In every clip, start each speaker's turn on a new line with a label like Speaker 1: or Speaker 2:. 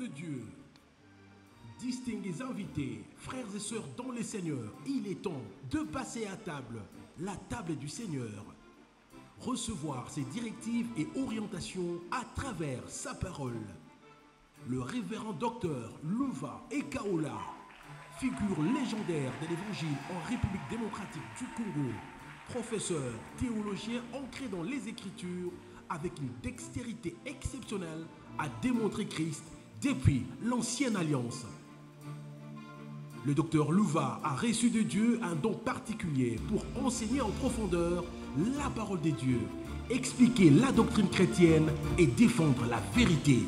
Speaker 1: de Dieu, distingués invités, frères et sœurs dans le Seigneur, il est temps de passer à table, la table du Seigneur. Recevoir ses directives et orientations à travers sa parole. Le révérend docteur Louva Ekaola, figure légendaire de l'évangile en République démocratique du Congo, professeur théologien ancré dans les Écritures, avec une dextérité exceptionnelle à démontrer Christ depuis l'Ancienne Alliance. Le docteur Louva a reçu de Dieu un don particulier pour enseigner en profondeur la parole de Dieu, expliquer la doctrine chrétienne et défendre la vérité.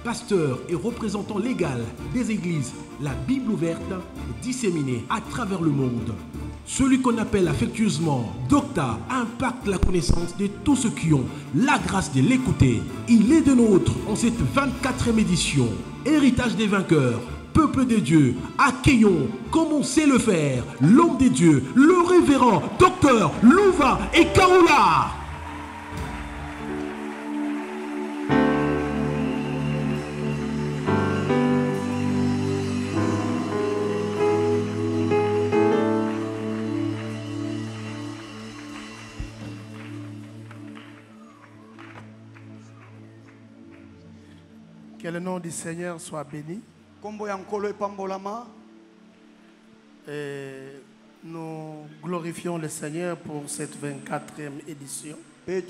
Speaker 1: Pasteur et représentant légal des églises, la Bible ouverte, disséminée à travers le monde. Celui qu'on appelle affectueusement Docta impacte la connaissance de tous ceux qui ont la grâce de l'écouter. Il est de nôtres en cette 24e édition. Héritage des vainqueurs, peuple de Dieu, accueillons, comme on sait le faire, l'homme de Dieu, le révérend docteur Louva Ekaola.
Speaker 2: Que le nom du Seigneur soit béni. Et nous glorifions le Seigneur pour cette 24e édition. Et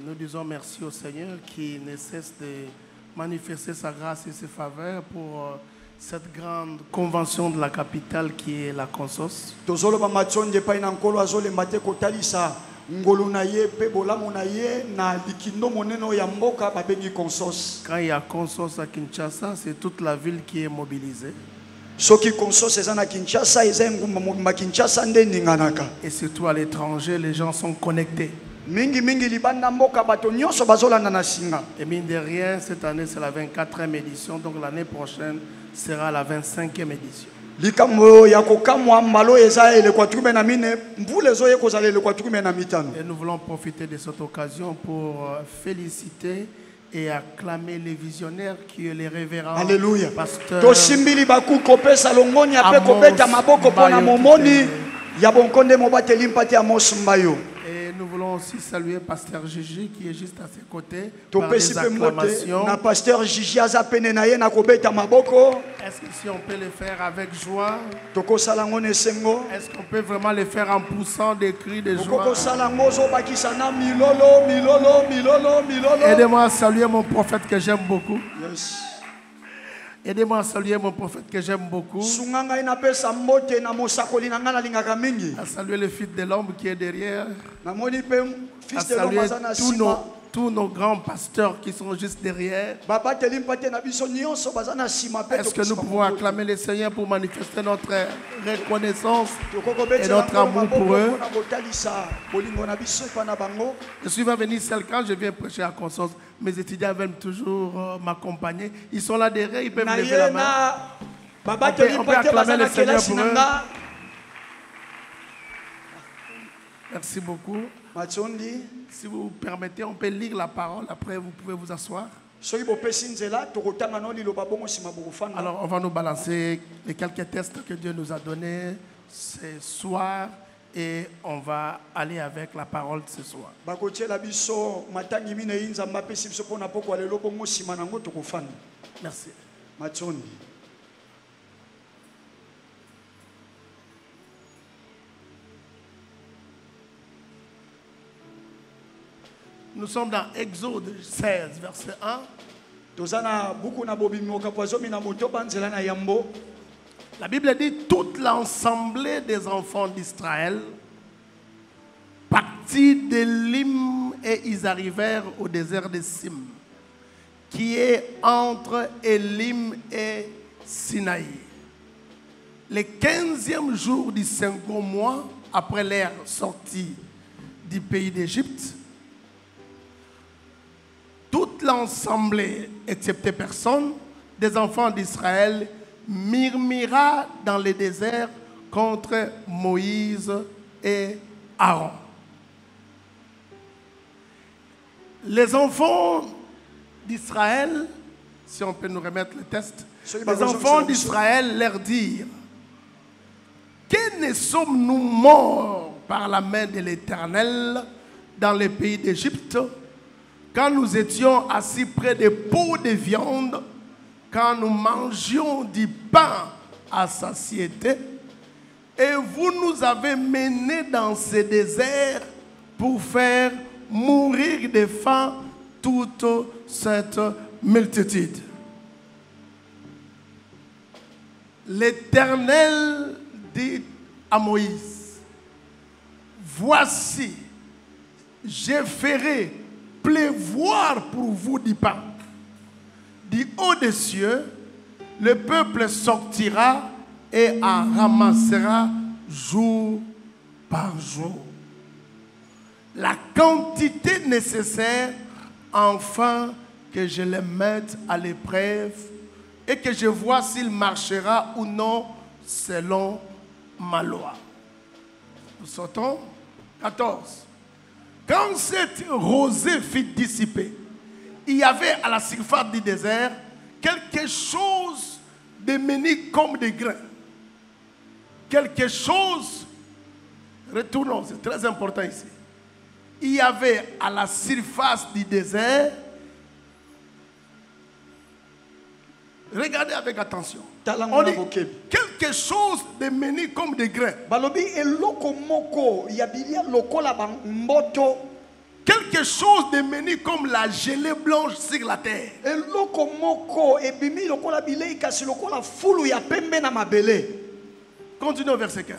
Speaker 2: nous disons merci au Seigneur qui ne cesse de manifester sa grâce et ses faveurs pour cette grande convention de la capitale qui est la Consos. Quand il y a Consos à Kinshasa, c'est toute la ville qui est mobilisée. Et surtout à l'étranger, les gens sont connectés. Et mine de rien, cette année c'est la 24e édition, donc l'année prochaine sera la 25e édition. Et nous voulons profiter de cette occasion pour féliciter et acclamer les visionnaires qui est les révérends.
Speaker 3: Alléluia.
Speaker 2: Pasteur et nous voulons aussi saluer Pasteur Gigi qui est juste à ses côtés par des acclamations. Est-ce que si on peut le faire avec joie? Est-ce qu'on peut vraiment le faire en poussant des cris de joie? Aidez-moi à saluer mon prophète que j'aime beaucoup.
Speaker 3: Yes.
Speaker 2: Aidez-moi à saluer mon prophète que j'aime beaucoup. À saluer le fils de l'homme qui est derrière. À saluer tous nos grands pasteurs qui sont juste derrière. Est-ce que nous pouvons acclamer le Seigneur pour manifester notre reconnaissance et notre amour pour eux? Je suis venu seul quand je viens prêcher à Consos. Mes étudiants veulent toujours m'accompagner. Ils sont là derrière, ils peuvent lever la main. On peut acclamer le Seigneur pour eux. Merci beaucoup. Si vous permettez, on peut lire la parole. Après, vous pouvez vous asseoir. Alors, on va nous balancer les quelques textes que Dieu nous a donnés ce soir. Et on va aller avec la parole ce soir. Merci. Nous sommes dans Exode 16, verset 1. La Bible dit toute l'assemblée des enfants d'Israël partit d'Élim et ils arrivèrent au désert de Sim, qui est entre Élim et Sinaï. Le 15e jour du 5e mois après leur sortie du pays d'Égypte, toute l'assemblée, excepté personne, des enfants d'Israël murmura dans le désert contre Moïse et Aaron. Les enfants d'Israël, si on peut nous remettre le test, les enfants d'Israël leur dirent: que ne sommes-nous morts par la main de l'Éternel dans le pays d'Égypte, quand nous étions assis près des pots de viande, quand nous mangions du pain à satiété, et vous nous avez menés dans ce désert pour faire mourir de faim toute cette multitude. L'Éternel dit à Moïse: voici, je ferai pleuvoir pour vous du pain. Du haut des cieux, le peuple sortira et en ramassera jour par jour la quantité nécessaire, afin que je les mette à l'épreuve et que je vois s'il marchera ou non selon ma loi. Nous sortons 14. Quand cette rosée fut dissipée, il y avait à la surface du désert quelque chose de menu comme des grains. Quelque chose, retournons, c'est très important ici. Il y avait à la surface du désert, regardez avec attention, on dit quelque chose de menu comme des grains. Quelque chose de menu comme la gelée blanche sur la terre. Continuons au verset 15.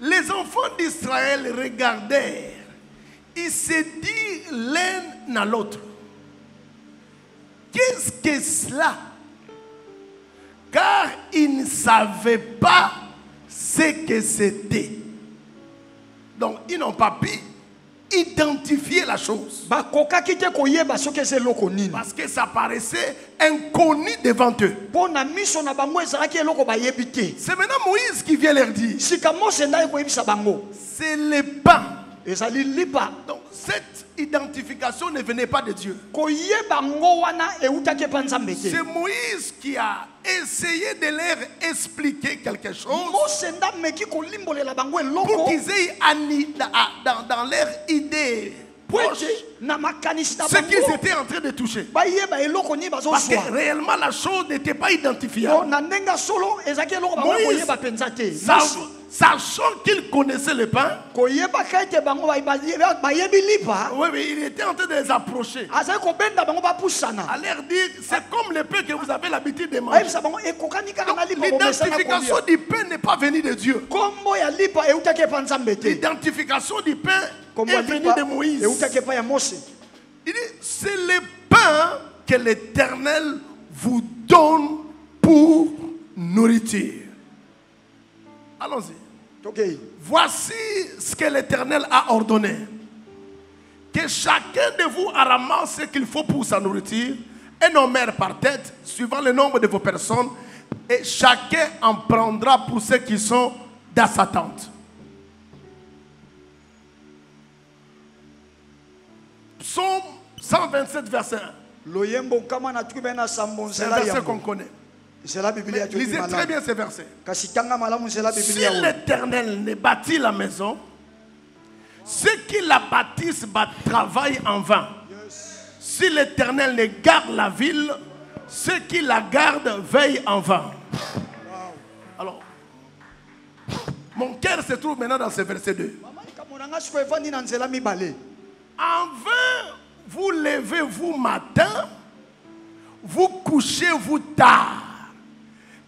Speaker 2: Les enfants d'Israël regardèrent. Ils se dirent l'un à l'autre: qu'est-ce que cela? Car ils ne savaient pas ce que c'était. Donc ils n'ont pas pu identifier la chose. Parce que ça paraissait inconnu devant eux. C'est maintenant Moïse qui vient leur dire: c'est le pain. Donc cette identification ne venait pas de Dieu. C'est Moïse qui a essayé de leur expliquer quelque chose pour qu'ils aient dans leur idée ce qu'ils étaient en train de toucher. Parce que réellement la chose n'était pas identifiable. Moïse, sachant qu'il connaissait le pain, oui, il était en train de les approcher. À leur dire: c'est comme le pain que vous avez l'habitude de manger. L'identification du pain n'est pas venue de Dieu. L'identification du pain est venue de Moïse. Il dit: c'est le pain que l'Éternel vous donne pour nourriture. Allons-y. Okay. Voici ce que l'Éternel a ordonné: que chacun de vous ramasse ce qu'il faut pour sa nourriture, un homère par tête, suivant le nombre de vos personnes, et chacun en prendra pour ceux qui sont dans sa tente. Psaume 127, verset 1. C'est un verset qu'on connaît. Lisez très bien ces versets. Si l'Éternel ne bâtit la maison, ceux qui la bâtissent travaillent en vain. Si l'Éternel ne garde la ville, ceux qui la gardent veillent en vain. Alors, mon cœur se trouve maintenant dans ce verset 2. En vain, vous levez-vous matin, vous couchez-vous tard,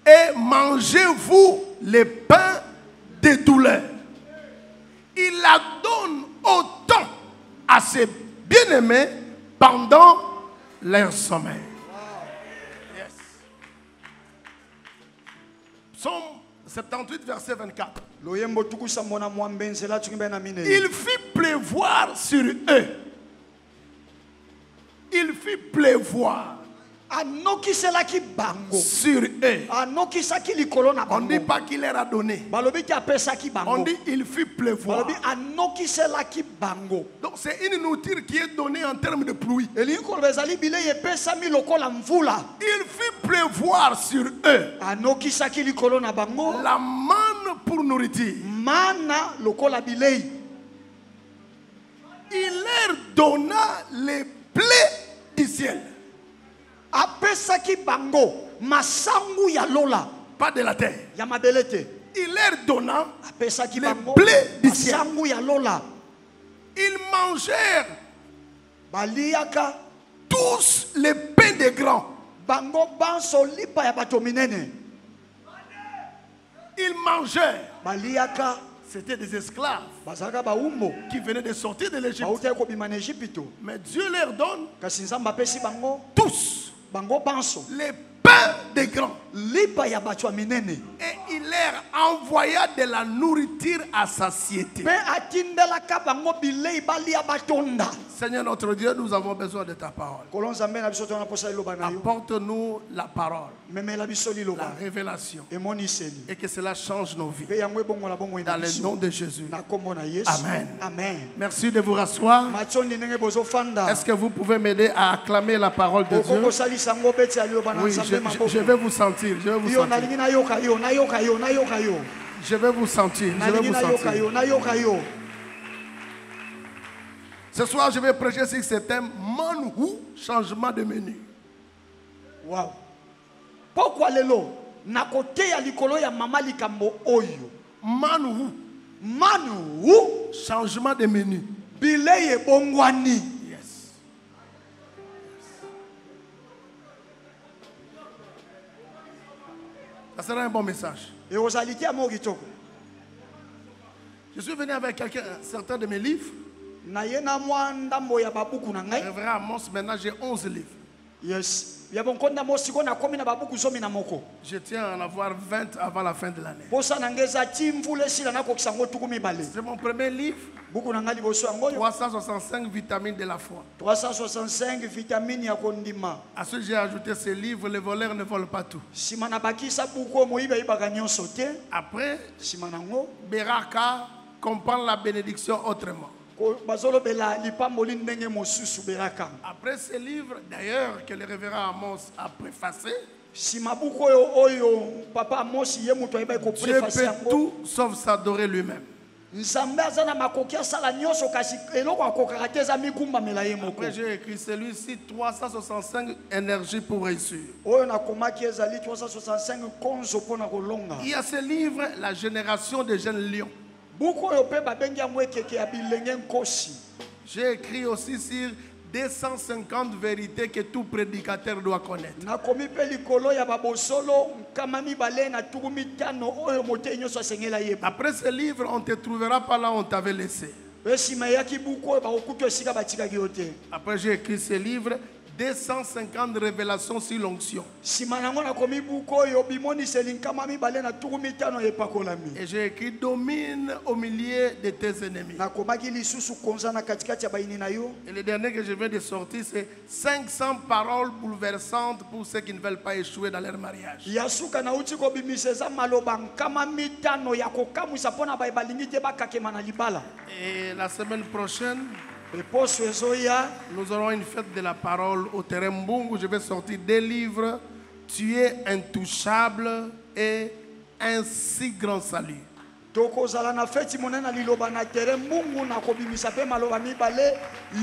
Speaker 2: et mangez-vous le pain de douleur. Il la donne autant à ses bien-aimés pendant leur sommeil. Yes. Psaume 78, verset 24. Il fit pleuvoir sur eux. Il fit pleuvoir.
Speaker 3: anokiselaki bango
Speaker 2: sur eux.
Speaker 3: anokisaki likolo na
Speaker 2: On ne dit
Speaker 3: bango
Speaker 2: pas qu'il leur a donné.
Speaker 3: balobi ti apesaki
Speaker 2: On
Speaker 3: bango
Speaker 2: dit il fit pleuvoir.
Speaker 3: balobi anokiselaki bango
Speaker 2: Donc c'est une nourriture qui est donnée en termes de pluie.
Speaker 3: elingi koloba ezali bilei epesami lokola mvula
Speaker 2: Il fit pleuvoir sur eux
Speaker 3: anokisaki likolo na bango
Speaker 2: la manne pour nourriture.
Speaker 3: mana lokola bilei
Speaker 2: Il leur donna les plaies du ciel.
Speaker 3: apesaki bango masangu ya lola
Speaker 2: Pas de la terre.
Speaker 3: ya mabele te
Speaker 2: Il leur donna
Speaker 3: apesaki
Speaker 2: les
Speaker 3: bango
Speaker 2: plaies du ciel.
Speaker 3: masangu ya lola
Speaker 2: Ils mangèrent
Speaker 3: baliaka
Speaker 2: tous les pains des grands.
Speaker 3: bango banso lipa ya bato minene
Speaker 2: Ils mangèrent.
Speaker 3: baliaka
Speaker 2: C'était des esclaves
Speaker 3: bazalaka baumbo
Speaker 2: qui venaient de sortir de l'Égypte.
Speaker 3: bautaki kobima na Ejipito
Speaker 2: Mais Dieu leur donne
Speaker 3: kasi nzambe apesi bango
Speaker 2: tous
Speaker 3: bango banso
Speaker 2: les pains des grands.
Speaker 3: lipa ya bato ya minene
Speaker 2: Et il leur envoya de la nourriture à satiété.
Speaker 3: mpe atindelaka bango bilei balia batonda
Speaker 2: Seigneur notre Dieu, nous avons besoin de ta parole.
Speaker 3: kolo nzambe na biso tona posa liloba na yo
Speaker 2: Apporte-nous la parole,
Speaker 3: memela biso
Speaker 2: la
Speaker 3: liloba
Speaker 2: révélation,
Speaker 3: emoniseli
Speaker 2: et que cela change nos vies.
Speaker 3: mpe yango ebongola bongo
Speaker 2: Dans
Speaker 3: na
Speaker 2: le
Speaker 3: biso
Speaker 2: nom de Jésus.
Speaker 3: na kombo na yesu
Speaker 2: Amen.
Speaker 3: amen
Speaker 2: Merci de vous rasseoir.
Speaker 3: mationdi ndenge bozofanda
Speaker 2: Est-ce que vous pouvez m'aider à acclamer la parole de Dieu?
Speaker 3: okokosalisa yango obeti ya liloba na
Speaker 2: Oui,
Speaker 3: nzambe
Speaker 2: je
Speaker 3: maboko
Speaker 2: vais vous sentir. Je vais vous
Speaker 3: yo
Speaker 2: sentir.
Speaker 3: nalingi nayoka yo nayoka yo nayoka yo
Speaker 2: Je vais vous sentir. Je vais
Speaker 3: nalingi
Speaker 2: vous
Speaker 3: nayoka
Speaker 2: sentir.
Speaker 3: yo nayoka yo
Speaker 2: Ce soir, je vais prêcher sur ce thème Manhou, changement de menu.
Speaker 3: wow pokwa lelo nakoteya likolo ya mama likambo oyo
Speaker 2: Manhou,
Speaker 3: manu
Speaker 2: changement de menu.
Speaker 3: bilei ebongwani
Speaker 2: Yes. Ça sera un bon message.
Speaker 3: ekozali te amo kitoko
Speaker 2: Je suis venu avec certains de mes livres.
Speaker 3: naye na mwa ndambo ya babuku na ngai
Speaker 2: Révérend Amos, maintenant j'ai 11 livres.
Speaker 3: yes ya bonkonda mo siko nakomi na babuku zomi na moko
Speaker 2: Je tiens à en avoir 20 avant la fin de l'année.
Speaker 3: posa na ngai eza ti mvula esila nakokisa yango tuku mibale
Speaker 2: C'est mon premier livre,
Speaker 3: buku na ngai liboso yango oyo
Speaker 2: 365 vitamines de la foi.
Speaker 3: 365 vitamine ya kondima
Speaker 2: À ce j'ai ajouté ce livre, Les voleurs ne volent pas tout.
Speaker 3: nsima na bakisa buku oyo moyibi ayibaka nyonso te
Speaker 2: Après,
Speaker 3: nsima nango
Speaker 2: Beraka comprend la bénédiction autrement.
Speaker 3: bazolobela lipamboli ndenge mosusu belaka
Speaker 2: Après ce livre, d'ailleurs, que le révérend Amos a préfacé,
Speaker 3: nsima buku oyo papa amosi ye moto ayibaki
Speaker 2: Dieu
Speaker 3: koprefasi
Speaker 2: peut
Speaker 3: yango
Speaker 2: tout sauf s'adorer lui-même.
Speaker 3: nzambe aza na makoki asala nyonso kasi eloko akokaka te eza mikumbamela ye moko
Speaker 2: Après, j'ai écrit celui-ci, 365 énergies pour réussir.
Speaker 3: oyo nakomaki ezali 365 konzo mpona kolonga
Speaker 2: Il y a ce livre, La génération des jeunes lions.
Speaker 3: buku oyo mpe babengi yango ekeke ya bilenge nkosi
Speaker 2: J'ai écrit aussi sur 250 vérités que tout prédicateur doit connaître.
Speaker 3: nakomi mpe likolo ya babosolo nkama mibale na tuku mitano oyo motei nyonso asengeli ayeba
Speaker 2: Après ce livre, on ne te trouvera pas là où on t'avait laissé.
Speaker 3: mpe nsima eyaki buku oyo bakokuta esika batikaki yo te
Speaker 2: Après, j'ai écrit ce livre, 250 révélations sur l'onction.
Speaker 3: nsima nango nakomi buku oyo bimoniseli nkama mibale na tuku mitano ya epakolami
Speaker 2: Et j'ai écrit domine au milieu de tes ennemis.
Speaker 3: nakomaki lisusu konza na katikati ya bayini na yo
Speaker 2: Et le dernier que je viens de sortir, c'est 500 paroles bouleversantes pour ceux qui ne veulent pas échouer dans leur mariage.
Speaker 3: ya suka nauti kobimisa eza maloba nkama mitano ya kokamwisa mpona baye balingi te bakakema na libala
Speaker 2: Et la semaine prochaine,
Speaker 3: eposo ezoya
Speaker 2: nous aurons une fête de la parole au terrain Mbungu. Je vais sortir 2 livres, Tu es intouchable et Un si grand salut.
Speaker 3: tokozala na feti monene na liloba na tere mungu na kobimisa mpe maloba mibale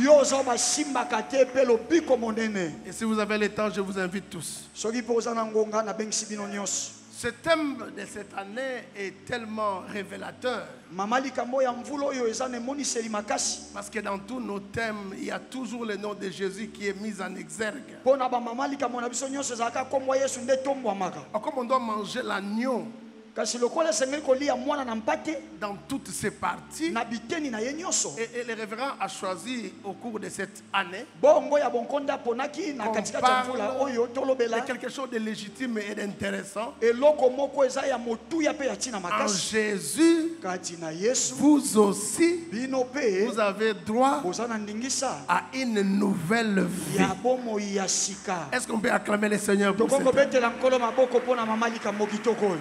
Speaker 3: yo oza basimbaka te mpe lobiko monene
Speaker 2: Et si vous avez le temps, je vous invite tous.
Speaker 3: soki mpe oza na ngonga nabengisi bino nyonso
Speaker 2: Ce thème de cette année est tellement révélateur.
Speaker 3: mama likambo ya mvula oyo eza na emoniseli makasi
Speaker 2: Parce que dans tous nos thèmes, il y a toujours le nom de Jésus qui est mis en exergue.
Speaker 3: mpo na bamama likambo na biso nyonso ezalaka nkombo ya yesu nde tombwamaka
Speaker 2: Comme on doit manger l'agneau,
Speaker 3: kasi lokola esengeli kolia mwana na mpate
Speaker 2: dans toutes ses parties.
Speaker 3: na biteni na ye nyonso.
Speaker 2: Et le révérend a choisi au cours de cette année
Speaker 3: Bongo ya bonkonda ponaki na
Speaker 2: qu'on
Speaker 3: katikati ya mvula oyo
Speaker 2: parle
Speaker 3: tolobela
Speaker 2: de quelque chose de légitime et d'intéressant.
Speaker 3: eloko moko eza ya motuya pe ya ntina
Speaker 2: En
Speaker 3: makasi.
Speaker 2: Jésus,
Speaker 3: Kati na Yesu
Speaker 2: vous aussi,
Speaker 3: bino pe
Speaker 2: vous avez droit
Speaker 3: boza na ndingisa
Speaker 2: à une nouvelle vie.
Speaker 3: ya bomoi ya sika.
Speaker 2: Est-ce qu'on peut acclamer le Seigneur pour
Speaker 3: Tokongo
Speaker 2: ça?
Speaker 3: betela nkolo maboko pona mama likambo kitoko oyo.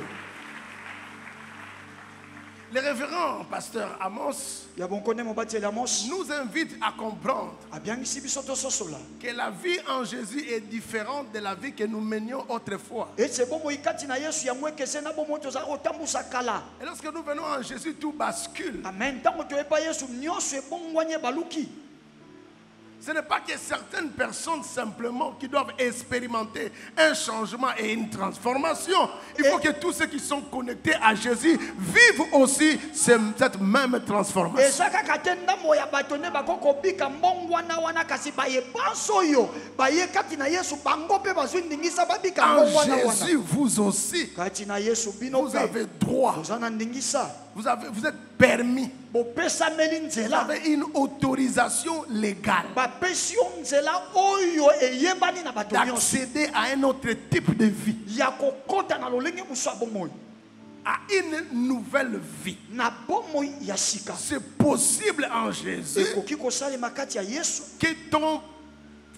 Speaker 2: Le révérend pasteur Amos
Speaker 3: Ya bonkonde mobateli Amos
Speaker 2: nous invite à comprendre
Speaker 3: abiangisi biso tososola
Speaker 2: que la vie en Jésus est différente de la vie que nous menions autrefois.
Speaker 3: ete bomoi kati na Yesu ya mwekese na bomoi tozala kotambusa kala.
Speaker 2: Et lorsque nous venons en Jésus, tout bascule.
Speaker 3: Amen. Ntango toyeba Yesu nyonso ebongwani baluki.
Speaker 2: Ce n'est pas que certaines personnes simplement qui doivent expérimenter un changement et une transformation. Il faut que tous ceux qui sont connectés à Jésus vivent aussi cette même transformation.
Speaker 3: Eza kaka te ndambo ya bato nde bakokobika mbongwana wana kasi baye banso oyo baye kati na Yesu bango mpe bazwi ndingisa babika
Speaker 2: En
Speaker 3: mbongwana wana.
Speaker 2: Jésus, vous aussi,
Speaker 3: Kati na Yesu bino
Speaker 2: vous
Speaker 3: mpe
Speaker 2: avez droit.
Speaker 3: boza na ndingisa
Speaker 2: Vous êtes permis.
Speaker 3: bopesameli
Speaker 2: Vous
Speaker 3: nzela
Speaker 2: avez une autorisation légale
Speaker 3: bapesi yo nzela oyo eyebani na bato nyonso
Speaker 2: d'accéder à un autre type de vie,
Speaker 3: ya kokota na lolenge mosu ya bomoi
Speaker 2: à une nouvelle vie.
Speaker 3: na bomoi ya sika.
Speaker 2: C'est possible en Jésus
Speaker 3: Ekoki kosalema kati ya Yesu
Speaker 2: que ton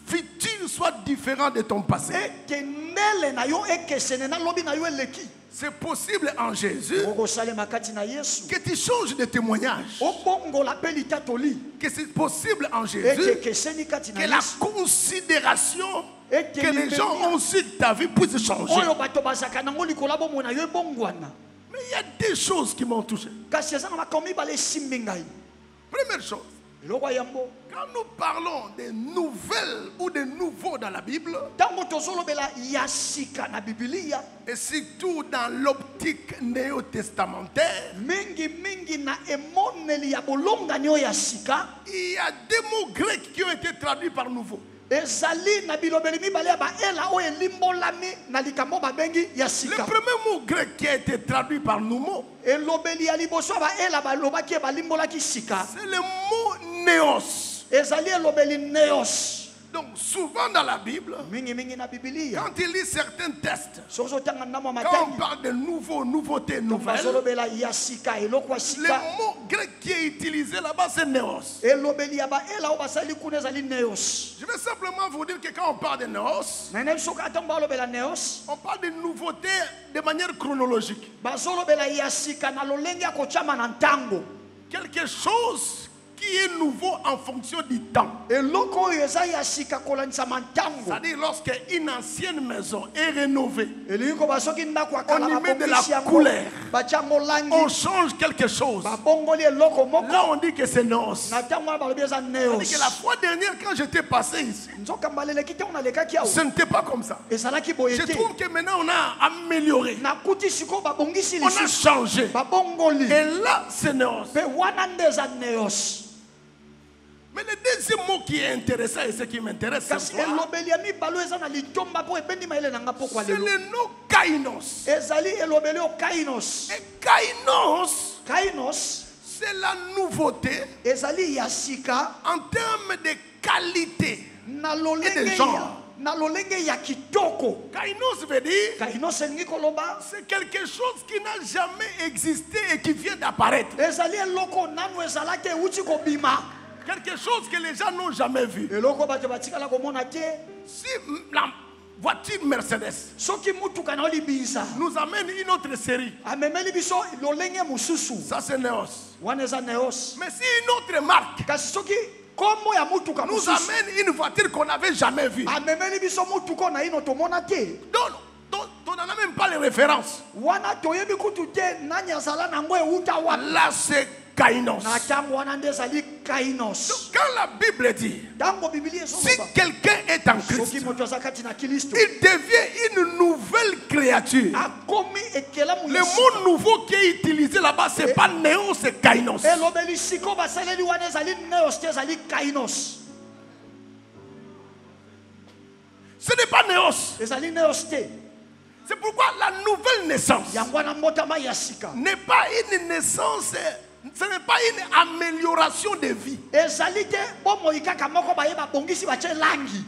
Speaker 2: futur soit différent de ton passé.
Speaker 3: ekendele na yo ekesene na lobi na yo eleki.
Speaker 2: C'est possible en Jésus
Speaker 3: Okosalema kati na Yesu
Speaker 2: que tu changes de témoignage.
Speaker 3: obongola mpe litatoli
Speaker 2: Que c'est possible en Jésus
Speaker 3: ekekeseni kati na
Speaker 2: que la
Speaker 3: Yesu
Speaker 2: considération que les gens ont sur ta vie puisse changer.
Speaker 3: oyo bato bazaka nango likolo bomoi na yo ebongwana.
Speaker 2: Mais il y a des choses qui m'ont touché.
Speaker 3: Kasi eza na makambo mibale esimbi ngai.
Speaker 2: Première chose,
Speaker 3: Eloko ya yambo
Speaker 2: quand nous parlons de nouvelles ou de nouveaux dans la Bible,
Speaker 3: ntango tozolobela ya sika na bibilia
Speaker 2: et surtout dans l'optique néo-testamentaire,
Speaker 3: mingi na emoneli ya bolongani oyo ya sika
Speaker 2: il y a des mots grecs qui ont été traduits par nouveau.
Speaker 3: ezali na bilobeli mibale ya baela oyo elimbolami na likambo babengi ya
Speaker 2: Le
Speaker 3: sika.
Speaker 2: premier mot grec qui a été traduit par nouveau,
Speaker 3: elobeli ya liboso ya baela balobaki balimbolaki sika
Speaker 2: c'est le mot néos.
Speaker 3: ezali elobeli neos.
Speaker 2: Donc souvent dans la Bible,
Speaker 3: mingi na bibilia
Speaker 2: quand il lit certains textes,
Speaker 3: soki ozotanga ndambo ya
Speaker 2: quand on
Speaker 3: matangi
Speaker 2: parle de nouveauté, nouvelle,
Speaker 3: bazolobela ya sika eloko ya
Speaker 2: le
Speaker 3: sika
Speaker 2: mot grec qui est utilisé là-bas, c'est néos.
Speaker 3: elobeli ya baela oyo basali kuna ezali neos.
Speaker 2: Je vais simplement vous dire que quand on parle de néos,
Speaker 3: nayebi soki ata balobela neos
Speaker 2: on parle de nouveauté de manière chronologique.
Speaker 3: bazolobela ya sika na lolenge ya kotyama na ntango.
Speaker 2: Quelque chose qui est nouveau en fonction du temps.
Speaker 3: eloko oyo eza ya sika kolandisama ntango.
Speaker 2: C'est-à-dire lorsque une ancienne maison est rénovée,
Speaker 3: elingi koba soki ndako ya
Speaker 2: on
Speaker 3: kala
Speaker 2: y met de la
Speaker 3: babongisi yango
Speaker 2: couleur,
Speaker 3: batya yango
Speaker 2: on
Speaker 3: langi
Speaker 2: change quelque chose.
Speaker 3: babongoli eloko moko
Speaker 2: Là, on dit que c'est néos.
Speaker 3: na ntango wana balobi eza
Speaker 2: C'est-à-dire que la
Speaker 3: neos.
Speaker 2: fois dernière, quand j'étais passé ici,
Speaker 3: nzokamba leleki te nalekaki awo
Speaker 2: ce n'était pas comme ça.
Speaker 3: ezalaki boye
Speaker 2: Je
Speaker 3: te.
Speaker 2: trouve que maintenant, on a amélioré.
Speaker 3: nakuti sikoyo babongisi
Speaker 2: On a
Speaker 3: lisusu
Speaker 2: changé.
Speaker 3: babongoli
Speaker 2: Et là, c'est néos.
Speaker 3: mpe wana nde eza neos.
Speaker 2: Mais le deuxième mot qui est intéressant et ce qui m'intéresse,
Speaker 3: kasi elobeli ya mibalo eza na litomba mpo ebendi mayele na nga pokwa
Speaker 2: c'est
Speaker 3: lelo
Speaker 2: le nom kainos.
Speaker 3: ezali elobeli oyo kainos.
Speaker 2: Et kainos,
Speaker 3: kainos
Speaker 2: c'est la nouveauté
Speaker 3: ezali ya sika
Speaker 2: en termes de qualité.
Speaker 3: na
Speaker 2: Et de
Speaker 3: lolenge
Speaker 2: genre.
Speaker 3: ya na lolenge ya kitoko.
Speaker 2: Kainos veut dire
Speaker 3: kainos elingi koloba
Speaker 2: c'est quelque chose qui n'a jamais existé et qui vient d'apparaître.
Speaker 3: ezali eloko nanu ezalaki euti kobima.
Speaker 2: Quelque chose que les gens n'ont jamais vu.
Speaker 3: eloko bato batikala komona te.
Speaker 2: Si la voiture Mercedes
Speaker 3: soki mutuka na yo libisa
Speaker 2: nous amène une autre série,
Speaker 3: amemeli biso lolenge mosusu
Speaker 2: ça c'est néos.
Speaker 3: wana eza neos.
Speaker 2: Mais si une autre marque
Speaker 3: kasi soki kombo ya mutuka
Speaker 2: nous
Speaker 3: mosusu
Speaker 2: amène une voiture qu'on n'avait jamais vue,
Speaker 3: amemeli biso mutuka oyo na ino tomona te
Speaker 2: donc on n'en a même pas les références.
Speaker 3: wana toyebi kutu te nani azala nango euta wapi.
Speaker 2: Là c'est kainos.
Speaker 3: na ntango wana nde ezali kainos.
Speaker 2: Quand la Bible dit,
Speaker 3: ntango bibili
Speaker 2: si
Speaker 3: ezoloba
Speaker 2: quelqu'un est en
Speaker 3: soki
Speaker 2: Christ,
Speaker 3: moto aza kati na kristo
Speaker 2: il devient une nouvelle créature.
Speaker 3: akomi ekelamu
Speaker 2: Le
Speaker 3: ya sika.
Speaker 2: mot nouveau qui est utilisé là-bas, c'est pas néo, c'est kainos.
Speaker 3: elobeli siko basaleli wana ezali neos te ezali kainos.
Speaker 2: Ce n'est pas néos.
Speaker 3: ezali neos te.
Speaker 2: C'est pourquoi la nouvelle naissance
Speaker 3: yango wana mbotama ya sika
Speaker 2: n'est pas une naissance, ce n'est pas une amélioration de vie.
Speaker 3: ezali te bomoi kaka moko bayeba bongisi batie langi.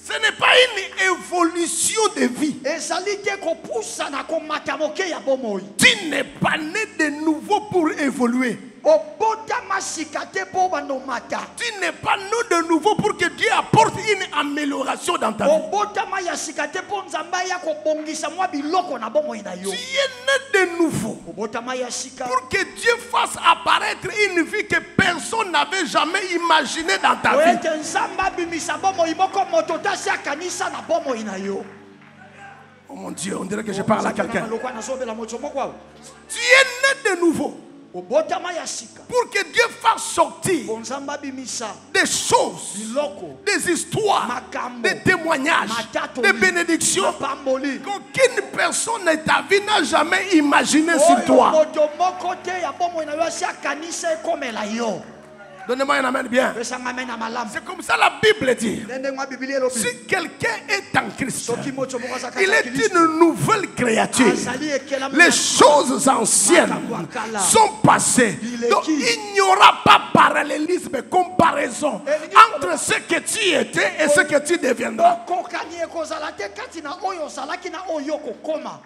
Speaker 2: Ce n'est pas une évolution de vie.
Speaker 3: ezali te kopusa na komata moke ya bomoi.
Speaker 2: Tu n'es pas né de nouveau pour évoluer.
Speaker 3: obotama sika te po banomata.
Speaker 2: Tu n'es pas né de nouveau pour que Dieu apporte une amélioration dans ta vie.
Speaker 3: obotama ya sika te po nzamba ya kobongisa mwa biloko na bomoi na yo.
Speaker 2: Tu es né de nouveau
Speaker 3: obotama ya sika
Speaker 2: pour que Dieu fasse apparaître une vie que personne n'avait jamais imaginée dans ta vie.
Speaker 3: ete nzamba bimisa bomoi moko moto tasi akanisa na bomoi na yo.
Speaker 2: Oh mon Dieu, on dirait que je parle à quelqu'un. Tu es né de nouveau
Speaker 3: obotama ya sika
Speaker 2: pour que Dieu fasse sortir
Speaker 3: nzamba bimisa
Speaker 2: des choses,
Speaker 3: biloko
Speaker 2: des histoires,
Speaker 3: makambo
Speaker 2: des témoignages,
Speaker 3: matatoli,
Speaker 2: des bénédictions
Speaker 3: mapamboli
Speaker 2: qu'aucune personne de ta vie n'a jamais imaginé sur toi.
Speaker 3: moto moko te ya bomoi na yo asi akanisa ekomela yo.
Speaker 2: Donnez-moi un amen bien.
Speaker 3: pesanga mena malamu.
Speaker 2: C'est comme ça la Bible dit.
Speaker 3: ndenge mwa biblia elobi
Speaker 2: Si quelqu'un est en Christ,
Speaker 3: soki moto moko aza kati
Speaker 2: il
Speaker 3: ya
Speaker 2: est
Speaker 3: Kristo,
Speaker 2: une nouvelle créature.
Speaker 3: azali ekelami
Speaker 2: Les
Speaker 3: na
Speaker 2: choses anciennes sont passées. Donc il n'y aura pas parallélisme, comparaison entre ce que tu étais et ce que tu deviendras.
Speaker 3: okokani ekozala te kati na oyo ozalaki na oyo okokoma.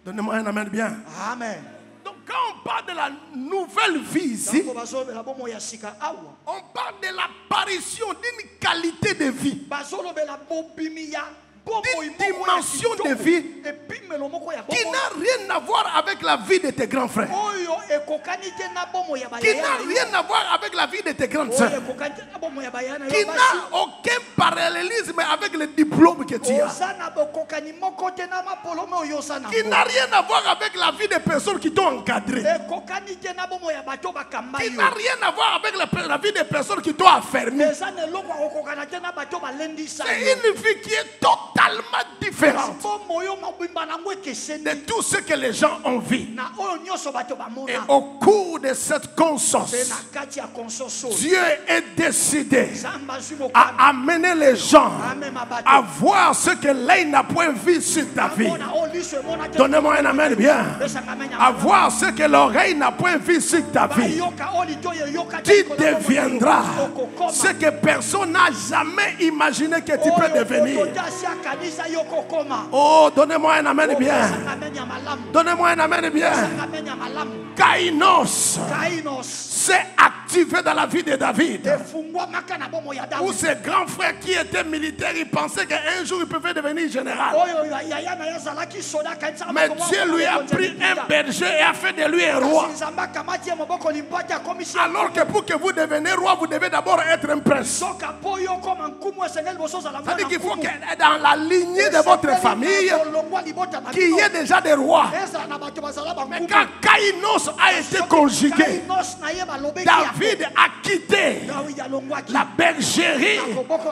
Speaker 2: Donnez-moi un amen bien.
Speaker 3: Amen.
Speaker 2: Donc quand on parle de la nouvelle vie ici,
Speaker 3: Tango bazolobela bomoi ya sika awa
Speaker 2: on parle de l'apparition d'une qualité de vie,
Speaker 3: bazolobela bobimi ya bomoi
Speaker 2: d'une
Speaker 3: moko ya
Speaker 2: dimension de
Speaker 3: kitoko.
Speaker 2: vie
Speaker 3: epimelo moko ya
Speaker 2: qui
Speaker 3: bomoi
Speaker 2: n'a rien à voir avec la vie de tes grands frères,
Speaker 3: oyo ekokani te na bomoi ya
Speaker 2: qui
Speaker 3: bayaya
Speaker 2: n'a
Speaker 3: na yo.
Speaker 2: rien à voir avec la vie de tes grandes
Speaker 3: oyo
Speaker 2: sœurs,
Speaker 3: ekokani te na bomoi ya bayaya na yo
Speaker 2: qui
Speaker 3: basi.
Speaker 2: n'a aucun parallélisme avec le diplôme que tu as,
Speaker 3: oza na bokokani moko te na mapolome oyo oza
Speaker 2: qui
Speaker 3: nango.
Speaker 2: n'a rien à voir avec la vie des personnes qui t'ont encadré,
Speaker 3: ekokani te na bomoi ya bato bakamba
Speaker 2: qui
Speaker 3: yo.
Speaker 2: n'a rien à voir avec la vie des personnes qui t'ont affermi.
Speaker 3: eza na eloko akokokana te na bato balendisa
Speaker 2: C'est
Speaker 3: yo.
Speaker 2: une vie qui est totalement différente
Speaker 3: bomoi oyo mobimba nango ekeseni
Speaker 2: de tout ce que les gens ont vu.
Speaker 3: na oyo nyonso bato
Speaker 2: Et
Speaker 3: bamona.
Speaker 2: au cours de cette
Speaker 3: mpe
Speaker 2: conscience,
Speaker 3: na kati ya konsoso
Speaker 2: Dieu est décidé
Speaker 3: nzambe azwi mokano
Speaker 2: à amener les gens
Speaker 3: amema bato
Speaker 2: à voir ce que l'œil n'a point vu sur ta vie.
Speaker 3: amona oyo liso emona te.
Speaker 2: Donnez-moi un amen bien.
Speaker 3: pesanga amenya
Speaker 2: À voir ce que l'oreille n'a point vu sur ta vie.
Speaker 3: bayoka oyo litoyi eyoka te
Speaker 2: Tu
Speaker 3: likolo ya bomoi
Speaker 2: deviendras
Speaker 3: okokoma.
Speaker 2: ce que personne n'a jamais imaginé que tu peux
Speaker 3: oyo
Speaker 2: devenir.
Speaker 3: moto te asi akanisa yo okokoma.
Speaker 2: Oh, donnez-moi un amen bien.
Speaker 3: pesanga amenya malamu.
Speaker 2: Donnez-moi un amen bien.
Speaker 3: pesanga amenya malamu.
Speaker 2: Kainos
Speaker 3: kainos
Speaker 2: s'est activé dans la vie de David.
Speaker 3: efungwamaka na bomoi ya
Speaker 2: Où
Speaker 3: Davidi.
Speaker 2: ses grands frères qui étaient militaires, ils pensaient qu'un jour ils pouvaient devenir général.
Speaker 3: oyo yaya na ye azalaki soda akanisaka
Speaker 2: Mais
Speaker 3: moko
Speaker 2: Dieu lui a pris un berger et a fait de lui un roi.
Speaker 3: kasi nzambe akamati ye moboko limpati akomisi
Speaker 2: Alors que pour que vous deveniez roi, vous devez d'abord être un prince.
Speaker 3: soka mpo yo okoma nkumu esengeli liboso ozala mwana
Speaker 2: C'est-à-dire qu'il faut
Speaker 3: nkumu.
Speaker 2: que dans la lignée de votre famille,
Speaker 3: kolongwa libota na
Speaker 2: qu'il y ait
Speaker 3: bino.
Speaker 2: déjà des rois.
Speaker 3: ezala na bato bazala
Speaker 2: Mais
Speaker 3: bankumu.
Speaker 2: quand Kainos a été conjugué,
Speaker 3: Kainos na ye balobeki
Speaker 2: David a quitté
Speaker 3: David alongwaki
Speaker 2: la bergerie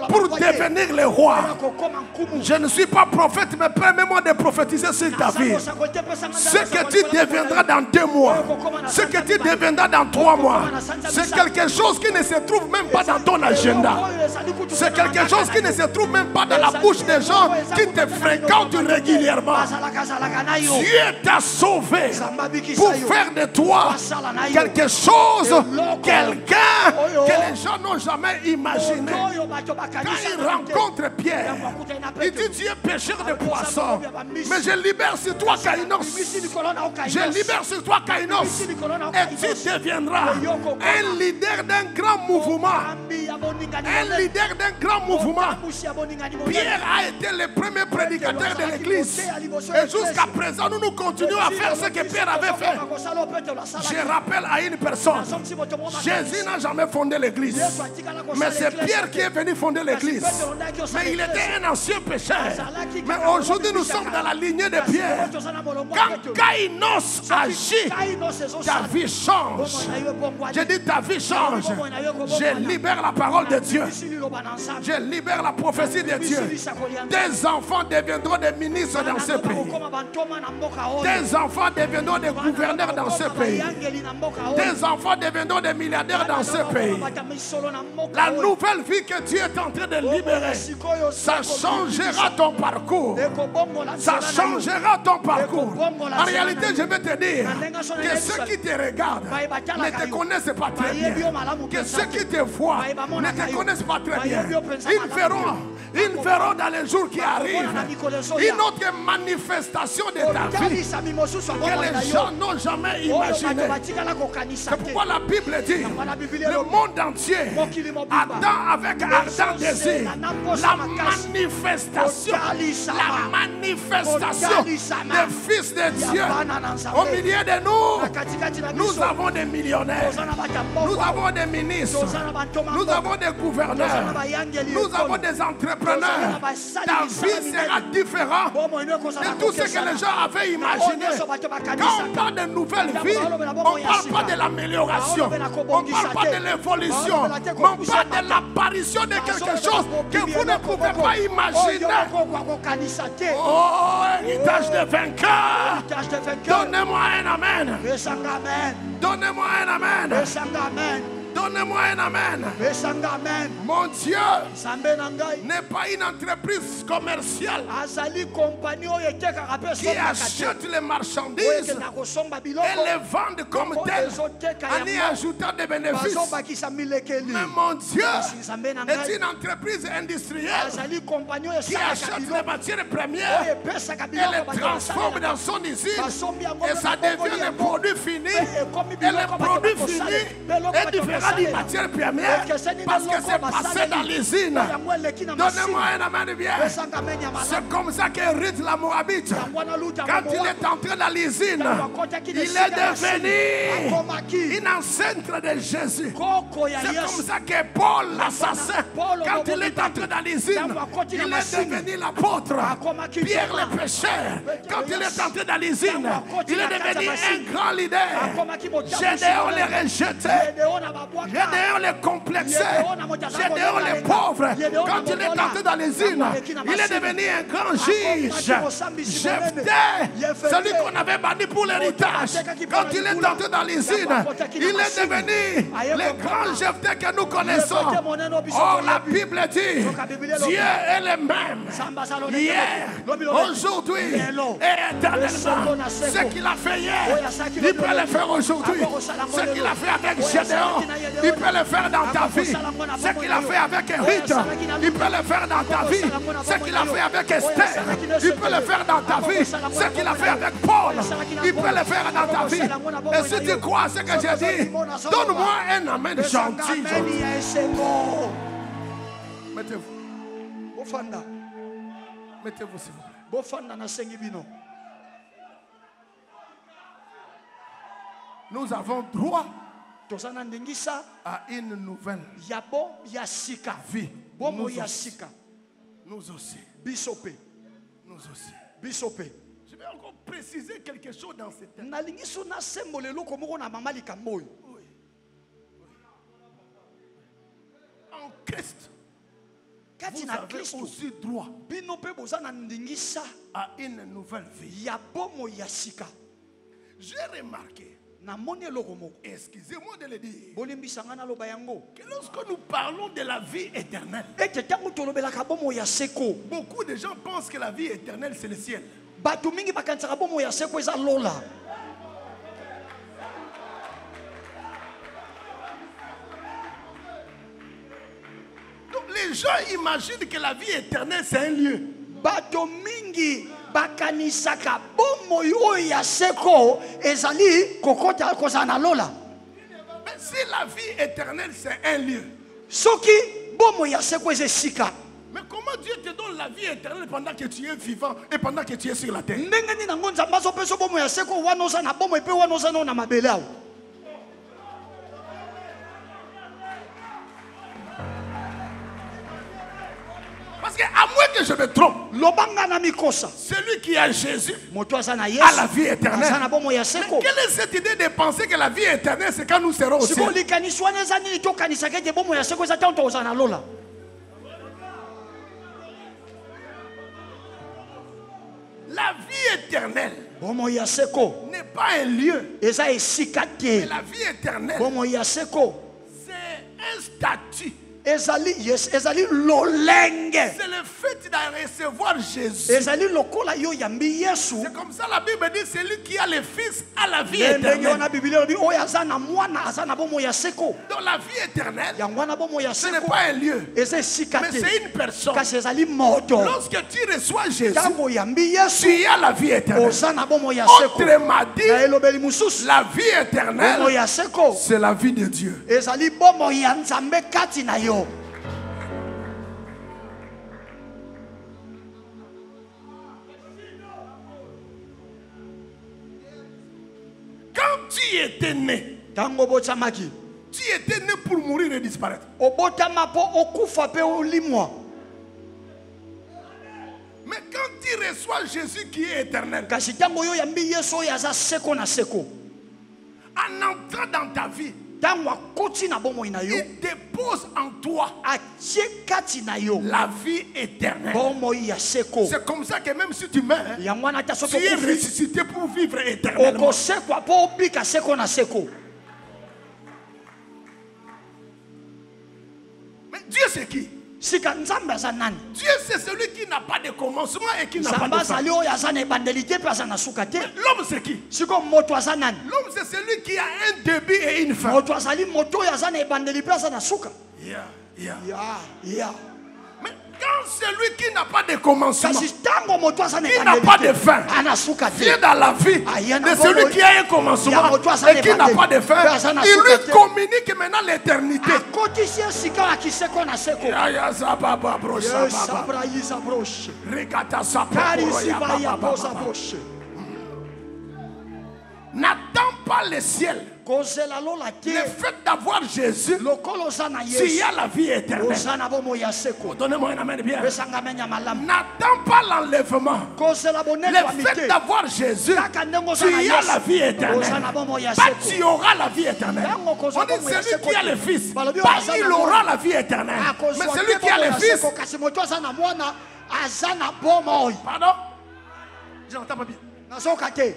Speaker 2: pour devenir le roi.
Speaker 3: kokoma nkumu.
Speaker 2: Je ne suis pas prophète, mais permets-moi de prophétiser sur David. Ce que tu deviendras dans 2 mois, ce que tu deviendras dans 3 mois, c'est quelque chose qui ne se trouve même pas dans ton agenda. C'est quelque chose qui ne se trouve même pas dans la bouche des gens qui te fréquentent régulièrement. Dieu t'a sauvé pour faire de toi quelque chose, quelqu'un que les gens n'ont jamais imaginé. Quand il rencontre Pierre, il dit Dieu est pêcheur de poissons. Mais je libère sur toi Kainos. Je libère sur toi Kainos. Et tu deviendras un leader d'un grand mouvement. Un leader d'un grand mouvement. Pierre a été le premier prédicateur de l'église. Et jusqu'à présent, nous continuons à faire ce que Pierre avait fait. Je rappelle à une personne, Jésus n'a jamais fondé l'église. Mais c'est Pierre qui est venu fonder l'église. Mais il était un ancien pécheur. Mais aujourd'hui, nous sommes dans la lignée de Pierre. Quand Kainos agit, ta vie change. Je dis ta vie change. Je libère la parole de Dieu. Je libère la prophétie de Dieu. Tes enfants deviendront des ministres dans ce pays. Tes enfants deviendront des gouverneurs dans ce pays. Tes enfants deviendront des milliardaires dans ce pays. La nouvelle vie que Dieu est en train de libérer, ça changera ton parcours. Ça changera ton parcours. En réalité, je vais te dire que ceux qui te regardent ne te connaissent pas très bien. Que ceux qui te voient ne te connaissent pas très bien. Ils verront dans les jours qui arrivent une autre manifestation de ta vie que les gens n'ont jamais imaginé. C'est pourquoi la Bible dit le monde entier attend avec ardent désir la manifestation des fils de Dieu. Au milieu de nous, nous avons des millionnaires, nous avons des ministres, nous avons des gouverneurs, nous avons des entrepreneurs. Ta vie sera différente de tout ce que les gens avaient imaginé. Quand on parle de nouvelle vie, on ne parle pas de l'amélioration, on ne parle pas de l'évolution, mais on parle de l'apparition de quelque chose que vous ne pouvez pas imaginer. Oh, héritage de vainqueur. Donnez-moi un amen. Donnez-moi un amen. Donnez-moi un amen. Mon Dieu n'est pas une entreprise commerciale qui achète les marchandises et les vend comme telles en y ajoutant des bénéfices. Mais mon Dieu est une entreprise industrielle qui achète les matières premières et les transforme dans son usine et ça devient des produits finis. Et les produits finis est différent des matières premières parce que c'est passé dans l'usine. Donnez-moi un amen bien. C'est comme ça qu'Ruth la Moabite, quand il est entré dans l'usine, il est devenu une ancêtre de Jésus. C'est comme ça que Paul l'assassin, quand il est entré dans l'usine, il est devenu l'apôtre. Pierre le pécheur, quand il est entré dans l'usine, il est devenu un grand leader. Gédéon les rejeté. Gédéon les complexés, Gédéon les pauvres. Quand il est entré dans l'usine, il est devenu un grand juge. Jephthé, celui qu'on avait banni pour l'héritage, quand il est entré dans l'usine, il est devenu le grand Jephthé que nous connaissons. Oh, la Bible dit, Dieu est le même hier, aujourd'hui et éternellement. Ce qu'il a fait hier, il peut le faire aujourd'hui. Ce qu'il a fait avec Gédéon, il peut le faire dans ta vie. Ce qu'il a fait avec Ruth, il peut le faire dans ta vie. Ce qu'il a fait avec Esther, il peut le faire dans ta vie. Ce qu'il a fait avec Paul, il peut le faire dans ta vie. Et si tu crois ce que j'ai dit, donne-moi un amen gentil. Mettez-vous. Mettez-vous s'il vous plaît. Nous avons droit à une nouvelle vie. Nous aussi. Nous aussi. Je vais encore préciser quelque chose dans ce thème. En Christ, vous avez aussi droit à une nouvelle vie. J'ai remarqué, excusez-moi de le dire, que lorsque nous parlons de la vie éternelle, beaucoup de gens pensent que la vie éternelle c'est le ciel. Donc les gens imaginent que la vie éternelle c'est un lieu. Bakanisaka bomo yo ya seko ezali kokota kozana lola. Mais si la vie éternelle c'est un lieu,
Speaker 3: soki bomo ya seko ezesika.
Speaker 2: Mais comment Dieu te donne la vie éternelle pendant que tu es vivant et pendant que tu es sur la terre?
Speaker 3: Ndenge na ngonza mbazo peso bomo ya seko wanoza na bomo epe wanoza na mabele awo.
Speaker 2: Parce que à moins que je me trompe, celui qui a Jésus a la vie éternelle. Mais quelle est cette idée de penser que la vie éternelle c'est quand nous serons au ciel? La vie éternelle
Speaker 3: Bomo ya seko.
Speaker 2: n'est pas un lieu.
Speaker 3: Eza esika
Speaker 2: Mais
Speaker 3: te.
Speaker 2: la vie éternelle,
Speaker 3: Bomo ya seko.
Speaker 2: c'est un statut.
Speaker 3: Ezali lolenge.
Speaker 2: C'est le fait de recevoir Jésus.
Speaker 3: Ezali lokola yo yambi Yesu.
Speaker 2: C'est comme ça la Bible dit, celui qui a le Fils a la vie
Speaker 3: Ndenge
Speaker 2: éternelle.
Speaker 3: na Biblia lobi oyo azana mwana azana bomo ya seko.
Speaker 2: Donc la vie éternelle,
Speaker 3: Yangwana bomo ya
Speaker 2: ce n'est
Speaker 3: seko.
Speaker 2: pas un lieu,
Speaker 3: Eza esika
Speaker 2: mais
Speaker 3: te.
Speaker 2: c'est une personne.
Speaker 3: Kasi ezali moto.
Speaker 2: Lorsque tu reçois Jésus,
Speaker 3: Tango yambi Yesu.
Speaker 2: tu as la vie éternelle.
Speaker 3: Ozana bomo ya seko.
Speaker 2: Autrement dit,
Speaker 3: Na elobeli mususu.
Speaker 2: la vie
Speaker 3: Bomo
Speaker 2: éternelle,
Speaker 3: ya seko.
Speaker 2: c'est la vie de Dieu.
Speaker 3: Ezali bomo ya Nzambe kati na yo.
Speaker 2: Quand tu étais né,
Speaker 3: Tango botamaki.
Speaker 2: tu étais né pour mourir et disparaître.
Speaker 3: Obotama po okufa pe olimwa.
Speaker 2: Mais quand tu reçois Jésus qui est éternel,
Speaker 3: Kasi tango yo yambi Yesu oyo aza seko na seko.
Speaker 2: en entrant dans ta vie,
Speaker 3: Tango akoti na bomoi na yo.
Speaker 2: il dépose en toi
Speaker 3: Atie kati na yo.
Speaker 2: la vie éternelle.
Speaker 3: Bomoi ya seko.
Speaker 2: C'est comme ça que même si tu meurs,
Speaker 3: Yangwana ta
Speaker 2: tu
Speaker 3: soto
Speaker 2: es
Speaker 3: kufi.
Speaker 2: ressuscité pour vivre éternellement.
Speaker 3: Okosekwa po obika seko na seko.
Speaker 2: Mais Dieu c'est qui?
Speaker 3: Sika Nzambe aza nani?
Speaker 2: Dieu c'est celui qui n'a pas de commencement et qui n'a pas
Speaker 3: Nzambe
Speaker 2: de fin.
Speaker 3: azali oyo aza na ebandeli te pe aza na suka te.
Speaker 2: L'homme c'est qui?
Speaker 3: Siko moto aza nani?
Speaker 2: L'homme c'est celui qui a un début et une fin.
Speaker 3: Moto azali moto oyo aza na ebandeli pe aza na suka.
Speaker 2: Yeah.
Speaker 3: Ya.
Speaker 2: Mais quand celui qui n'a pas de commencement,
Speaker 3: Kasi tango moto aza na
Speaker 2: qui n'a
Speaker 3: ebandeli
Speaker 2: pas
Speaker 3: te,
Speaker 2: de fin,
Speaker 3: ana suka te.
Speaker 2: vient dans la vie de celui qui a un commencement et qui n'a pas de fin, il lui communique maintenant l'éternité.
Speaker 3: Akotisi esika ya kiseko na seko.
Speaker 2: Ya sababa bro, sababa.
Speaker 3: Sabra yiza broche.
Speaker 2: Regata sababa,
Speaker 3: Karisi
Speaker 2: ya
Speaker 3: ba ya
Speaker 2: baba,
Speaker 3: posa
Speaker 2: baba.
Speaker 3: broche.
Speaker 2: N'attends pas le ciel.
Speaker 3: Kozela lola
Speaker 2: Le
Speaker 3: te.
Speaker 2: fait d'avoir Jésus,
Speaker 3: Lokolo za na
Speaker 2: tu
Speaker 3: Yesu.
Speaker 2: as la vie éternelle.
Speaker 3: Ozana bomo ya seko.
Speaker 2: Donnez-moi un amen bien.
Speaker 3: Pesanga menya malamu.
Speaker 2: N'attends pas l'enlèvement.
Speaker 3: Kozela bonene
Speaker 2: Le
Speaker 3: wa
Speaker 2: fait
Speaker 3: mite.
Speaker 2: d'avoir Jésus,
Speaker 3: Kaka ndengo
Speaker 2: tu
Speaker 3: za na
Speaker 2: as
Speaker 3: Yesu.
Speaker 2: la vie éternelle.
Speaker 3: Ozana bomo ya
Speaker 2: Pas
Speaker 3: seko.
Speaker 2: tu auras la vie éternelle.
Speaker 3: Tango
Speaker 2: On
Speaker 3: kozwa
Speaker 2: dit
Speaker 3: bomo ya
Speaker 2: celui
Speaker 3: seko.
Speaker 2: qui a le Fils,
Speaker 3: Balobi
Speaker 2: pas
Speaker 3: ozana
Speaker 2: il
Speaker 3: bomo.
Speaker 2: aura la vie éternelle. Mais celui qui a le Fils,
Speaker 3: kasi moto aza na mwana aza na bomo.
Speaker 2: pardon, je n'entends pas bien.
Speaker 3: Nazoka te.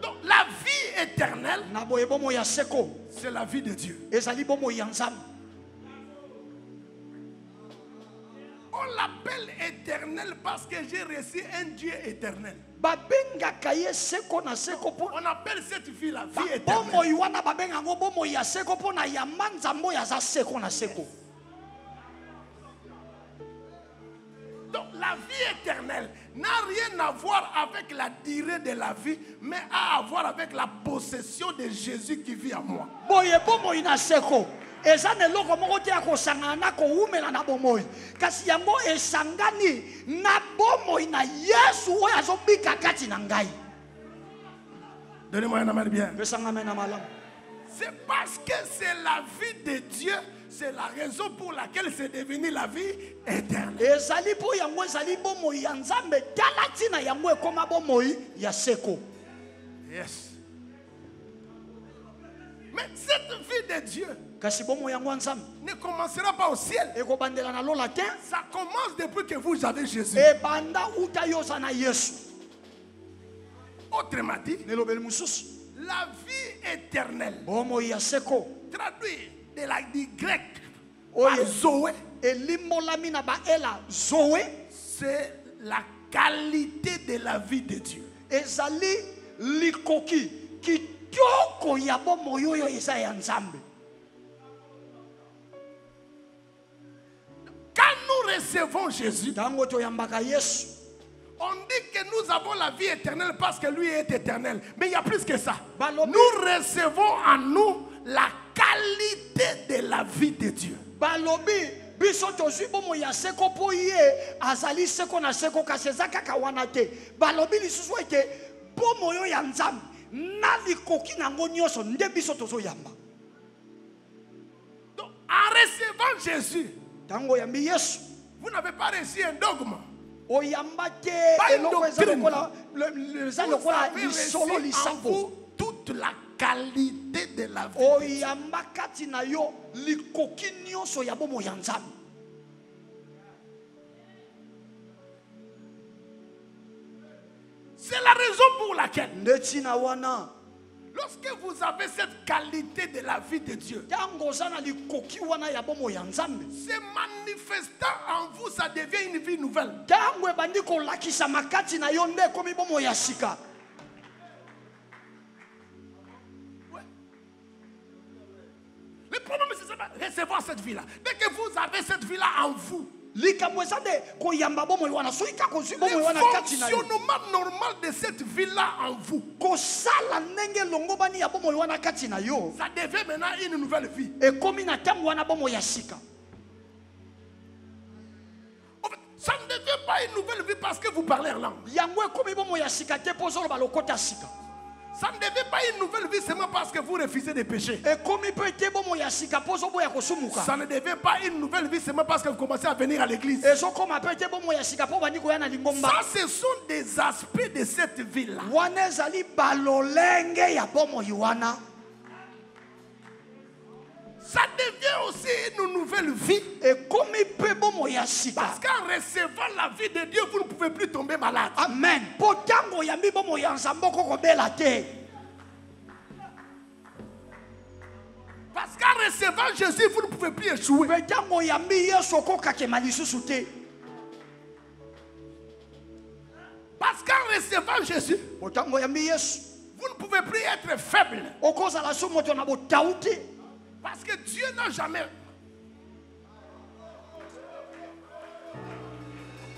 Speaker 2: Donc la vie éternelle,
Speaker 3: Na boye bomo ya seko.
Speaker 2: c'est la vie de Dieu.
Speaker 3: Ezali bomo ya Nzambe.
Speaker 2: On l'appelle éternel parce que j'ai reçu un Dieu éternel.
Speaker 3: Babengaka ye seko na seko po.
Speaker 2: On appelle cette vie la vie éternelle.
Speaker 3: Bomo iwana babenga ngo bomo ya seko po na ya Nzambe ya za seko na seko.
Speaker 2: Donc la vie éternelle n'a rien à voir avec la durée de la vie, mais a à voir avec la possession de Jésus qui vit en moi.
Speaker 3: Boye bomo ina seko. Eza ne loko moko te akosangana na koumela na bomoi. Kasi yango esangani na bomoi na Yesu oyo azobika kati na ngai.
Speaker 2: Donnez-moi un amen bien.
Speaker 3: Pesanga mena malamu.
Speaker 2: C'est parce que c'est la vie de Dieu, c'est la raison pour laquelle c'est devenu la vie éternelle.
Speaker 3: Ezali po yango ezali bomoi ya Nzambe tala tina yango ekoma bomoi ya seko.
Speaker 2: Yes. Mais cette vie de Dieu
Speaker 3: Kasi bomoi yango ya Nzambe
Speaker 2: ne commencera pas au ciel.
Speaker 3: ekobandela na lola te.
Speaker 2: Ça commence depuis que vous avez Jésus.
Speaker 3: Ebanda uta yoza na Yesu.
Speaker 2: Autrement dit,
Speaker 3: Nelobeli mususu.
Speaker 2: la vie éternelle,
Speaker 3: Bomoi ya seko.
Speaker 2: traduit du grec
Speaker 3: Oye.
Speaker 2: par Zoé,
Speaker 3: Elimolami na baela zoe.
Speaker 2: c'est la qualité de la vie de Dieu.
Speaker 3: Ezali likoki kitoko ya bomoi oyo eza ya Nzambe.
Speaker 2: Quand nous recevons Jésus,
Speaker 3: Tango toyambaka Yesu.
Speaker 2: on dit que nous avons la vie éternelle parce que lui est éternel. Mais il y a plus que ça.
Speaker 3: Balobi.
Speaker 2: Nous recevons en nous la qualité de la vie de Dieu.
Speaker 3: Balobi biso tozwi bomoi ya seko po ye azali seko na seko kasi eza kaka wana te. Balobi lisusu ete bomoi oyo ya Nzambe na likoki nango nyonso nde biso tozoyamba.
Speaker 2: Donc, en recevant Jésus,
Speaker 3: Tango yambi Yesu
Speaker 2: vous n'avez pas reçu un dogme.
Speaker 3: oyamba te
Speaker 2: Pas une
Speaker 3: eloko eza
Speaker 2: doctrine.
Speaker 3: lokola eza
Speaker 2: Vous
Speaker 3: lokola
Speaker 2: avez reçu
Speaker 3: lisolo
Speaker 2: en
Speaker 3: lisambo.
Speaker 2: vous toute la qualité de la vie.
Speaker 3: Oyamba kati na yo likoki nyonso ya bomoi ya Nzambe.
Speaker 2: raison pour laquelle,
Speaker 3: ndetina wana
Speaker 2: lorsque vous avez cette qualité de la vie de Dieu,
Speaker 3: tango zana likoki wana ya bomo ya nzambe
Speaker 2: se manifestant en vous, ça devient une vie nouvelle.
Speaker 3: tango ebandi kolakisa makati na yo nde ekomi bomo ya sika.
Speaker 2: Le problème, c'est de recevoir cette vie-là. Dès que vous avez cette vie-là en vous,
Speaker 3: likambo eza nde koyamba bomo wana soki ka kozwi bomo
Speaker 2: le
Speaker 3: wana kati na yo
Speaker 2: fonctionnement normal de cette vie-là en vous,
Speaker 3: kosala ndenge longo bani ya bomo wana kati na yo
Speaker 2: ça devient maintenant une nouvelle vie.
Speaker 3: ekomi na ntango wana bomo ya sika.
Speaker 2: En fait, ça ne devient pas une nouvelle vie parce que vous parlez en langue.
Speaker 3: yango ekomi bomo ya sika te mpo ozoloba lokota sika.
Speaker 2: Ça ne devient pas une nouvelle vie seulement parce que vous refusez de pécher.
Speaker 3: ekomi mpe te bomo ya sika mpo ozoboya kosumuka.
Speaker 2: Ça ne devient pas une nouvelle vie seulement parce que vous commencez à venir à l'église.
Speaker 3: ezokoma mpe te bomo ya sika mpo obandi koya na lingomba.
Speaker 2: Ça, ce sont des aspects de cette vie-là.
Speaker 3: wana ezali balolenge ya bomoi wana.
Speaker 2: Ça devient aussi une nouvelle vie.
Speaker 3: ekomi mpe bomoi ya sika.
Speaker 2: Parce qu'en recevant la vie de Dieu, vous ne pouvez plus tomber malade.
Speaker 3: amen. mpo ntango oyambi bomoi ya nzambe okokobela te.
Speaker 2: Parce qu'en recevant Jésus, vous ne pouvez plus échouer.
Speaker 3: mpe ntango oyambi yesu okokakema lisusu te.
Speaker 2: Parce qu'en recevant Jésus,
Speaker 3: mpo ntango oyambi yesu
Speaker 2: vous ne pouvez plus être faible.
Speaker 3: okozala so moto na botau te.
Speaker 2: Parce que Dieu n'a jamais...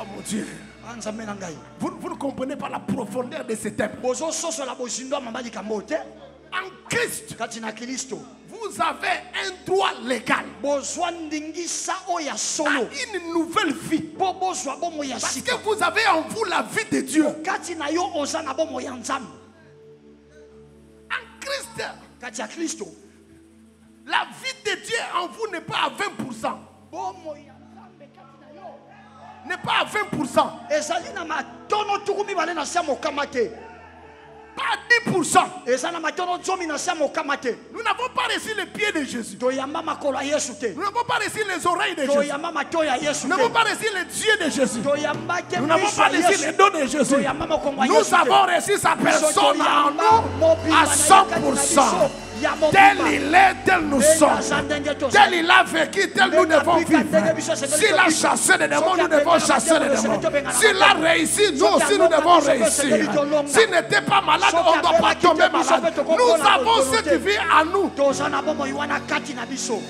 Speaker 2: Oh mon Dieu.
Speaker 3: nzambe na ngai
Speaker 2: Vous ne comprenez pas la profondeur de ce thème.
Speaker 3: bozososola bozindo ya mamba likambo te.
Speaker 2: En Christ,
Speaker 3: kati na kristo
Speaker 2: vous avez un droit légal
Speaker 3: bozwa ndingisa oyo ya
Speaker 2: à
Speaker 3: solo
Speaker 2: une nouvelle vie.
Speaker 3: mpo bozwa bomoi ya
Speaker 2: Parce
Speaker 3: sika.
Speaker 2: que vous avez en vous la vie de Dieu.
Speaker 3: kati na yo oza na bomoi ya nzambe.
Speaker 2: En Christ,
Speaker 3: kati ya kristo
Speaker 2: la vie de Dieu en vous n'est pas à 20%.
Speaker 3: bomoi ya nzambe kati na yo
Speaker 2: N'est pas à 20%.
Speaker 3: ezali na matono tuku mibale na se ya mokama te.
Speaker 2: Pas 10%.
Speaker 3: eza na matono zomi na se ya mokama te.
Speaker 2: Nous n'avons pas reçu les pieds de Jésus.
Speaker 3: toyamba makolo ya yesu te.
Speaker 2: Nous n'avons pas reçu les oreilles de Jésus.
Speaker 3: toyamba matoi ya yesu
Speaker 2: Nous n'avons
Speaker 3: te.
Speaker 2: pas reçu les yeux de Jésus.
Speaker 3: toyamba te
Speaker 2: Nous n'avons
Speaker 3: miso
Speaker 2: pas
Speaker 3: ya
Speaker 2: reçu les
Speaker 3: yesu.
Speaker 2: dons de Jésus.
Speaker 3: toyamba mokongo ya
Speaker 2: Nous
Speaker 3: yesu te.
Speaker 2: avons reçu sa personne en nous à 100%. Tel il est, tel nous sommes. Tel il a vécu, tel nous devons vivre. S'il a chassé des démons, nous devons chasser des démons. S'il a réussi, nous aussi nous devons réussir. S'il n'était pas malade, on ne doit pas tomber malade. Nous avons cette vie à nous.
Speaker 3: toza na bomoi wana kati na biso.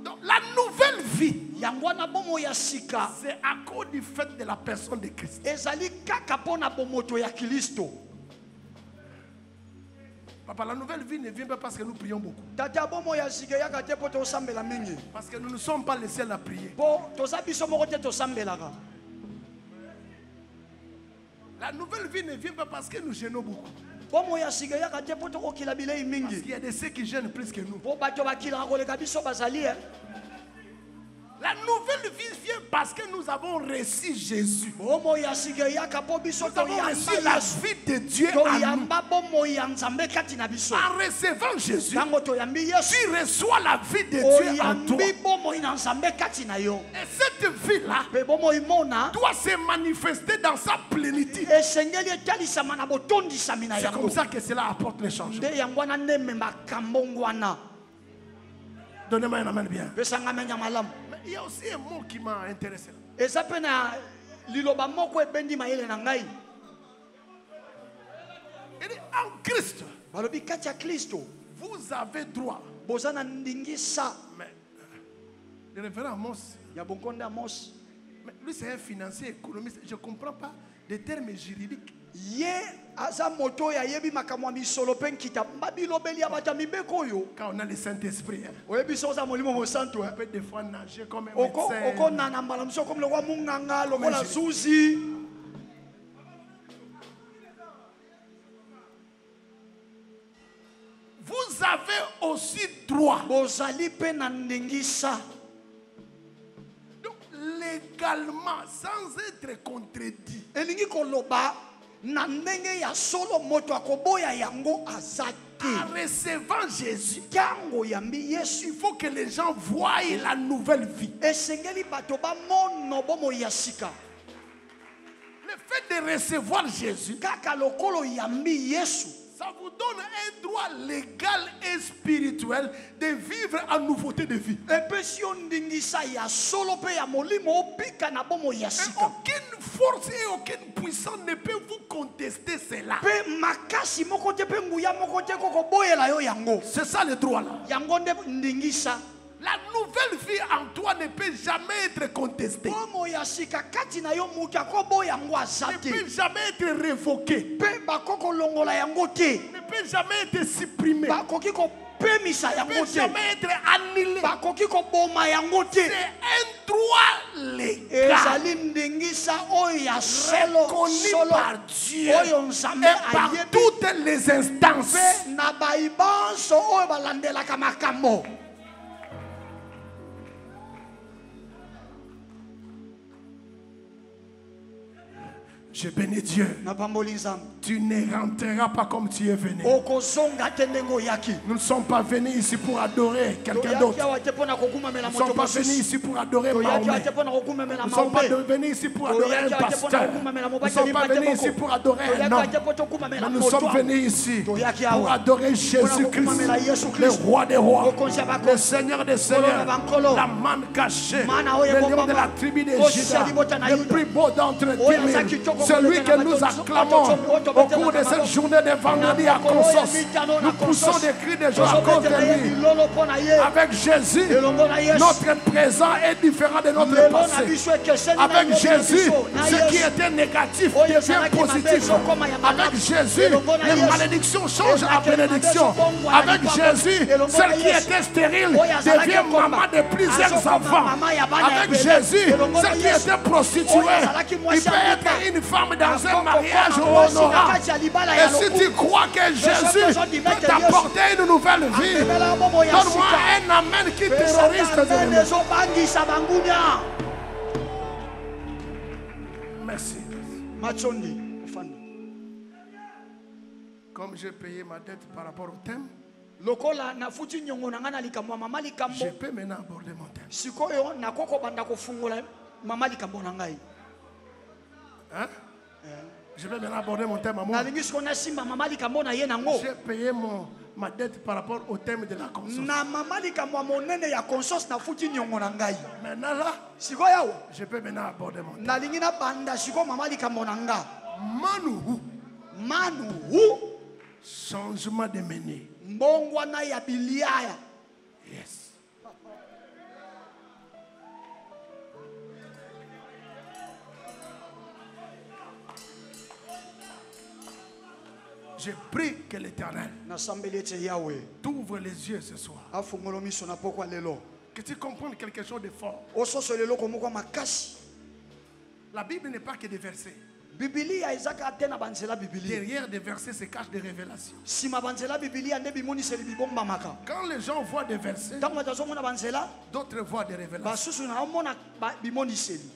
Speaker 2: Donc, la nouvelle vie,
Speaker 3: yango wana bomoi ya sika
Speaker 2: c'est à cause du fait de la personne de Christ.
Speaker 3: ezali kaka mpo na bomoto ya kristo.
Speaker 2: Papa, la nouvelle vie ne vient pas parce que nous prions beaucoup.
Speaker 3: tata bomoi ya sika eyaka te mpo tosambela mingi.
Speaker 2: Parce que nous ne sommes pas les seuls à prier.
Speaker 3: mpo toza biso moko te tosambelaka.
Speaker 2: La nouvelle vie ne vient pas parce que nous gênons beaucoup.
Speaker 3: bomoi ya sika eyaka te mpo tokokila bilei
Speaker 2: Parce
Speaker 3: mingi.
Speaker 2: qu'il y a de ceux qui gênent plus que nous.
Speaker 3: mpo bato bakilaka koleka biso bazali e.
Speaker 2: La nouvelle vie vient parce que nous avons reçu Jésus.
Speaker 3: bomoi ya sika eyaka mpo biso
Speaker 2: Nous avons reçu la
Speaker 3: toyamba yesu.
Speaker 2: vie de Dieu en nous.
Speaker 3: toyamba bomoi ya nzambe kati na biso.
Speaker 2: En recevant Jésus,
Speaker 3: ntango toyambi yesu
Speaker 2: tu reçois la vie de Dieu en toi.
Speaker 3: oyambi bomoi na nzambe kati na yo.
Speaker 2: Et cette vie-là
Speaker 3: mpe bomoi mona
Speaker 2: doit se manifester dans sa plénitude.
Speaker 3: esengeli etalisama na botondisami na
Speaker 2: C'est
Speaker 3: yango.
Speaker 2: comme ça que cela apporte le changement.
Speaker 3: nde yango wana nde ememaka mbongo wana.
Speaker 2: Donnez-moi un amen bien.
Speaker 3: pesanga menya malamu.
Speaker 2: Mais il y a aussi un mot qui m'a intéressé.
Speaker 3: eza mpe na liloba moko ebendi mayele na ngai.
Speaker 2: Il dit, en Christ,
Speaker 3: balobi kati ya kristo
Speaker 2: vous avez droit.
Speaker 3: boza na ndingisa
Speaker 2: Mais le révérend Amos,
Speaker 3: ya bonkonde amos.
Speaker 2: mais lui c'est un financier économiste. Je ne comprends pas des termes juridiques.
Speaker 3: ye aza moto oyo ayebi makambo ya misolo mpe nkita babilobeli ya bato ya mibeko oyo.
Speaker 2: Quand on a le Saint-Esprit, hein,
Speaker 3: oyebi so oza molimo mosantu
Speaker 2: on peut des fois nager comme un médecin.
Speaker 3: okonana mbala mosusu okomi lokwa munganga lokola zuzi.
Speaker 2: Vous avez aussi droit.
Speaker 3: bozali mpe na ndingisa
Speaker 2: Donc, légalement, sans être contredit,
Speaker 3: elingi koloba na ndenge ya solo moto akoboya yango aza
Speaker 2: En recevant Jésus,
Speaker 3: ntango oyambi yesu
Speaker 2: il faut que les gens voient la nouvelle vie.
Speaker 3: esengeli bato bamono bomoi ya sika.
Speaker 2: Le fait de recevoir Jésus,
Speaker 3: Kaka lokolo oyambi yesu
Speaker 2: ça vous donne un droit légal et spirituel de vivre en nouveauté de vie.
Speaker 3: epesi yo ndingisa ya solo mpe ya molimo obika na bomoi ya
Speaker 2: Et
Speaker 3: sika.
Speaker 2: aucune force et aucune puissance ne peut vous contester cela.
Speaker 3: Mpe makasi moko te mpe nguya moko te kokoboyela yo yango.
Speaker 2: C'est ça le droit là.
Speaker 3: Yango nde ndingisa.
Speaker 2: La nouvelle vie en toi ne peut jamais être contestée.
Speaker 3: Bomoi ya sika kati na yo mutu akoboya yango aza
Speaker 2: Ne
Speaker 3: te.
Speaker 2: peut jamais être révoquée.
Speaker 3: Mpe bakokolongola yango te.
Speaker 2: Ne peut jamais être supprimée.
Speaker 3: Bakoki kopemisa
Speaker 2: Ne
Speaker 3: yango
Speaker 2: peut
Speaker 3: te.
Speaker 2: jamais être annulée.
Speaker 3: Bakoki koboma yango te.
Speaker 2: C'est un droit légal
Speaker 3: ezali ndingisa oyo ya solo
Speaker 2: reconnu
Speaker 3: solo
Speaker 2: par Dieu
Speaker 3: oyo nzambe
Speaker 2: et par
Speaker 3: ayebi
Speaker 2: toutes les instances.
Speaker 3: mpe na bayibanso oyo balandelaka makambo.
Speaker 2: Je bénis Dieu.
Speaker 3: Napamboli nzambe
Speaker 2: Tu ne rentreras pas comme tu es venu.
Speaker 3: okozonga te ndenge oyaki.
Speaker 2: Nous ne sommes pas venus ici pour adorer quelqu'un
Speaker 3: toyaki
Speaker 2: d'autre.
Speaker 3: awa te mpo na kokumamela
Speaker 2: Nous ne
Speaker 3: moto
Speaker 2: sommes pas venus
Speaker 3: mosusu.
Speaker 2: ici pour adorer
Speaker 3: toyaki awa
Speaker 2: Mahomet.
Speaker 3: te mpo na kokumamela
Speaker 2: Nous ne sommes pas
Speaker 3: mahobe.
Speaker 2: venus ici pour adorer un
Speaker 3: toyaki awa te mpo na
Speaker 2: pasteur.
Speaker 3: kokumamela
Speaker 2: Nous ne
Speaker 3: mobaki
Speaker 2: sommes pas
Speaker 3: mibate
Speaker 2: venus ici
Speaker 3: moko.
Speaker 2: pour adorer un
Speaker 3: toyaki awa
Speaker 2: homme.
Speaker 3: te mpo tokumamela
Speaker 2: Nous sommes
Speaker 3: moto.
Speaker 2: venus ici
Speaker 3: toyaki
Speaker 2: pour
Speaker 3: awa
Speaker 2: adorer Jésus-Christ, le roi des rois, le Seigneur des seigneurs, la manne cachée, le lion de la tribu de Juda, le plus beau d'entre 10 000, celui que nous acclamons au cours de cette journée de vendredi à Consos. Nous poussons des cris de joie à cause de lui. Avec Jésus, notre présent est différent de notre passé. Avec Jésus, ce qui était négatif devient positif. Avec Jésus, les malédictions changent en bénédiction. Avec Jésus, celle qui était stérile devient maman de plusieurs enfants. Avec Jésus, celle qui était prostituée, il peut être une femme dans un mariage honorant. Et si tu crois que Jésus peut t'apporter une nouvelle vie, donne-moi un amen qui terrorise tes ennemis. Merci.
Speaker 3: Machondi, ufanda.
Speaker 2: Comme j'ai payé ma dette par rapport au thème,
Speaker 3: Lokola nafuti nyongo na ngana likambo ya mama
Speaker 2: je
Speaker 3: likambo.
Speaker 2: peux maintenant aborder mon thème.
Speaker 3: Sikoyo nakoko banda kofungola mama likambo na ngai.
Speaker 2: Hein? Je vais maintenant aborder mon thème à moi.
Speaker 3: Nalingi siko na simba mama likambo na ye nango.
Speaker 2: J'ai payé ma dette par rapport au thème de la conscience.
Speaker 3: Na mama likambo monene ya conscience nafuti nyongo na ngai.
Speaker 2: Maintenant là,
Speaker 3: Sikoyo
Speaker 2: je peux maintenant aborder mon thème.
Speaker 3: nalingi na banda siko mama likambo na nga.
Speaker 2: Manuhu,
Speaker 3: Manu
Speaker 2: changement de menu.
Speaker 3: mbongwana ya biliaya.
Speaker 2: Yes. Je prie que l'Éternel
Speaker 3: Nasambeli ete Yahweh
Speaker 2: t'ouvre les yeux ce soir.
Speaker 3: afungolo miso na pokwa lelo.
Speaker 2: Que tu comprennes quelque chose de fort.
Speaker 3: Ososo lelo komoko makasi.
Speaker 2: La Bible n'est pas que des versets.
Speaker 3: Biblia ezaka te na banzela Biblia.
Speaker 2: Derrière des versets se cachent des révélations.
Speaker 3: Sima banzela Biblia nde bimoniseli bibomba maka.
Speaker 2: Quand les gens voient des versets,
Speaker 3: Tango bazomona banzela
Speaker 2: d'autres voient des révélations.
Speaker 3: basusu na omona bimoniseli.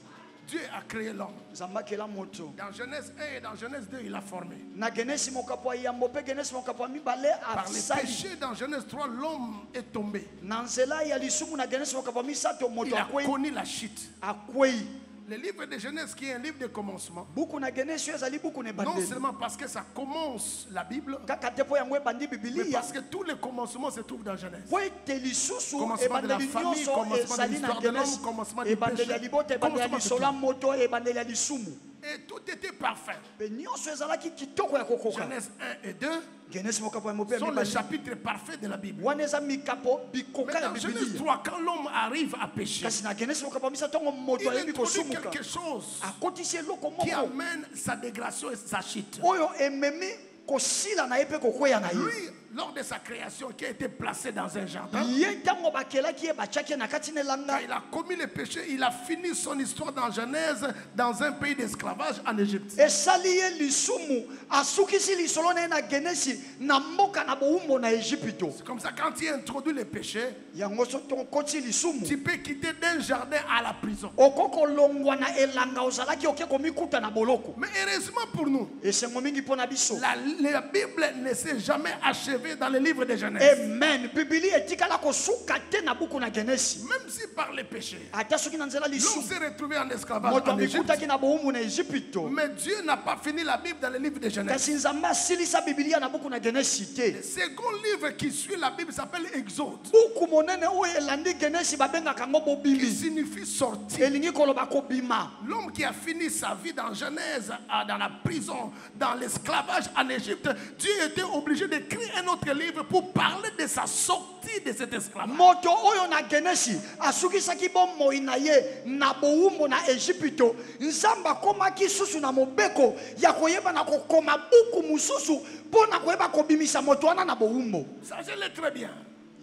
Speaker 2: Dieu a créé l'homme.
Speaker 3: Zambakela moto.
Speaker 2: Dans Genèse 1 et dans Genèse 2, il a formé.
Speaker 3: Na Genesi mokapo yambo pe Genesi mokapo mibale
Speaker 2: Par les
Speaker 3: absali.
Speaker 2: péchés, dans Genèse 3, l'homme est tombé.
Speaker 3: Na nzela ya lisumu na Genesi mokapo misato
Speaker 2: Il
Speaker 3: moto
Speaker 2: a
Speaker 3: akwei
Speaker 2: connu la chute.
Speaker 3: akwei.
Speaker 2: Le livre de Genèse, qui est un livre de commencement,
Speaker 3: Buku na Genesi ezali buku ne
Speaker 2: non
Speaker 3: bandeli.
Speaker 2: seulement parce que ça commence la Bible,
Speaker 3: Kaka te po yango ebandi
Speaker 2: mais
Speaker 3: Biblia.
Speaker 2: parce que tous les commencements se trouvent dans Genèse.
Speaker 3: Po ete lisusu
Speaker 2: Commencement de la
Speaker 3: ebandeli
Speaker 2: famille,
Speaker 3: nyonso
Speaker 2: commencement de
Speaker 3: ezali na
Speaker 2: l'histoire de l'homme,
Speaker 3: Genesi.
Speaker 2: commencement du
Speaker 3: Ebandeli ya
Speaker 2: péché,
Speaker 3: libota, ebandeli ya
Speaker 2: commencement de
Speaker 3: lisola
Speaker 2: tout.
Speaker 3: moto, ebandeli ya lisumu.
Speaker 2: Et tout était parfait.
Speaker 3: Pe nyonso ezalaki kitoko ya kokoka.
Speaker 2: Genèse 1 et 2
Speaker 3: Genesi mokapo ya mope ya
Speaker 2: sont les
Speaker 3: mibale.
Speaker 2: chapitres parfaits de la Bible.
Speaker 3: Wana eza mikapo bikoka
Speaker 2: Mais
Speaker 3: ya
Speaker 2: dans Genèse
Speaker 3: Biblia.
Speaker 2: 3, quand l'homme arrive à pécher,
Speaker 3: Kasi na Genesi mokapo ya misato ntango moto
Speaker 2: il
Speaker 3: ayebi
Speaker 2: introduit
Speaker 3: kosumuka
Speaker 2: quelque chose
Speaker 3: akotisi eloko
Speaker 2: qui
Speaker 3: moko
Speaker 2: amène sa dégradation et sa chute.
Speaker 3: oyo ememi kosila na ye mpe kokweya na ye.
Speaker 2: Lui, lors de sa création, qui a été placé dans un jardin,
Speaker 3: Ye ntango bakelaki ye batiaki ye na kati na
Speaker 2: quand
Speaker 3: elanga
Speaker 2: il a commis le péché, il a fini son histoire dans Genèse, dans un pays d'esclavage en Égypte.
Speaker 3: esali ye lisumu asukisi lisolo na ye na Genesi na mboka na bowumbo na Ejipito.
Speaker 2: C'est comme ça, quand il introduit le péché,
Speaker 3: Yango so tokoti lisumu
Speaker 2: tu peux quitter d'un jardin à la prison.
Speaker 3: okokolongwa na elanga ozalaki oke komikuta na boloko.
Speaker 2: Mais heureusement pour nous,
Speaker 3: Esengo mingi mpo na biso
Speaker 2: la Bible ne s'est jamais achevée achevé dans le livre de Genèse.
Speaker 3: Amen. Bibili etikala kosuka te na buku na Genesi.
Speaker 2: Même si par les péchés,
Speaker 3: Ata soki na nzela
Speaker 2: l'homme
Speaker 3: lisu.
Speaker 2: s'est retrouvé en esclavage
Speaker 3: Moto
Speaker 2: en Égypte.
Speaker 3: amekutaki na bowumbu na Egypto.
Speaker 2: Mais Dieu n'a pas fini la Bible dans le livre de Genèse.
Speaker 3: Kasi Nzambe asilisa Biblia na buku na Genesi te.
Speaker 2: Le second livre qui suit la Bible s'appelle Exode,
Speaker 3: Buku monene oyo elandi Genesi babengaka ngo
Speaker 2: qui
Speaker 3: bobimi.
Speaker 2: signifie sortir.
Speaker 3: Elingi koloba kobima.
Speaker 2: L'homme qui a fini sa vie dans Genèse, dans la prison, dans l'esclavage en Égypte, Dieu était obligé d'écrire un autre livre pour parler de sa sortie de cet esclavage.
Speaker 3: Moto oyo na Genesi asukisaki bomoi na ye na bowumbu na Egypto. Nzambe akomaki susu na mobeko ya koyeba na kokoma buku mususu pona koyeba kobimisa moto wana na bowumbu.
Speaker 2: Sachez-le très bien.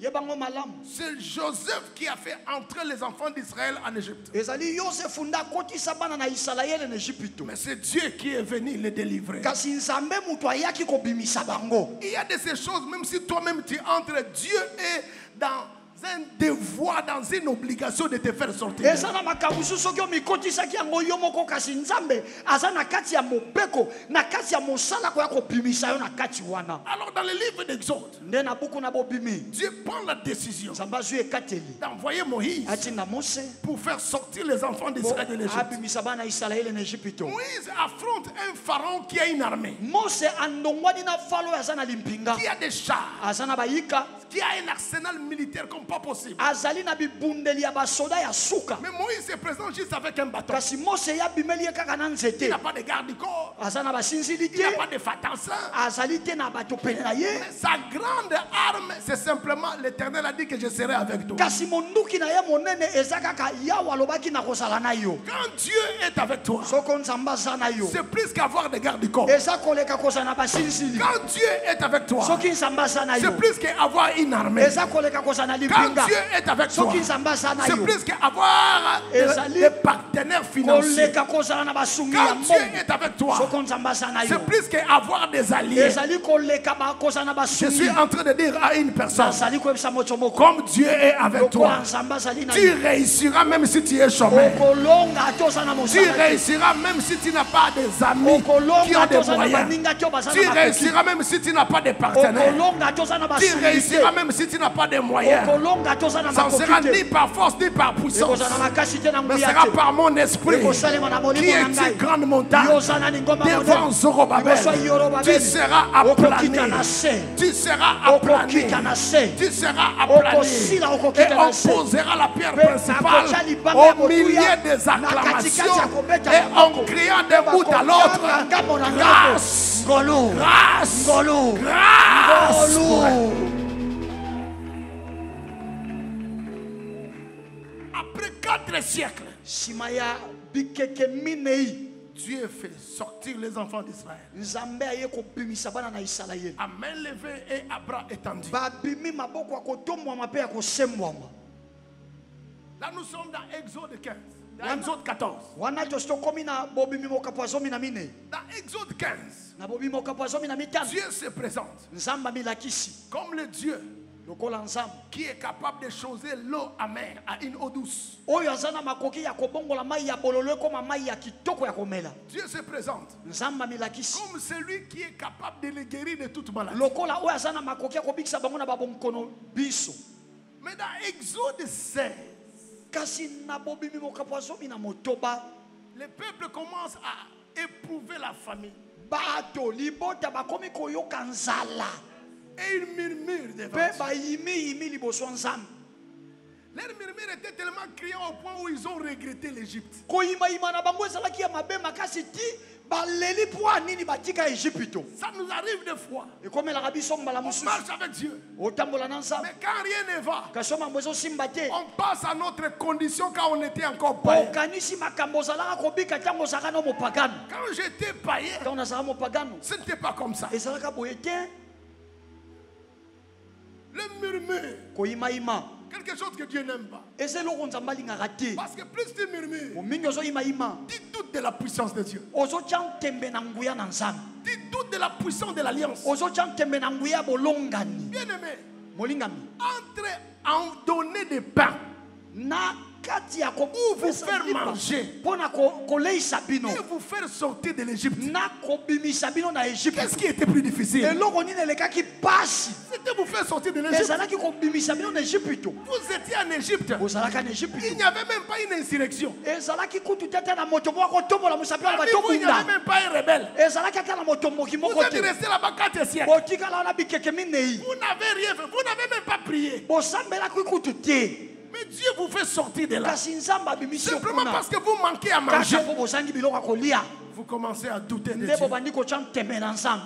Speaker 3: Yebango malamu.
Speaker 2: C'est Joseph qui a fait entrer les enfants d'Israël en Égypte.
Speaker 3: Ezali Yosef nda kotisa bana na Israel na Egypto.
Speaker 2: Mais c'est Dieu qui est venu les délivrer.
Speaker 3: Kasi Nzambe mutu ayaki kobimisa bango.
Speaker 2: Il y a de ces choses, même si toi-même tu entres, Dieu est dans un devoir, dans une obligation de te faire sortir.
Speaker 3: Eza na makambo soki omikotisaki yango yo moko kasi Nzambe aza na kati ya mobeko na kati ya mosala ko ya kobimisa yo na kati wana.
Speaker 2: Alors dans le livre d'Exode,
Speaker 3: Nde na buku na bobimi.
Speaker 2: Dieu prend la décision
Speaker 3: Nzambe azwi ekateli.
Speaker 2: d'envoyer Moïse
Speaker 3: Atinda Mose
Speaker 2: pour faire sortir les enfants d'Israël de l'Égypte.
Speaker 3: abimisa bana Israel na Egypto.
Speaker 2: Moïse affronte un pharaon qui a une armée,
Speaker 3: Mose andongwani na falo aza na limpinga.
Speaker 2: qui a des chars,
Speaker 3: Aza na bayika.
Speaker 2: qui a un arsenal militaire comme pas possible.
Speaker 3: Azali na bibundeli ya basoda ya suka.
Speaker 2: Mais Moïse se présente juste avec un bâton.
Speaker 3: Kasi Mose ya bimeli ye kaka na
Speaker 2: Il
Speaker 3: nzete.
Speaker 2: n'a pas de garde-corps,
Speaker 3: Aza na basinzili
Speaker 2: il n'a
Speaker 3: te.
Speaker 2: pas de fatansin.
Speaker 3: Azali te na bato pene na ye.
Speaker 2: Sa grande arme, c'est simplement l'Éternel a dit que je serai avec toi.
Speaker 3: Kasi monduki na ye monene eza kaka yawe alobaki na kozala na yo.
Speaker 2: Quand Dieu est avec toi,
Speaker 3: Soko Nzambe aza na yo.
Speaker 2: c'est plus qu'avoir des garde-corps.
Speaker 3: Eza koleka kozala na basinzili.
Speaker 2: Quand Dieu est avec toi,
Speaker 3: Soki Nzambe aza na yo.
Speaker 2: c'est plus qu'avoir une armée.
Speaker 3: Eza koleka kozala na
Speaker 2: Quand
Speaker 3: limpinga.
Speaker 2: Dieu est avec toi,
Speaker 3: Soki Nzambe aza na
Speaker 2: c'est
Speaker 3: yo.
Speaker 2: plus qu'avoir
Speaker 3: Ezali
Speaker 2: des partenaires financiers.
Speaker 3: koleka kozala na basungi ya
Speaker 2: Quand Dieu
Speaker 3: mbongo.
Speaker 2: est avec toi,
Speaker 3: Soko Nzambe aza na yo.
Speaker 2: c'est plus qu'avoir des alliés.
Speaker 3: Ezali koleka kozala na
Speaker 2: Je
Speaker 3: basungi.
Speaker 2: suis en train de dire à une personne,
Speaker 3: Azali koyebisa moto moko.
Speaker 2: comme Dieu est avec
Speaker 3: Lokola
Speaker 2: toi,
Speaker 3: Nzambe azali na
Speaker 2: tu
Speaker 3: yo.
Speaker 2: réussiras même si tu es chômeur.
Speaker 3: Okolonga ate oza na
Speaker 2: Tu
Speaker 3: mosala te.
Speaker 2: réussiras même si tu n'as pas des amis qui
Speaker 3: Okolonga
Speaker 2: ont
Speaker 3: ate
Speaker 2: des
Speaker 3: oza na
Speaker 2: moyens.
Speaker 3: baninga te baza
Speaker 2: Tu
Speaker 3: na makoki.
Speaker 2: réussiras même si tu n'as pas de partenaires.
Speaker 3: Okolonga ate oza na
Speaker 2: Tu
Speaker 3: basungi
Speaker 2: réussiras
Speaker 3: te.
Speaker 2: même si tu n'as pas de moyens.
Speaker 3: Okolonga ate oza na
Speaker 2: Ça ne sera
Speaker 3: makoki
Speaker 2: ni
Speaker 3: te.
Speaker 2: par force ni par puissance,
Speaker 3: Ekozala na makasi te na
Speaker 2: mais
Speaker 3: nguya
Speaker 2: sera
Speaker 3: te.
Speaker 2: par mon esprit
Speaker 3: Ekosalema na molimo
Speaker 2: qui
Speaker 3: na
Speaker 2: est
Speaker 3: ngai.
Speaker 2: une grande montagne.
Speaker 3: Yo oza na lingomba
Speaker 2: Devant
Speaker 3: monene.
Speaker 2: Zorobabel,
Speaker 3: Liboso ya Yorobabel.
Speaker 2: tu seras aplani.
Speaker 3: Okokita na se.
Speaker 2: Tu seras aplani.
Speaker 3: Okokita na se.
Speaker 2: Tu seras aplani.
Speaker 3: Okosila,
Speaker 2: Et
Speaker 3: okokita na se.
Speaker 2: on posera la pierre
Speaker 3: Pe-
Speaker 2: principale
Speaker 3: nakotia libanga ya
Speaker 2: au
Speaker 3: motuya,
Speaker 2: milieu des
Speaker 3: na
Speaker 2: acclamations
Speaker 3: katikati ya kobeta
Speaker 2: et
Speaker 3: maboko.
Speaker 2: en criant d'un bout à l'autre,
Speaker 3: Ngambo na ngambo.
Speaker 2: grâce,
Speaker 3: Ngolu.
Speaker 2: grâce,
Speaker 3: Ngolu.
Speaker 2: grâce.
Speaker 3: Ngolu.
Speaker 2: Après 4 siècles,
Speaker 3: Sima ya bikeke minei.
Speaker 2: Dieu fait sortir les enfants d'Israël
Speaker 3: Nzambe aye kobimisa bana na Israeli.
Speaker 2: à main levée et à bras étendus.
Speaker 3: Babimi maboko ya kotomwama pe ya kosembwama.
Speaker 2: Là, nous sommes dans Exode 15, dans Exode 14.
Speaker 3: Wana tostokomi na bobimi mokapo azomi na mine.
Speaker 2: Dans Exode 15,
Speaker 3: Na bobimi mokapo azomi na mitano.
Speaker 2: Dieu se présente
Speaker 3: Nzamba milakisi.
Speaker 2: comme le Dieu
Speaker 3: Lokola Nzamba.
Speaker 2: qui est capable de changer l'eau amère à une eau douce.
Speaker 3: Oyo azana makoki ya kobongola mai ya bololo koma mai ya kitoko ya komela.
Speaker 2: Dieu se présente
Speaker 3: Nzamba milakisi.
Speaker 2: comme celui qui est capable de les guérir de toute maladie.
Speaker 3: Lokola oyo azana makoki ya kobikisa bango na babonkono biso.
Speaker 2: Mais dans Exode 16,
Speaker 3: Kasi na bobimi mokapo azomi na motoba.
Speaker 2: le peuple commence à éprouver la famine.
Speaker 3: Bato libota bakomi koyoka nzala.
Speaker 2: Et ils murmurent devant
Speaker 3: Pe
Speaker 2: Dieu.
Speaker 3: ba yimi liboso nzambe.
Speaker 2: Leur murmure était tellement criant au point où ils ont regretté l'Égypte.
Speaker 3: Koyimayima na bango ezalaki ya mabe makasi ti baleli po anini batika Egypto.
Speaker 2: Ça nous arrive des fois.
Speaker 3: Ekomelaka biso mbala
Speaker 2: On
Speaker 3: mosusu.
Speaker 2: marche avec Dieu.
Speaker 3: Otambola na nzambe.
Speaker 2: Mais quand rien ne va,
Speaker 3: Kasi mambo ezosimba te.
Speaker 2: on passe à notre condition quand on était encore païen.
Speaker 3: Okanisi makambo ozalaka kobika ntango ozalaka no mopagano.
Speaker 2: Quand j'étais païen,
Speaker 3: Ntango nazalaka mopagano.
Speaker 2: ce n'était pas comme ça.
Speaker 3: Ezalaka boye te.
Speaker 2: Le murmure,
Speaker 3: Koyimayima.
Speaker 2: quelque chose que Dieu n'aime pas.
Speaker 3: Eza eloko nzambe alingaka te.
Speaker 2: Parce que plus tu murmures,
Speaker 3: Omingi ozoyimayima.
Speaker 2: tu doutes de la puissance de Dieu.
Speaker 3: Ozotya ntembe na nguya na nzambe.
Speaker 2: Tu doutes de la puissance de l'alliance.
Speaker 3: Ozotya ntembe na nguya ya bolongani.
Speaker 2: Bien aimé,
Speaker 3: Molingami.
Speaker 2: entre en donner des pains
Speaker 3: Na kati ya
Speaker 2: vous faire manger
Speaker 3: pona koleisa bino
Speaker 2: et vous faire sortir de l'Égypte.
Speaker 3: na kobimisa bino na Egypte.
Speaker 2: Qu'est-ce qui était plus difficile?
Speaker 3: Eloko nini elekaki pasi
Speaker 2: C'était vous faire sortir de l'Égypte.
Speaker 3: ezalaki kobimisa bino na Egypte.
Speaker 2: Vous étiez en Égypte.
Speaker 3: Ozalaka na Egypte.
Speaker 2: Il n'y avait même pas une insurrection.
Speaker 3: Ezalaki kutu tete na moto moko kotombola musapela
Speaker 2: Il n'y
Speaker 3: batobunda.
Speaker 2: avait même pas un rebelle.
Speaker 3: Ezalaki ata na moto moki
Speaker 2: Vous
Speaker 3: moko
Speaker 2: êtes
Speaker 3: te.
Speaker 2: resté là-bas 4 siècles.
Speaker 3: Botikala na bikeke minei.
Speaker 2: Vous n'avez rien fait. Vous n'avez même pas prié.
Speaker 3: Bosambela kutu te.
Speaker 2: Mais Dieu vous fait sortir de là.
Speaker 3: Kasi nzamba bimisi
Speaker 2: Simplement
Speaker 3: okuna.
Speaker 2: parce que vous manquez à manger.
Speaker 3: Kasi po bosangi biloko kolia.
Speaker 2: Vous commencez à douter de
Speaker 3: Nde
Speaker 2: Dieu.
Speaker 3: bobandi ko cham tembe na nzamba.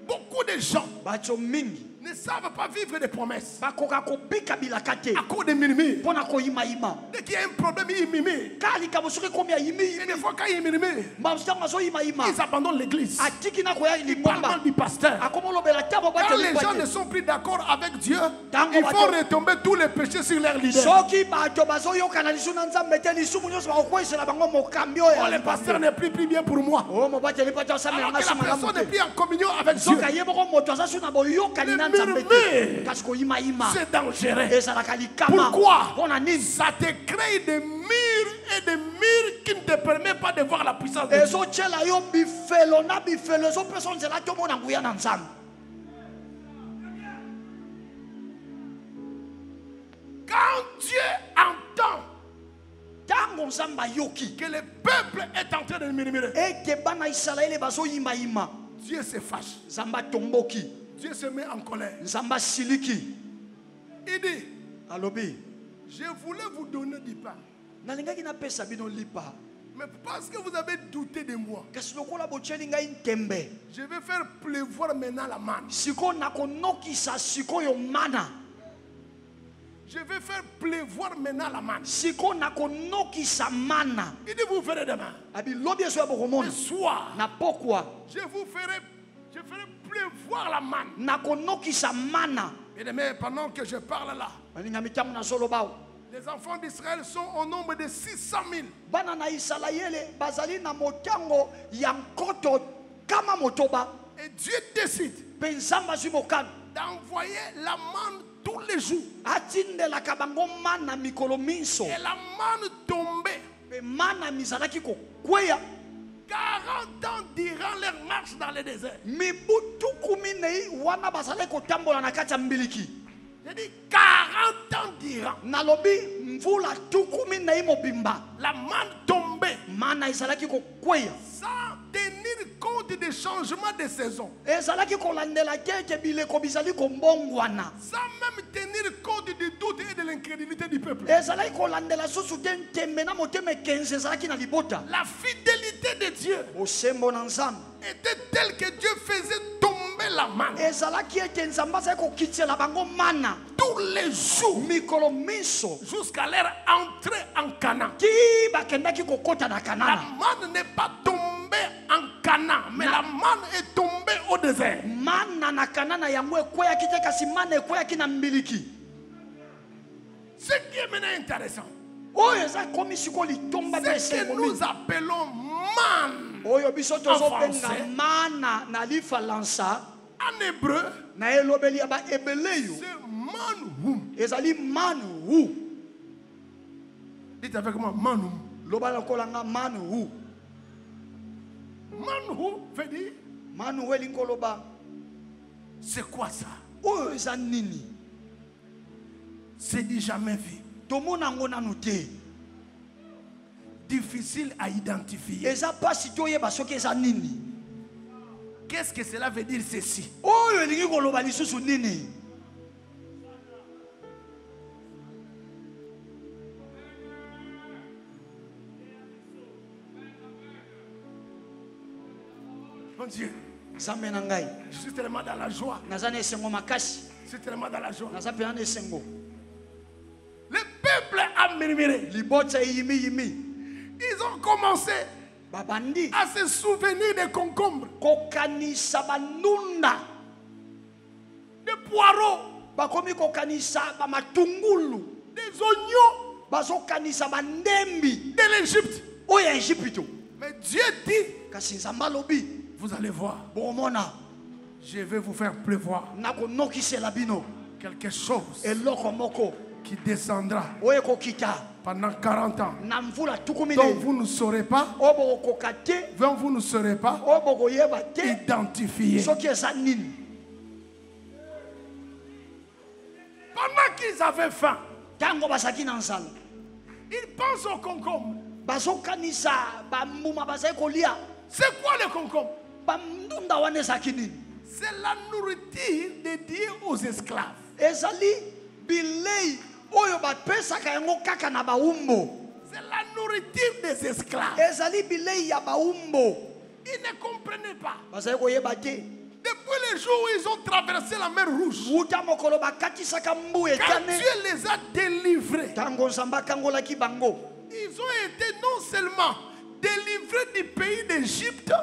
Speaker 2: Beaucoup de gens
Speaker 3: Bacho mingi
Speaker 2: ne savent pas vivre des promesses.
Speaker 3: bakoka kobika bilaka te.
Speaker 2: À cause des murmures.
Speaker 3: Pona koyima yima.
Speaker 2: Dès qu'il y a un problème, ils murmurent.
Speaker 3: Kali kabosoke komi yimi
Speaker 2: Et
Speaker 3: yimi.
Speaker 2: des fois, quand ils murmurent,
Speaker 3: Mabstanga so yima yima.
Speaker 2: ils abandonnent l'église.
Speaker 3: Atiki na koya
Speaker 2: Ils parlent
Speaker 3: limomba.
Speaker 2: mal du pasteur.
Speaker 3: Akomolobela tabo
Speaker 2: Quand
Speaker 3: bacho
Speaker 2: les gens ne
Speaker 3: likwate.
Speaker 2: sont plus d'accord avec Dieu,
Speaker 3: Tango
Speaker 2: ils font
Speaker 3: bato-
Speaker 2: retomber tous les péchés sur leur leader.
Speaker 3: Soki bato bazoyokana lisu na nzambe te lisumu nyonso bakokwesela bango mokambi oyo
Speaker 2: Oh,
Speaker 3: ya
Speaker 2: le pasteur n'est plus bien pour moi.
Speaker 3: o mobateli pata osamela
Speaker 2: Alors
Speaker 3: nga
Speaker 2: que la
Speaker 3: sima
Speaker 2: personne
Speaker 3: malamu
Speaker 2: n'est
Speaker 3: te.
Speaker 2: plus en communion avec Dieu.
Speaker 3: soki aye moko moto aza so na boyokani na
Speaker 2: Le
Speaker 3: nzambe
Speaker 2: murmure.
Speaker 3: te kasi koyimayima
Speaker 2: C'est dangereux.
Speaker 3: ezalaka likama
Speaker 2: Pourquoi?
Speaker 3: mpona nini
Speaker 2: Ça te crée des murs et des murs qui ne te permettent pas de voir la puissance de Dieu.
Speaker 3: ezotyela yo bifelo na bifelo ezopesa nzela tomona nguya na nzambe.
Speaker 2: Quand Dieu entend
Speaker 3: ntango nzambe ayoki
Speaker 2: que le peuple est en train de murmurer,
Speaker 3: ete bana isalaele bazoyimayima
Speaker 2: Dieu se fâche.
Speaker 3: nzambe atomboki
Speaker 2: Dieu se met en colère.
Speaker 3: nzambe asiliki
Speaker 2: Il dit,
Speaker 3: alobi
Speaker 2: je voulais vous donner du pain.
Speaker 3: nalingaki napesa bino lipa
Speaker 2: Mais parce que vous avez douté de moi,
Speaker 3: kasi lokola botyeli ngai ntembe
Speaker 2: je vais faire pleuvoir maintenant la manne.
Speaker 3: sikoyo nakonokisa sikoyo mana
Speaker 2: Je vais faire pleuvoir maintenant la manne.
Speaker 3: sikoyo nakonokisa mana
Speaker 2: Il dit, vous verrez demain.
Speaker 3: abi lobi ezo ya
Speaker 2: Le
Speaker 3: bokomona
Speaker 2: soir,
Speaker 3: na pokwa
Speaker 2: je ferai pleuvoir la manne.
Speaker 3: nakonokisa mana.
Speaker 2: Et mais pendant que je parle là,
Speaker 3: baninga mitango nazoloba
Speaker 2: les enfants d'Israël sont au nombre de 600 000.
Speaker 3: bana na isalaele bazali na motango ya nkoto kama motoba
Speaker 2: Et Dieu décide
Speaker 3: mpe nzambe azwi mokano
Speaker 2: d'envoyer la manne tous les jours.
Speaker 3: atindelaka bango mana mikolo minso
Speaker 2: Et la manne tombait.
Speaker 3: mpe mana mizalaki kokweya
Speaker 2: 40 ans durant leur marche dans le désert.
Speaker 3: mibu tuku minei wana bazalaki kotambola na kati ya mbiliki.
Speaker 2: J'ai dit 40 ans durant.
Speaker 3: Nalobi mvula tuku minei mobimba
Speaker 2: La manne tombait
Speaker 3: mana ezalaki kokweya
Speaker 2: sans tenir compte des changements de saison.
Speaker 3: ezalaki kolandela te ete bileko bizali kombongwana
Speaker 2: Sans même tenir compte du doute et de l'incrédulité du peuple.
Speaker 3: ezalaki kolandela susu te ntembe na motema ekenzi ezalaki na libota.
Speaker 2: La fidélité de Dieu
Speaker 3: bosembo na nzambe
Speaker 2: était telle que Dieu faisait tomber la manne
Speaker 3: ezalaki ete nzambe azali kokitela bango mana
Speaker 2: tous les jours
Speaker 3: mikolo miso
Speaker 2: jusqu'à leur entrée en Canaan.
Speaker 3: ti bakendaki kokota na
Speaker 2: La
Speaker 3: kanana.
Speaker 2: manne n'est pas tombée en Canaan, mais la manne est tombée au désert.
Speaker 3: Mana na kanana yango ekweyaki te kasi mana ekweyaki na mbiliki.
Speaker 2: Ce qui est maintenant intéressant,
Speaker 3: oyo eza komi sikoyo litomba mpe
Speaker 2: c'est que
Speaker 3: esengo
Speaker 2: nous
Speaker 3: mingi.
Speaker 2: appelons manne
Speaker 3: oyo biso tozobenga
Speaker 2: français.
Speaker 3: mana na lifalansa
Speaker 2: en hébreu,
Speaker 3: na elobeli ya baebeleyo
Speaker 2: c'est manhum.
Speaker 3: ezali manuhu.
Speaker 2: Dites avec moi, manhum.
Speaker 3: loba lokolanga manuhu.
Speaker 2: Manhum veut dire,
Speaker 3: manuhu elingi koloba
Speaker 2: c'est quoi ça?
Speaker 3: oyo eza nini
Speaker 2: C'est dit jamais vu.
Speaker 3: tomona yango nanu te.
Speaker 2: Difficile à identifier.
Speaker 3: eza pasi toyeba soki eza nini.
Speaker 2: Qu'est-ce que cela veut dire ceci?
Speaker 3: oyo elingi koloba lisusu nini.
Speaker 2: Mon Dieu,
Speaker 3: nzambe na ngai
Speaker 2: je suis tellement dans la joie.
Speaker 3: naza na esengo makasi
Speaker 2: Je suis tellement dans la joie.
Speaker 3: naza mpena na esengo.
Speaker 2: Le peuple a murmuré.
Speaker 3: libota eyimiyimi
Speaker 2: Ils ont commencé
Speaker 3: babandi
Speaker 2: à se souvenir des concombres,
Speaker 3: kokanisa banunda
Speaker 2: des poireaux,
Speaker 3: bakomi kokanisa bamatungulu
Speaker 2: des oignons
Speaker 3: bazokanisa bandembi
Speaker 2: de l'Égypte.
Speaker 3: oyo ya Ejipito.
Speaker 2: Mais Dieu dit,
Speaker 3: kasi nzambe alobi
Speaker 2: vous allez voir,
Speaker 3: bokomona
Speaker 2: je vais vous faire pleuvoir
Speaker 3: nakonokisela bino
Speaker 2: quelque chose
Speaker 3: eloko moko
Speaker 2: qui descendra
Speaker 3: oyo ekokita
Speaker 2: pendant 40 ans,
Speaker 3: na mvula tuku
Speaker 2: dont
Speaker 3: minene
Speaker 2: vous ne saurez pas,
Speaker 3: oyo bokokoka te
Speaker 2: dont vous ne saurez pas
Speaker 3: oyo bokoyeba te
Speaker 2: identifier.
Speaker 3: soki eza nini.
Speaker 2: Pendant qu'ils avaient faim,
Speaker 3: Ntango bazalaki na nzala
Speaker 2: ils pensent au concombre.
Speaker 3: bazokanisa bambuma bazali kolia
Speaker 2: C'est quoi le concombre?
Speaker 3: bandunda wana ezalaki nini?
Speaker 2: C'est la nourriture dédiée aux esclaves.
Speaker 3: ezali bilei oyo bapesaka yango kaka na baumbo.
Speaker 2: C'est la nourriture des esclaves.
Speaker 3: ezali bilei ya baumbo.
Speaker 2: Ils ne comprenaient pas.
Speaker 3: bazali koyeba te
Speaker 2: Depuis le jour où ils ont traversé la mer Rouge,
Speaker 3: wuta mokolo bakatisaka mbu
Speaker 2: quand
Speaker 3: etane
Speaker 2: Dieu les a délivrés,
Speaker 3: ntango nzambe akangolaki bango
Speaker 2: ils ont été non seulement délivrés du pays d'Égypte,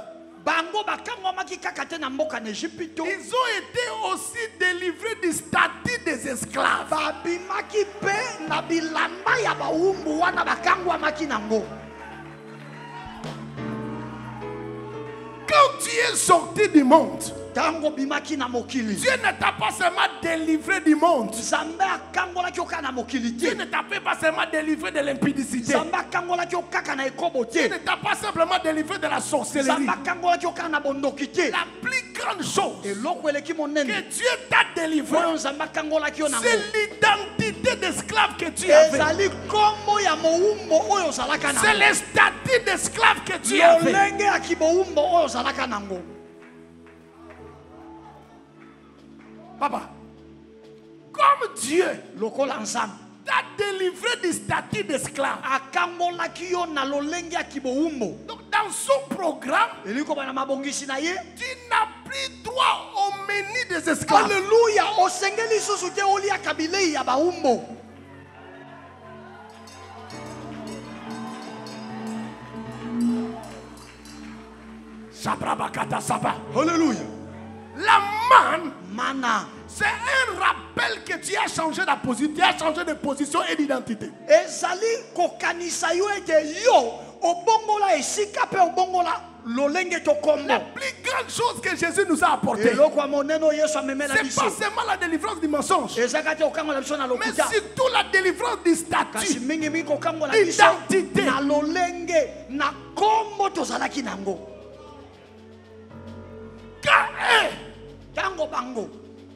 Speaker 3: bango bakangwamaki kaka te na mboka na Ejipito,
Speaker 2: ils ont été aussi délivrés du statut des esclaves.
Speaker 3: babimaki mpe na bilamba ya baumbu wana bakangwamaki nango.
Speaker 2: Quand tu es sorti du monde,
Speaker 3: ntango bimaki na mokili
Speaker 2: Dieu ne t'a pas seulement délivré du monde.
Speaker 3: nzambe akangolaki oka na mokili
Speaker 2: Dieu
Speaker 3: te,
Speaker 2: ne t'a pas seulement délivré de l'impudicité.
Speaker 3: nzambe akangolaki okaka na ekobo
Speaker 2: Dieu
Speaker 3: te,
Speaker 2: ne t'a pas simplement délivré de la sorcellerie.
Speaker 3: nzambe akangolaki okaka na bondoki te.
Speaker 2: La plus grande chose
Speaker 3: eloko eleki
Speaker 2: que
Speaker 3: monene
Speaker 2: Dieu t'a délivré,
Speaker 3: oyo nzambe akangolaki yo nango
Speaker 2: c'est l'identité d'esclave que tu avais.
Speaker 3: ezali nkombo ya moumbo oyo ozalaka
Speaker 2: C'est
Speaker 3: nango,
Speaker 2: le statut d'esclave que tu avais.
Speaker 3: lolenge ya kiboumbo oyo ozalaka nango.
Speaker 2: Papa, comme Dieu
Speaker 3: lokola nzambe
Speaker 2: t'a délivré du statut d'esclave,
Speaker 3: akangolaki yo na lolenge ya kiboumbo,
Speaker 2: donc dans son programme,
Speaker 3: elingi koba na mabongisi na ye,
Speaker 2: tu n'as plus droit au menu des esclaves.
Speaker 3: alleluya, osengeli lisusu te oliaka bilei ya baumbo.
Speaker 2: Shabrabakata Saba.
Speaker 3: Alléluia.
Speaker 2: La manne,
Speaker 3: Mana
Speaker 2: c'est un rappel que tu as changé de position, tu as changé de position et d'identité.
Speaker 3: ezali kokanisa yo ete yo obongola esika pe obongola lolenge
Speaker 2: La
Speaker 3: tokombo.
Speaker 2: plus grande chose que Jésus nous a apporté,
Speaker 3: eloko ya monene oyo yesu amemela
Speaker 2: c'est
Speaker 3: biso
Speaker 2: pas seulement la délivrance du mensonge,
Speaker 3: ezaka te kokangola biso na
Speaker 2: mais
Speaker 3: lokuta,
Speaker 2: surtout la délivrance du
Speaker 3: kasi
Speaker 2: statut.
Speaker 3: mingimingi kokangola biso
Speaker 2: Identité.
Speaker 3: na lolenge na kombo tozalaki nango.
Speaker 2: Quand eux
Speaker 3: Ntango bango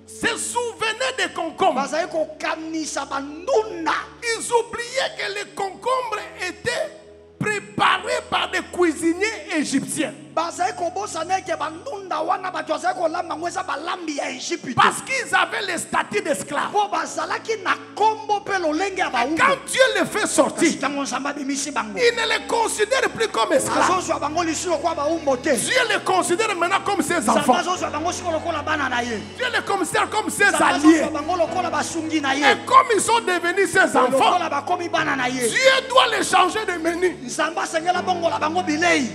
Speaker 2: se souvenaient des concombres,
Speaker 3: bazali kokanisa bandunda,
Speaker 2: ils oubliaient que les concombres étaient préparés par des cuisiniers égyptiens.
Speaker 3: bazali kobosana ete bandunda wana bato bazali kolamba ngo eza balambi ya Ejipito,
Speaker 2: Parce qu'ils avaient le statut d'esclave.
Speaker 3: mpo bazalaki na kombo mpe lolenge ya baumbo.
Speaker 2: Quand Dieu les fait
Speaker 3: Kasi
Speaker 2: sortir,
Speaker 3: ntango nzambe abimisi bango
Speaker 2: il ne les considère plus comme esclaves.
Speaker 3: azozwa bango lisusu lokola baumbo te,
Speaker 2: Dieu les considère maintenant comme ses
Speaker 3: nzambe
Speaker 2: enfants.
Speaker 3: azozwa bango siko lokola bana na ye,
Speaker 2: Dieu les considère comme ses
Speaker 3: nzambe
Speaker 2: alliés.
Speaker 3: azozwa bango lokola basungi na ye,
Speaker 2: Et comme ils sont devenus ses enfants,
Speaker 3: lokola bakomi bana na ye,
Speaker 2: Dieu doit les changer de menu.
Speaker 3: nzambe asengela bongola bango bilei.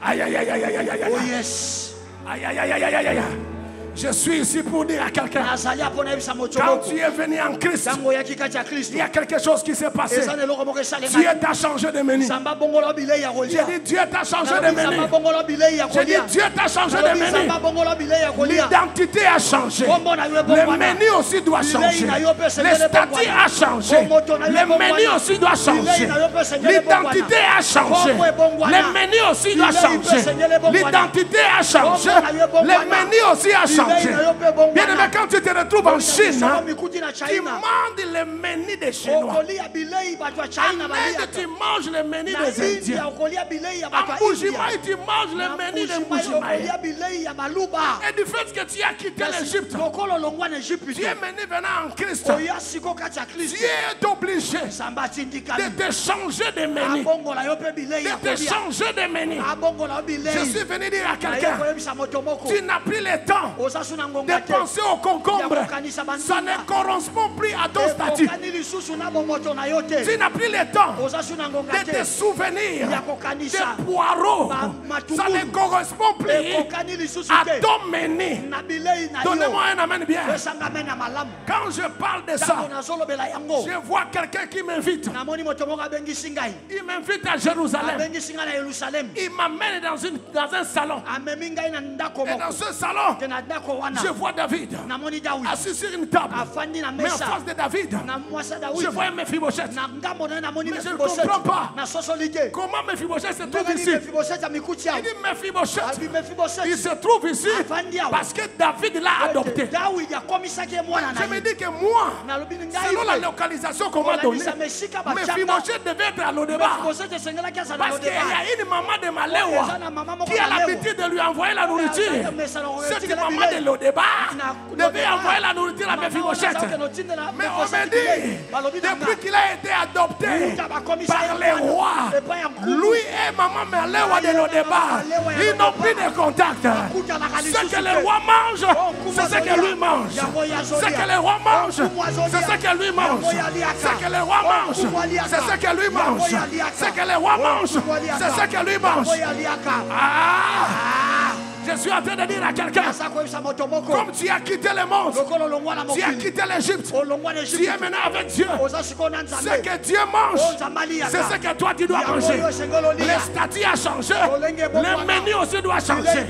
Speaker 2: Aïe, aïe, aïe, aïe, aïe, aïe, aïe,
Speaker 3: Oh
Speaker 2: aïe.
Speaker 3: yes,
Speaker 2: Aïe, aïe, aïe, aïe, aïe, aïe, aïe. Je suis ici pour dire à quelqu'un,
Speaker 3: nazali apona yebisa moto
Speaker 2: quand
Speaker 3: moko
Speaker 2: tu es venu en Christ,
Speaker 3: ntango oyaki kati ya
Speaker 2: il
Speaker 3: kristo
Speaker 2: y a quelque chose qui s'est passé.
Speaker 3: eza na eloko moko
Speaker 2: Dieu
Speaker 3: esalemaki,
Speaker 2: t'a changé de menu.
Speaker 3: nzambe abongola bilei ya
Speaker 2: J'ai
Speaker 3: kolia,
Speaker 2: dit Dieu t'a changé de
Speaker 3: nalobi nzambe
Speaker 2: menu.
Speaker 3: abongola bilei ya
Speaker 2: J'ai dit
Speaker 3: kolia,
Speaker 2: Dieu t'a changé de
Speaker 3: nalobi nzambe
Speaker 2: menu.
Speaker 3: abongola bilei ya kolia,
Speaker 2: L'identité a changé.
Speaker 3: kombo na yo
Speaker 2: Le
Speaker 3: ebongwana,
Speaker 2: menu aussi doit changer. Le statut a changé. Le menu aussi doit changer. L'identité a changé. Le menu aussi doit changer. L'identité a changé. Le menu aussi a changé. Bien aimé, quand tu te retrouves en Chine, tu manges le menu des Chinois.
Speaker 3: okolia bilei bato ya china
Speaker 2: En Inde,
Speaker 3: baliaka,
Speaker 2: tu manges le menu
Speaker 3: na
Speaker 2: des
Speaker 3: india
Speaker 2: Indiens.
Speaker 3: okolia bilei ya
Speaker 2: En
Speaker 3: bato ya
Speaker 2: Bujimaï,
Speaker 3: india,
Speaker 2: tu manges le
Speaker 3: na
Speaker 2: menu des
Speaker 3: Mbujimayi
Speaker 2: Bujimaï.
Speaker 3: okolia bilei ya baluba.
Speaker 2: Et du fait que tu as quitté l'Égypte,
Speaker 3: lokolo longwa na
Speaker 2: tu
Speaker 3: Ejipito
Speaker 2: es mené venant en Christ.
Speaker 3: oya siko kati ya kristo,
Speaker 2: Dieu est obligé
Speaker 3: nzambe
Speaker 2: de
Speaker 3: atindikali
Speaker 2: te changer de menu.
Speaker 3: abongola yo mpe bilei ya
Speaker 2: De te
Speaker 3: kolia,
Speaker 2: changer de menu.
Speaker 3: abongola yo
Speaker 2: Je
Speaker 3: bilei
Speaker 2: suis venu dire à
Speaker 3: na ye
Speaker 2: quelqu'un,
Speaker 3: koyebisa moto moko
Speaker 2: tu n'as plus le temps de penser au concombre, ça ne correspond plus à ton statut. Tu n'as plus le temps de te souvenir des poireaux. Ça ne correspond plus à ton menu. Donnez-moi un amen bien. Quand je parle de ça, je vois quelqu'un qui m'invite. Il m'invite à Jérusalem. Il m'amène dans un salon. Et dans ce salon, je vois David assis sur une table. Mais en face de David, je vois Mephibosheth. Mais je ne comprends pas comment Mephibosheth se trouve ici. Il dit Mephibosheth, il se trouve ici parce que David l'a adopté. Je me dis que moi, selon la localisation qu'on m'a donnée, Mephibosheth devait être à Lodeba. Parce qu'il y a une maman de Malewa qui a l'habitude de lui envoyer la nourriture. Cette maman de Lodeba devait envoyer la nourriture à Mephibosheth. Mais on me dit, depuis qu'il a été adopté par les rois, lui et maman Malewa de Lodeba, ils n'ont plus de contact. Ce que les rois mangent, c'est ce que lui mange. Ce que les rois mangent, c'est ce que lui mange. Ce que les rois mangent, c'est ce que lui mange. Ce que les rois mangent, c'est ce que lui mange. Je suis en train de dire à quelqu'un, comme tu as quitté le monde, tu as quitté l'Égypte, tu es maintenant avec Dieu. Ce que Dieu mange, c'est ce que toi tu dois manger. Le statut a changé, le menu aussi doit changer.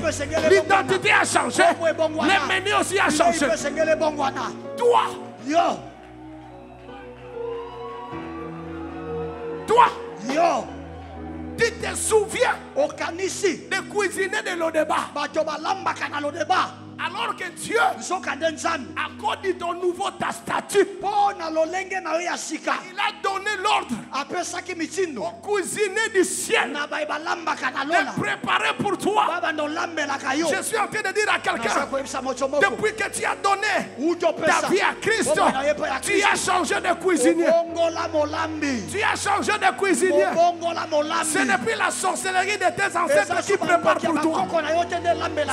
Speaker 2: L'identité a changé, le menu aussi a changé. Toi, tu te souviens de cuisiner de Lodeba, alors que Dieu a accordé ton nouveau statut. Il a donné l'ordre au cuisinier du ciel de préparer pour toi. Je suis en train de dire à quelqu'un, depuis que tu as donné ta vie à Christ, tu as changé de cuisinier. Tu as changé de cuisinier. Ce n'est plus la sorcellerie de tes ancêtres qui prépare pour toi.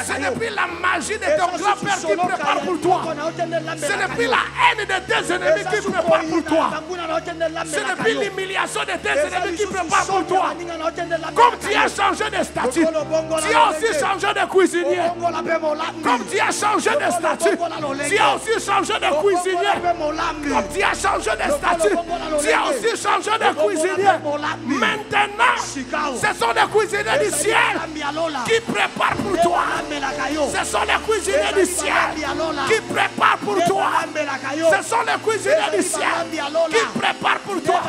Speaker 2: Ce n'est plus la magie de ton grand-père qui prépare pour toi. Ce n'est plus la haine de tes ennemis qui prépare pour toi. Ce n'est plus l'humiliation de tes ennemis qui prépare pour toi. Comme tu as changé de statut, tu as aussi changé de cuisinier. Comme tu as changé de statut, tu as aussi changé de cuisinier. Comme tu as changé de statut, tu as aussi changé de cuisinier. Maintenant, ce sont les cuisiniers du ciel qui préparent pour toi. Ce sont les cuisiniers du ciel qui préparent pour toi. Ce sont les cuisiniers du ciel qui préparent pour toi.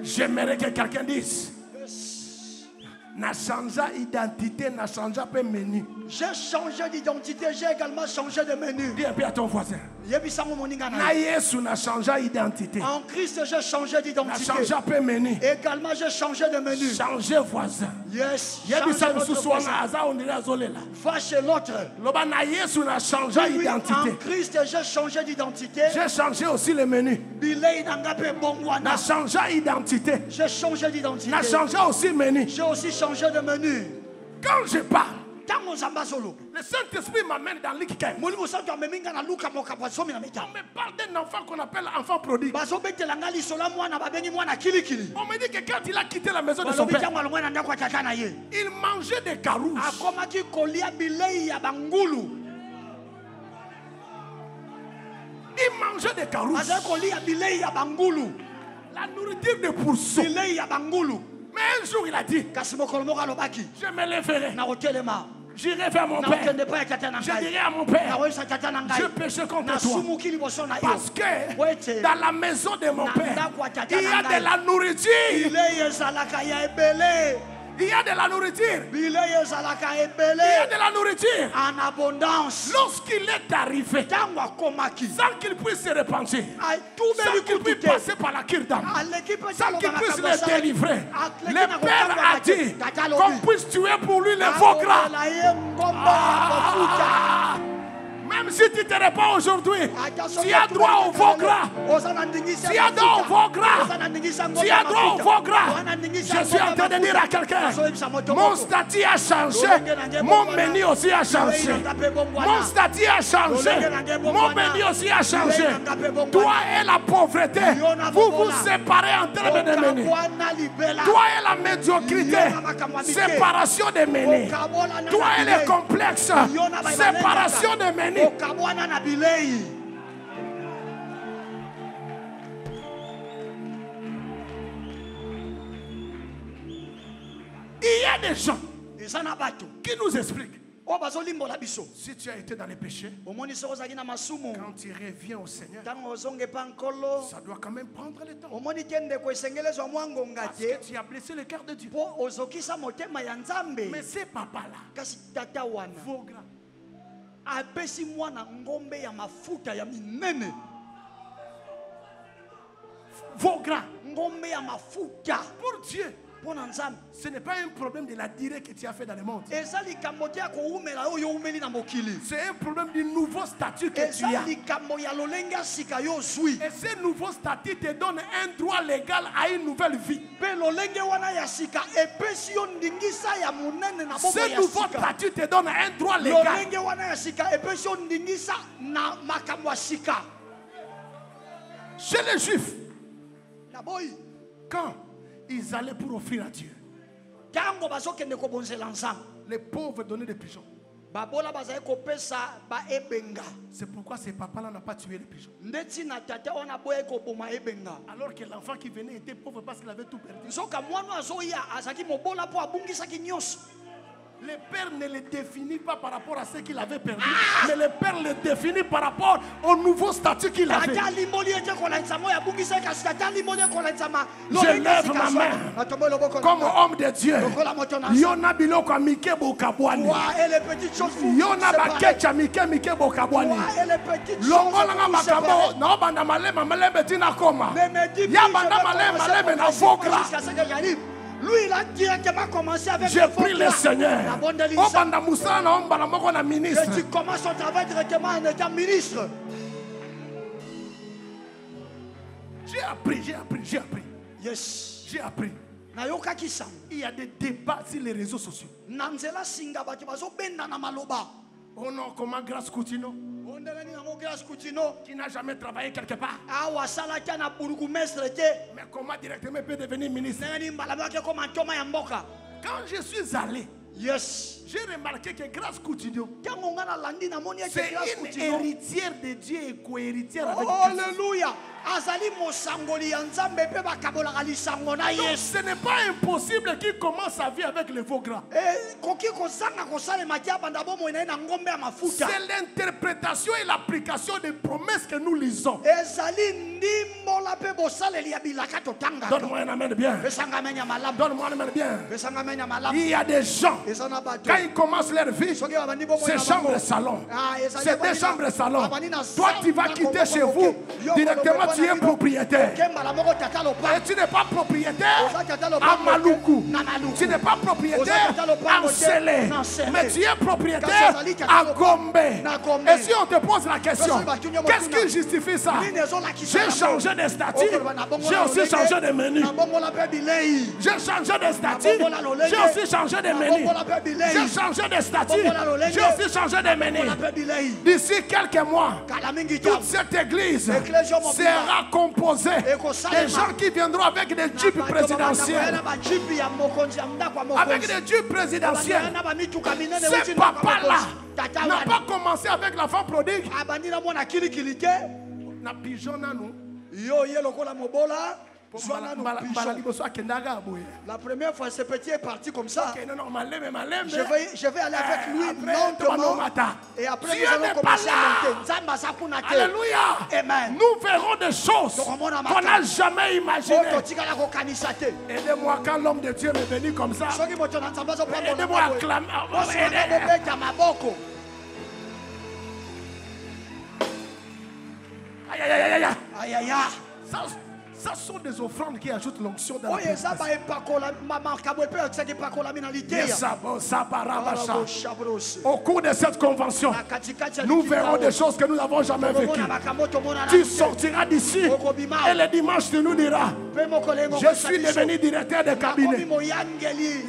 Speaker 2: J'aimerais que quelqu'un dise, n'a changé d'identité, n'a changé pas de menu.
Speaker 3: J'ai changé d'identité, j'ai également changé de menu.
Speaker 2: Dis un peu à ton voisin. Na Yesu n'a changé d'identité.
Speaker 3: En Christ, j'ai changé d'identité.
Speaker 2: N'a changé pas de menu.
Speaker 3: Également, j'ai changé de menu.
Speaker 2: Changer voisin.
Speaker 3: Yes.
Speaker 2: Va
Speaker 3: chez l'autre.
Speaker 2: Na Yesu n'a changé d'identité.
Speaker 3: En Christ, j'ai changé d'identité.
Speaker 2: J'ai changé aussi le menu. N'a changé d'identité.
Speaker 3: J'ai changé d'identité.
Speaker 2: N'a changé aussi le menu.
Speaker 3: J'ai aussi changé de menu.
Speaker 2: Quand je parle,
Speaker 3: le
Speaker 2: Saint-Esprit m'amène dans Luc 15. On me parle d'un enfant qu'on appelle enfant prodigue. On me dit que quand il a quitté la maison de son père, il mangeait des carouches. Il mangeait des carouches. La nourriture de pourceaux. Mais un jour il a dit, je me lèverai, j'irai vers mon père, je dirai à mon père, je péché contre toi. Parce que dans la maison de mon père, il y a de la nourriture. Il y a de la nourriture. Il y a de la nourriture
Speaker 3: en abondance.
Speaker 2: Lorsqu'il est arrivé, sans qu'il puisse se repentir, sans qu'il puisse passer par la Kirdam, sans qu'il puisse le délivrer, le Père a dit qu'on puisse tuer pour lui les faux gras. Mais Même si tu ne te répands aujourd'hui, tu as droit au veau gras. Tu as droit au veau gras. Tu as droit au veau gras. Je suis en train de dire à quelqu'un, mon statut a changé. Mon menu aussi a changé. Mon statut a changé. Mon menu aussi a changé. Toi et la pauvreté, vous vous séparez en termes de menu. Toi et la médiocrité, séparation des menus. Toi et les complexes, séparation des menus. Il y a des gens qui nous expliquent. Si tu as été dans les péchés, quand tu reviens au Seigneur, ça doit quand même prendre le temps. Parce que tu as blessé le cœur de Dieu. Mais ces papas-là, vos grands, vos grands, pour Dieu, ce n'est pas un problème de la durée que tu as fait dans le monde. C'est un problème du nouveau statut que tu as. Et ce nouveau statut te donne un droit légal à une nouvelle vie. Ce nouveau statut te donne un droit légal. Chez les Juifs, quand ils allaient pour offrir à Dieu, les pauvres donnaient des pigeons. C'est pourquoi ces papas-là n'ont pas tué les pigeons. Alors que l'enfant qui venait était pauvre parce qu'il avait tout perdu. Le père ne le définit pas par rapport à ce qu'il avait perdu, mais le père le définit par rapport au nouveau statut qu'il avait. Je lève ma main comme homme de Dieu. Yona biloko mike bokabwani. Yona bakecha mike bokabwani. Longola nga makambo na obanda maleme tina koma. Ya banda maleme na vogra.
Speaker 3: Lui, il a directement commencé avec
Speaker 2: j'ai pris le Seigneur.
Speaker 3: Et tu commences ton travail directement en étant ministre.
Speaker 2: J'ai appris.
Speaker 3: Yes.
Speaker 2: J'ai appris. Il y a des débats sur les réseaux sociaux. Oh non, comment Grâce Coutinho, qui n'a jamais travaillé quelque part, mais comment directement peut devenir ministre? Quand je suis allé,
Speaker 3: yes,
Speaker 2: j'ai remarqué que Grâce Coutinho, c'est une héritière de Dieu et co-héritière avec Dieu.
Speaker 3: Alléluia. Donc, ce
Speaker 2: n'est pas impossible qu'il commence sa vie avec le veau gras. C'est l'interprétation et l'application des promesses que nous lisons. Donne-moi un amen bien. Donne-moi un amen bien. Il y a des gens, quand ils commencent leur vie, c'est chambre salon. C'est des chambres salon. Toi, tu vas quitter chez vous directement. Tu es propriétaire. Et tu n'es pas propriétaire à Maluku. Tu n'es pas propriétaire à Sélé. Mais tu es propriétaire à Gombe. Et si on te pose la question, qu'est-ce qui justifie ça? J'ai changé de statut. J'ai aussi changé de menu. J'ai changé de statut. J'ai aussi changé de menu. J'ai changé de statut. J'ai aussi changé de menu. D'ici quelques mois, toute cette église sera composée des gens qui viendront avec des jeeps présidentiels. Avec des jeeps présidentiels. Ce papa-là n'a pas commencé avec la femme prodigue. Na pigeon nous.
Speaker 3: La première fois, ce petit est parti comme ça.
Speaker 2: Okay, non,
Speaker 3: je vais aller avec lui lentement. Et après, nous allons commencer à monter.
Speaker 2: Alléluia.
Speaker 3: Amen.
Speaker 2: Nous verrons des choses qu'on n'a jamais imaginées. Aidez-moi quand l'homme de Dieu m'est venu comme ça. Aidez-moi à clamer. Aïe, aïe, aïe, aïe. Ça sont des offrandes qui ajoutent l'onction dans la
Speaker 3: oyo eza
Speaker 2: prédication.
Speaker 3: makambo epe akisaki epakolami na liteya
Speaker 2: Yes, au cours de cette convention, nous verrons des choses que nous n'avons jamais vécues. Tu sortiras d'ici et le dimanche tu nous diras: je suis devenu directeur de cabinet,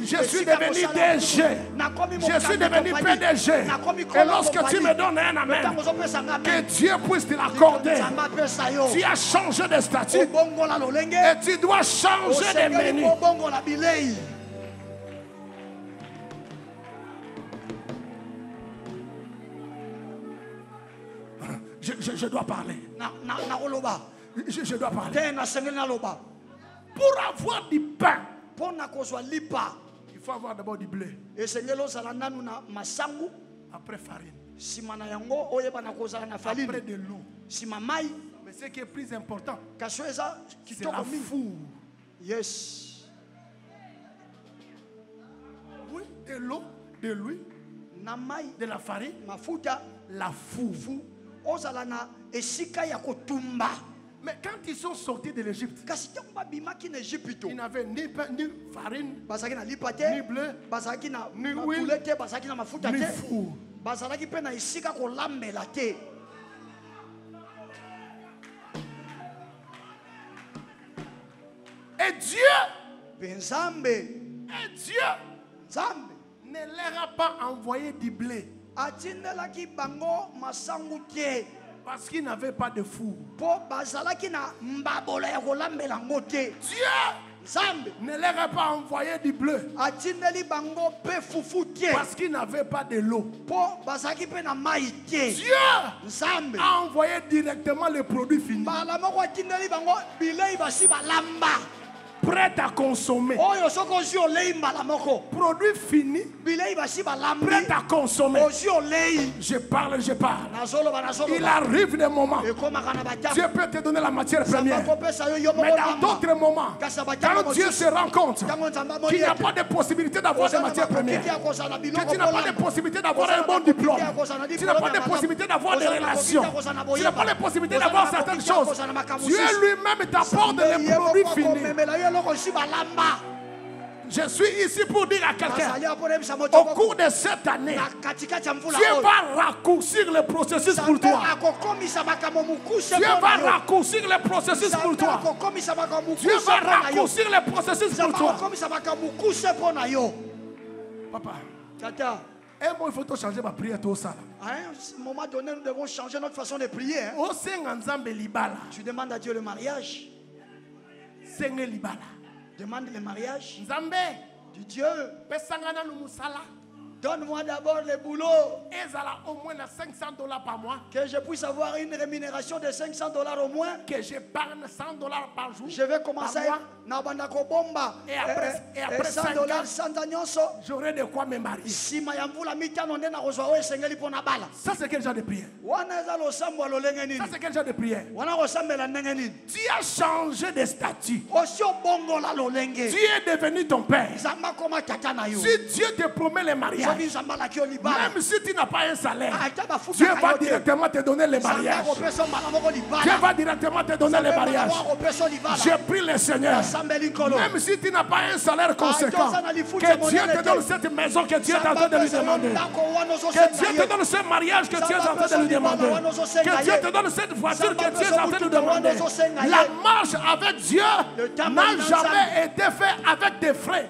Speaker 2: je suis devenu DG, je suis devenu PDG. Et lorsque tu me donnes un amen, que Dieu puisse te l'accorder. Tu as changé de statut et tu dois changer de menu. Je dois parler. Je dois parler. Pour avoir du pain, il faut avoir d'abord du blé. Après farine. Après de l'eau. Mais ce qui est plus important, c'est la four.
Speaker 3: Yes.
Speaker 2: Oui, de l'eau, de l'huile, de la farine, la four. Mais quand ils sont sortis de l'Égypte, ils n'avaient ni pain, ni farine, ni bleu, ni huile, ni four. Et Dieu ne leur a pas envoyé du blé parce qu'ils n'avaient pas de four. Dieu ne leur a pas envoyé du bleu parce qu'ils n'avaient pas de l'eau. Dieu a envoyé directement le produit fini, prêt à consommer. Produit fini, prêt à consommer. Je parle. Il arrive des moments, Dieu peut te donner la matière première, mais dans d'autres moments, quand Dieu se rend compte qu'il n'y a pas de possibilité d'avoir des matières premières, que tu n'as pas de possibilité d'avoir un bon diplôme, tu n'as pas de possibilité d'avoir des relations, tu n'as pas de possibilité d'avoir certaines choses, Dieu lui-même t'apporte les produits finis. Je suis ici pour dire à quelqu'un, au cours de cette année, Dieu va raccourcir le processus pour toi. Dieu va raccourcir le processus pour toi. Dieu va raccourcir le processus pour toi. Papa, un mot, il faut changer ma prière tout ça.
Speaker 3: À un moment donné, nous devons changer notre façon de prier.
Speaker 2: Tu
Speaker 3: demandes à Dieu le mariage. Demande le mariage du Dieu. Donne-moi d'abord le boulot.
Speaker 2: Au moins $500 par mois.
Speaker 3: Que je puisse avoir une rémunération de $500 au moins.
Speaker 2: Que j'épargne $100 par jour.
Speaker 3: Je vais commencer à
Speaker 2: et après
Speaker 3: $100
Speaker 2: j'aurai de quoi me marier. Ça c'est quel genre de prière? Ça c'est quel genre de prière? Tu as changé de statut. Tu es devenu ton père. Si Dieu te promet le mariage, même si tu n'as pas un salaire, Dieu va directement te donner le mariage. Dieu va directement te donner le mariage. Je prie le Seigneur, même si tu n'as pas un salaire conséquent, que Dieu te donne cette maison que Dieu est en train de lui demander. Que Dieu te donne ce mariage que Dieu est en train de lui demander. Que Dieu te donne cette voiture que Dieu est en train de lui demander. La marche avec Dieu n'a jamais été faite avec des frais.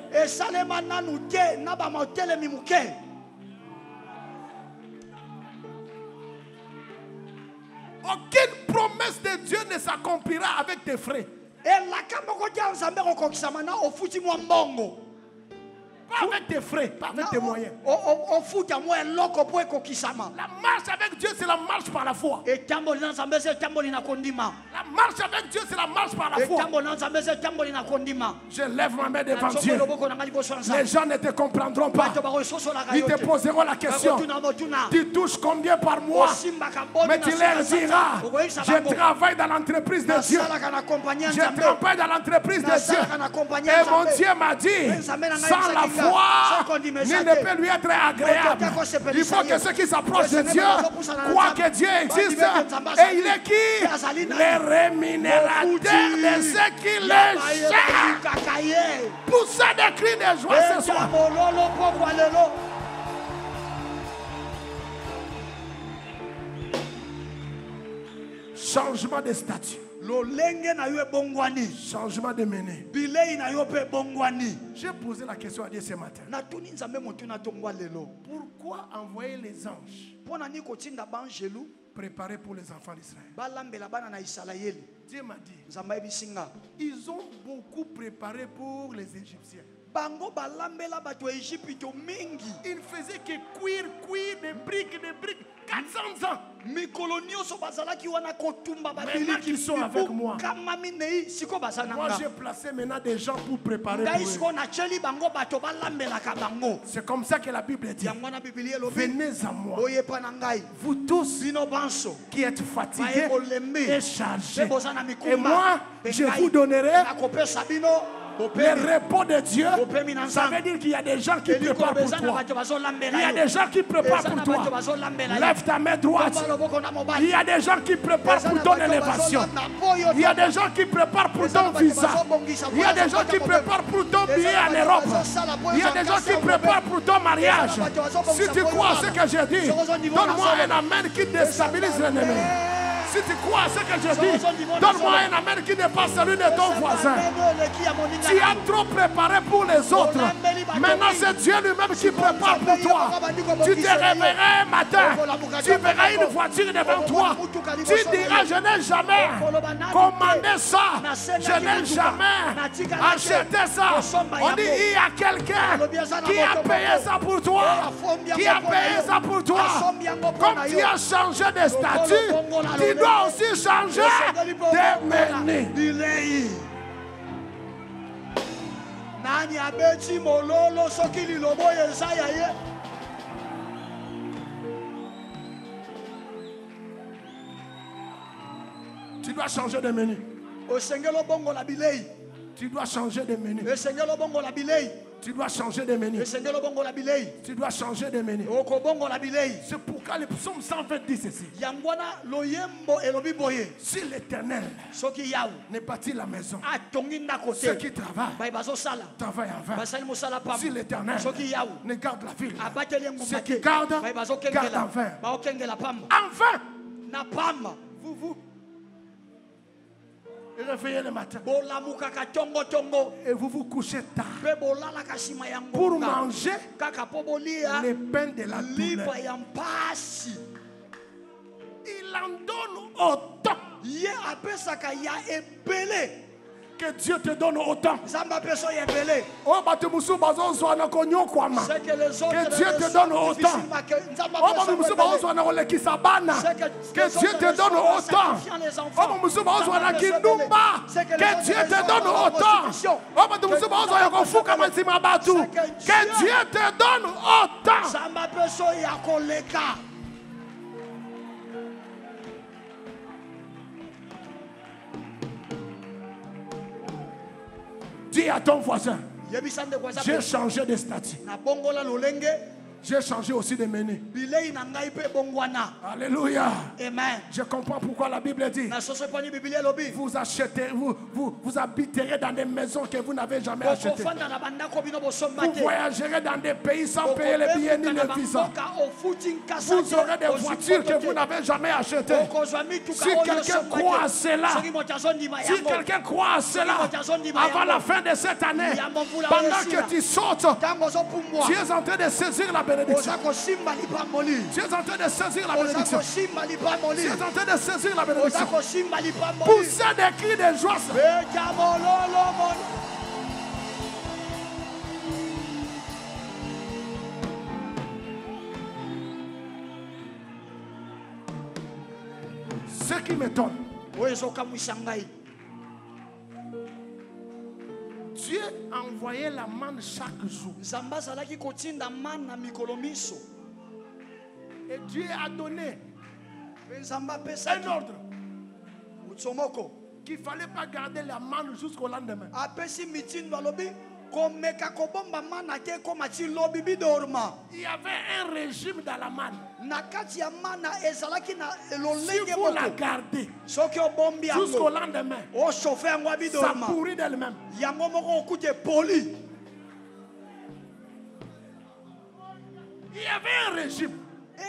Speaker 2: Aucune promesse de Dieu ne s'accomplira avec tes frais. Pas avec tes frais, pas avec tes moyens. La marche avec Dieu, c'est la marche par la foi. La marche avec Dieu, c'est la marche par la foi. Je lève ma main devant Dieu. Les gens ne te comprendront pas. Ils te poseront la question: tu touches combien par mois? Mais tu leur diras: je travaille dans l'entreprise de Dieu. Je travaille dans l'entreprise de Dieu. Et mon Dieu m'a dit: sans la foi, nul ne peut lui être agréable. Il faut que ceux qui s'approchent de Dieu croient que Dieu existe. Et il est qui? Les rémunérateurs de ceux qui le cherchent. Poussez des cris de joie ce soir. Changement de statut. Changement de menée. J'ai posé la question à Dieu ce matin. Pourquoi envoyer les anges préparés pour les enfants d'Israël? Dieu m'a dit, ils ont beaucoup préparé pour les Égyptiens. Il faisait que cuire des briques, 400 ans. Maintenant qu'ils sont avec moi, j'ai placé maintenant des gens pour préparer pour eux. C'est comme ça que la Bible dit, venez à moi, vous tous qui êtes fatigués et chargés, et moi je vous donnerai le repos de Dieu. Ça veut dire qu'il y a des gens qui préparent pour toi. Il y a des gens qui préparent pour toi. Lève ta main droite. Il y a des gens qui préparent pour ton élévation. Il y a des gens qui préparent pour ton visa. Il y a des gens qui préparent pour ton billet en Europe. Il y a des gens qui préparent pour ton mariage. Si tu crois à ce que j'ai dit, donne-moi un amen qui déstabilise l'ennemi. Si tu crois à ce que je dis, donne-moi un amen qui n'est pas celui de ton voisin. Tu as trop préparé pour les autres. Maintenant, c'est Dieu lui-même qui prépare pour toi. Tu te réveilleras un matin. Tu verras une voiture devant toi. Tu diras, je n'ai jamais commandé ça. Je n'ai jamais acheté ça. On dit, il y a quelqu'un qui a payé ça pour toi. Qui a payé ça pour toi. Comme tu as changé de statut, tu dois aussi changer de menée.
Speaker 3: Nani abeti mololo soki lilobo yesaya ye.
Speaker 2: Tu dois changer de menu.
Speaker 3: Osengelo bongo la bilei.
Speaker 2: Tu dois changer de menu.
Speaker 3: Osengelo bongo la bilei.
Speaker 2: Tu dois changer de menu.
Speaker 3: Osengelo bongo la bilei.
Speaker 2: Tu dois changer de menu.
Speaker 3: Oko bongo la bilei.
Speaker 2: C'est pourquoi le psaume 120 dit ceci.
Speaker 3: Yangwana loyembo elobi boye.
Speaker 2: Si l'Éternel
Speaker 3: soki yaou
Speaker 2: ne bâtit la maison,
Speaker 3: atongi ndako te.
Speaker 2: Ceux qui travaillent travaillent en vain.
Speaker 3: Basali musala pam.
Speaker 2: Si l'Éternel
Speaker 3: soki yaou
Speaker 2: ne garde la ville,
Speaker 3: abateli ngumba
Speaker 2: ceux qui gardent gardent en vain.
Speaker 3: Ba okengela pam.
Speaker 2: Enfin,
Speaker 3: na pam.
Speaker 2: Vous réveillez le matin et vous vous couchez tard pour manger les pains de la douleur. Il en donne autant. Que Dieu te donne autant. Oh, que Dieu te donne autant. Que Dieu te donne autant. Que Dieu te donne autant. Que Dieu te donne autant. Dis à ton voisin, j'ai changé de statut. J'ai changé aussi de menu. Alléluia.
Speaker 3: Amen.
Speaker 2: Je comprends pourquoi la Bible dit, vous achèterez, vous habiterez dans des maisons que vous n'avez jamais achetées. Vous voyagerez dans des pays sans payer les billets ni le visa. Vous aurez des voitures que vous n'avez jamais achetées. Si quelqu'un croit à cela, avant la fin de cette année, pendant que tu sautes, tu es en train de saisir la bénédiction. Tu es en train de saisir la bénédiction. Tu es en train de saisir la bénédiction. Poussez des cris de joie. Ce qui m'étonne, Dieu envoyait la manne chaque jour. Et Dieu a donné un ordre qu'il ne fallait pas garder la manne jusqu'au lendemain.
Speaker 3: komeka kobomba mana te koma ti lobi bidorma.
Speaker 2: Il y avait un régime dans la manne.
Speaker 3: Na kati ya mana ezalaki na
Speaker 2: Si
Speaker 3: lolenge
Speaker 2: vous la
Speaker 3: moko.
Speaker 2: gardez
Speaker 3: Soki obombi
Speaker 2: jusqu'au
Speaker 3: yango
Speaker 2: lendemain,
Speaker 3: o chauffe yango
Speaker 2: ça
Speaker 3: bidorma.
Speaker 2: pourrit d'elle-même.
Speaker 3: Yango moko okute poli.
Speaker 2: Il y avait un régime.